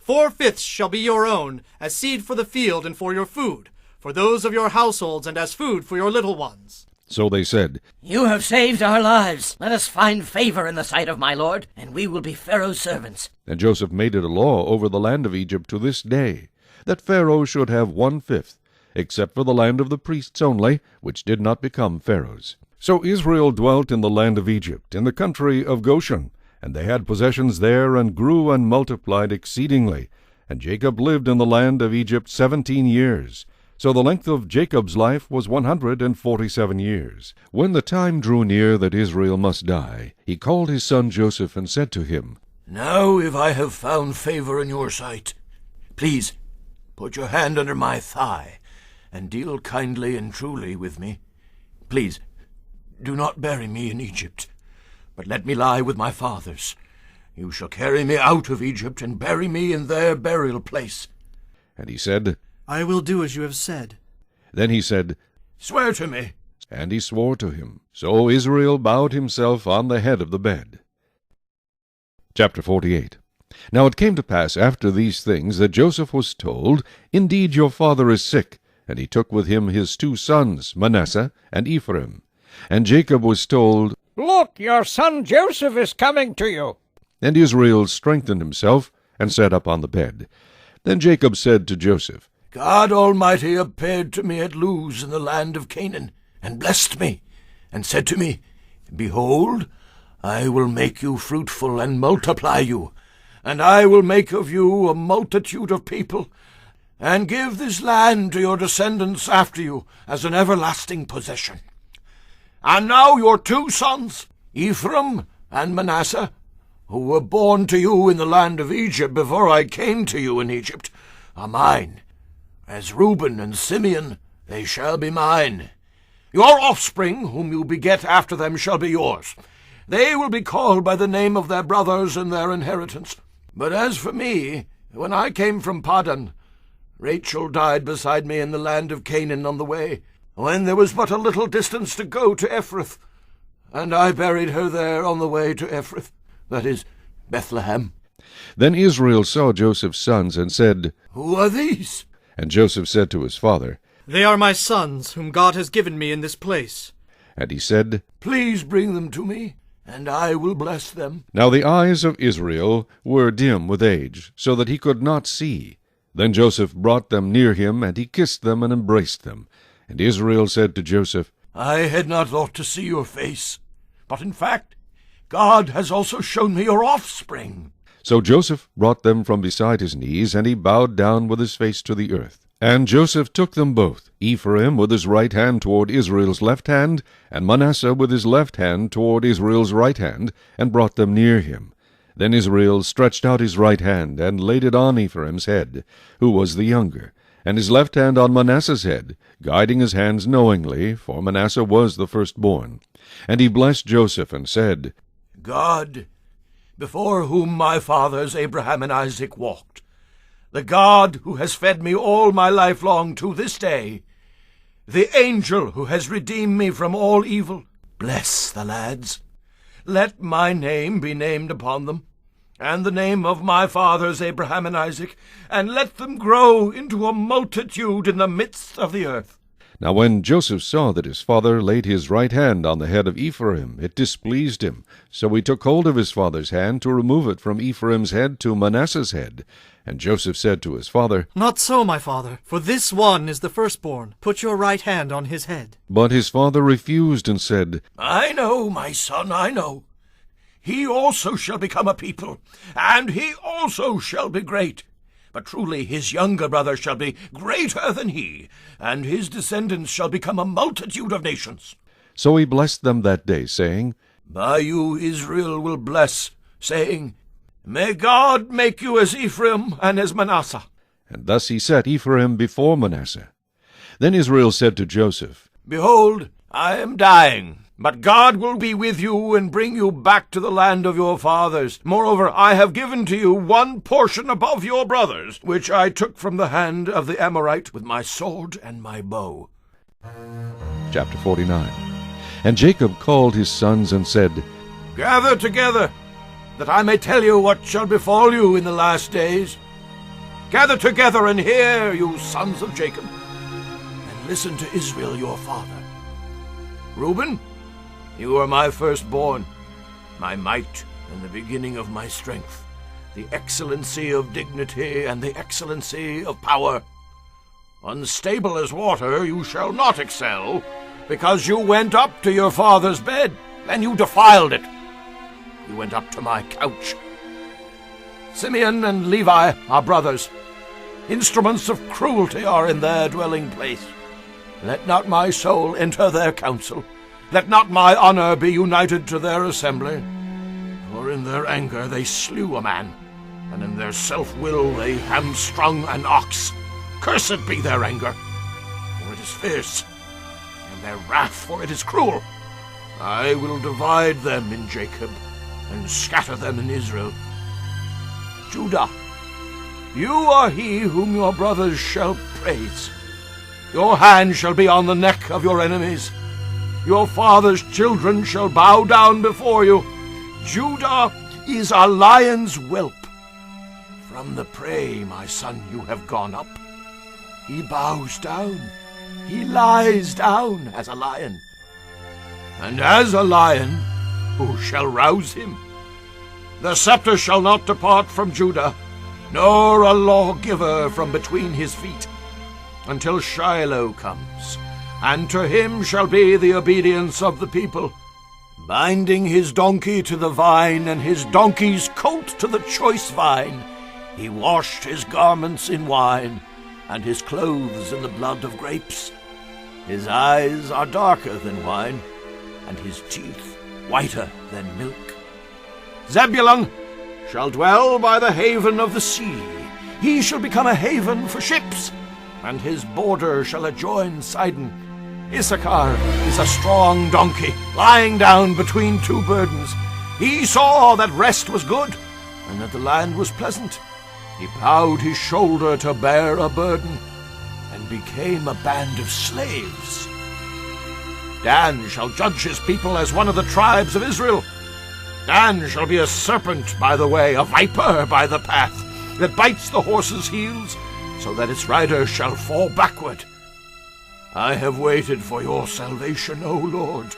4/5 shall be your own, as seed for the field and for your food, for those of your households, and as food for your little ones. So they said, You have saved our lives. Let us find favor in the sight of my lord, and we will be Pharaoh's servants. And Joseph made it a law over the land of Egypt to this day, that Pharaoh should have 1/5, except for the land of the priests only, which did not become Pharaoh's. So Israel dwelt in the land of Egypt, in the country of Goshen, and they had possessions there, and grew and multiplied exceedingly. And Jacob lived in the land of Egypt 17 years. So the length of Jacob's life was 147 years. When the time drew near that Israel must die, he called his son Joseph and said to him, Now if I have found favor in your sight, please put your hand under my thigh, and deal kindly and truly with me. Please, do not bury me in Egypt, but let me lie with my fathers. You shall carry me out of Egypt, and bury me in their burial place. And he said, I will do as you have said. Then he said, Swear to me. And he swore to him. So Israel bowed himself on the head of the bed. Chapter 48. Now it came to pass after these things that Joseph was told, Indeed your father is sick. And he took with him his 2 sons, Manasseh and Ephraim. And Jacob was told, Look, your son Joseph is coming to you. And Israel strengthened himself, and sat up on the bed. Then Jacob said to Joseph, God Almighty appeared to me at Luz in the land of Canaan, and blessed me, and said to me, Behold, I will make you fruitful, and multiply you, and I will make of you a multitude of people, and give this land to your descendants after you as an everlasting possession. And now your 2 sons, Ephraim and Manasseh, who were born to you in the land of Egypt before I came to you in Egypt, are mine. As Reuben and Simeon, they shall be mine. Your offspring, whom you beget after them, shall be yours. They will be called by the name of their brothers in their inheritance. But as for me, when I came from Paddan, Rachel died beside me in the land of Canaan on the way, when there was but a little distance to go to Ephrath, and I buried her there on the way to Ephrath, that is, Bethlehem. Then Israel saw Joseph's sons, and said, Who are these? And Joseph said to his father, They are my sons, whom God has given me in this place. And he said, Please bring them to me, and I will bless them. Now the eyes of Israel were dim with age, so that he could not see. Then Joseph brought them near him, and he kissed them and embraced them. And Israel said to Joseph, I had not thought to see your face, but in fact God has also shown me your offspring. So Joseph brought them from beside his knees, and he bowed down with his face to the earth. And Joseph took them both, Ephraim with his right hand toward Israel's left hand, and Manasseh with his left hand toward Israel's right hand, and brought them near him. Then Israel stretched out his right hand, and laid it on Ephraim's head, who was the younger, and his left hand on Manasseh's head, guiding his hands knowingly, for Manasseh was the firstborn. And he blessed Joseph, and said, God, before whom my fathers Abraham and Isaac walked, the God who has fed me all my life long to this day, the angel who has redeemed me from all evil, bless the lads. Let my name be named upon them, and the name of my fathers Abraham and Isaac, and let them grow into a multitude in the midst of the earth. Now when Joseph saw that his father laid his right hand on the head of Ephraim, it displeased him. So he took hold of his father's hand to remove it from Ephraim's head to Manasseh's head. And Joseph said to his father, Not so, my father, for this one is the firstborn. Put your right hand on his head. But his father refused and said, I know, my son, I know. He also shall become a people, and he also shall be great. But truly his younger brother shall be greater than he, and his descendants shall become a multitude of nations. So he blessed them that day, saying, By you Israel will bless, saying, May God make you as Ephraim and as Manasseh. And thus he set Ephraim before Manasseh. Then Israel said to Joseph, Behold, I am dying, but God will be with you and bring you back to the land of your fathers. Moreover, I have given to you one portion above your brothers, which I took from the hand of the Amorite with my sword and my bow. Chapter 49. And Jacob called his sons and said, Gather together, that I may tell you what shall befall you in the last days. Gather together and hear, you sons of Jacob, and listen to Israel your father. Reuben, you are my firstborn, my might and the beginning of my strength, the excellency of dignity and the excellency of power. Unstable as water you shall not excel, because you went up to your father's bed, and you defiled it. You went up to my couch. Simeon and Levi are brothers. Instruments of cruelty are in their dwelling place. Let not my soul enter their council. Let not my honor be united to their assembly. For in their anger they slew a man, and in their self-will they hamstrung an ox. Cursed be their anger, for it is fierce, and their wrath, for it is cruel. I will divide them in Jacob, and scatter them in Israel. Judah, you are he whom your brothers shall praise. Your hand shall be on the neck of your enemies. Your father's children shall bow down before you. Judah is a lion's whelp. From the prey, my son, you have gone up. He bows down. He lies down as a lion. And as a lion, who shall rouse him? The scepter shall not depart from Judah, nor a lawgiver from between his feet, until Shiloh comes, and to him shall be the obedience of the people. Binding his donkey to the vine, and his donkey's colt to the choice vine, he washed his garments in wine, and his clothes in the blood of grapes. His eyes are darker than wine, and his teeth whiter than milk. Zebulun shall dwell by the haven of the sea. He shall become a haven for ships, and his border shall adjoin Sidon. Issachar is a strong donkey, lying down between two burdens. He saw that rest was good, and that the land was pleasant. He bowed his shoulder to bear a burden, and became a band of slaves. Dan shall judge his people as one of the tribes of Israel. Dan shall be a serpent by the way, a viper by the path, that bites the horse's heels, so that its rider shall fall backward. I have waited for your salvation, O Lord.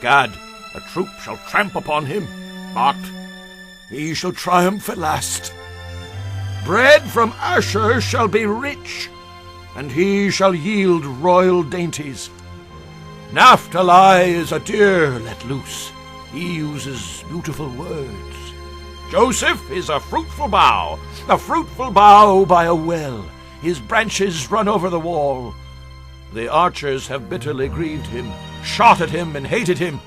Gad, a troop shall tramp upon him, but he shall triumph at last. Bread from Asher shall be rich, and he shall yield royal dainties. Naphtali is a deer let loose. He uses beautiful words. Joseph is a fruitful bough by a well. His branches run over the wall. The archers have bitterly grieved him, shot at him and hated him,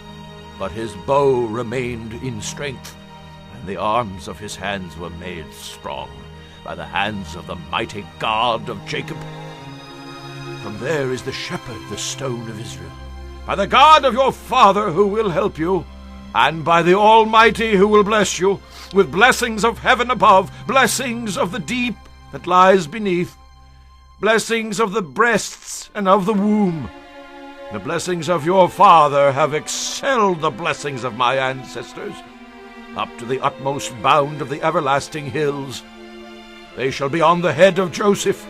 but his bow remained in strength, and the arms of his hands were made strong by the hands of the mighty God of Jacob. From there is the shepherd, the stone of Israel, by the God of your father who will help you, and by the Almighty who will bless you, with blessings of heaven above, blessings of the deep that lies beneath, blessings of the breasts and of the womb. The blessings of your father have excelled the blessings of my ancestors, up to the utmost bound of the everlasting hills. They shall be on the head of Joseph,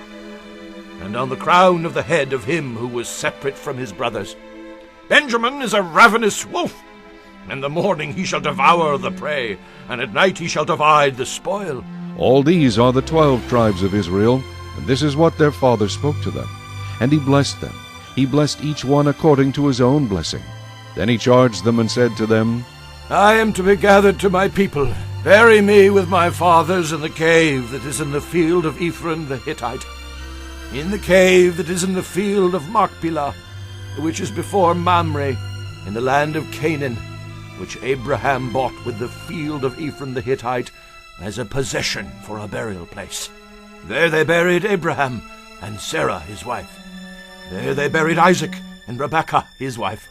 and on the crown of the head of him who was separate from his brothers. Benjamin is a ravenous wolf. In the morning he shall devour the prey, and at night he shall divide the spoil. All these are the 12 tribes of Israel, and this is what their father spoke to them. And he blessed them. He blessed each one according to his own blessing. Then he charged them and said to them, I am to be gathered to my people. Bury me with my fathers in the cave that is in the field of Ephron the Hittite, in the cave that is in the field of Machpelah, which is before Mamre. in the land of Canaan, which Abraham bought with the field of Ephron the Hittite as a possession for a burial place. There they buried Abraham and Sarah his wife. There they buried Isaac and Rebekah his wife.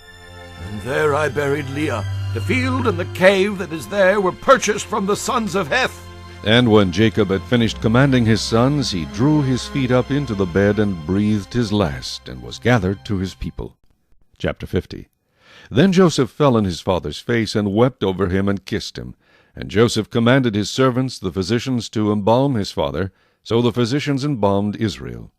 And there I buried Leah. The field and the cave that is there were purchased from the sons of Heth. And when Jacob had finished commanding his sons, he drew his feet up into the bed and breathed his last, and was gathered to his people. Chapter 50. Then Joseph fell on his father's face, and wept over him, and kissed him. And Joseph commanded his servants, the physicians, to embalm his father. So the physicians embalmed Israel.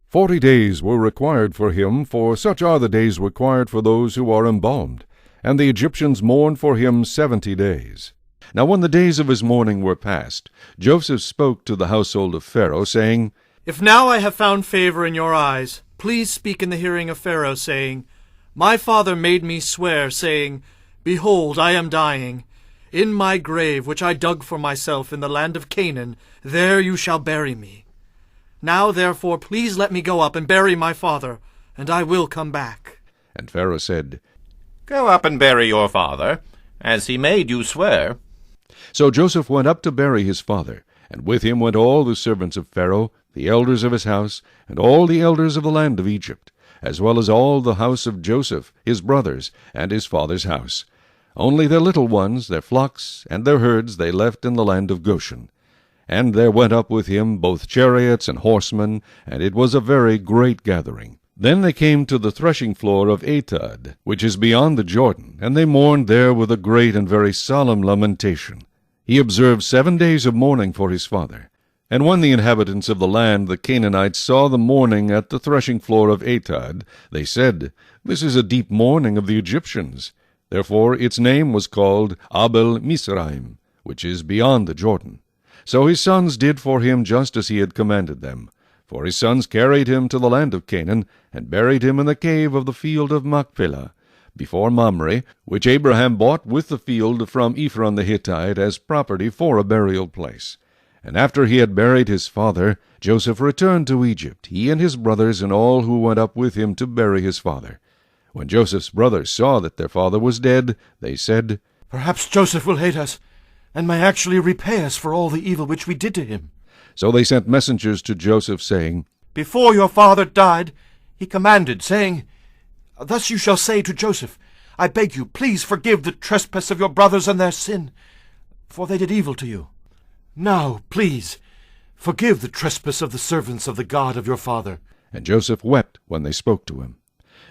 40 days were required for him, for such are the days required for those who are embalmed. And the Egyptians mourned for him 70 days. Now when the days of his mourning were past, Joseph spoke to the household of Pharaoh, saying, If now I have found favor in your eyes, please speak in the hearing of Pharaoh, saying, My father made me swear, saying, Behold, I am dying. In my grave, which I dug for myself in the land of Canaan, there you shall bury me. Now therefore please let me go up and bury my father, and I will come back. And Pharaoh said, Go up and bury your father, as he made you swear. So Joseph went up to bury his father, and with him went all the servants of Pharaoh, the elders of his house, and all the elders of the land of Egypt, as well as all the house of Joseph, his brothers, and his father's house. Only their little ones, their flocks, and their herds they left in the land of Goshen. And there went up with him both chariots and horsemen, and it was a very great gathering. Then they came to the threshing floor of Atad, which is beyond the Jordan, and they mourned there with a great and very solemn lamentation. He observed 7 days of mourning for his father. And when the inhabitants of the land, the Canaanites, saw the mourning at the threshing floor of Atad, they said, This is a deep mourning of the Egyptians. Therefore its name was called Abel Mizraim, which is beyond the Jordan. So his sons did for him just as he had commanded them. For his sons carried him to the land of Canaan, and buried him in the cave of the field of Machpelah, before Mamre, which Abraham bought with the field from Ephron the Hittite as property for a burial place. And after he had buried his father, Joseph returned to Egypt, he and his brothers and all who went up with him to bury his father. When Joseph's brothers saw that their father was dead, they said, Perhaps Joseph will hate us, and may actually repay us for all the evil which we did to him. So they sent messengers to Joseph, saying, Before your father died, he commanded, saying, Thus you shall say to Joseph, I beg you, please forgive the trespass of your brothers and their sin, for they did evil to you. Now, please, forgive the trespass of the servants of the God of your father. And Joseph wept when they spoke to him.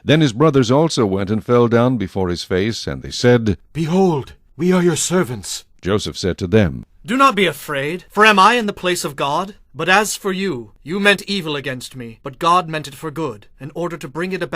Then his brothers also went and fell down before his face, and they said, Behold, we are your servants. Joseph said to them, Do not be afraid, for am I in the place of God? But as for you, you meant evil against me, but God meant it for good, in order to bring it about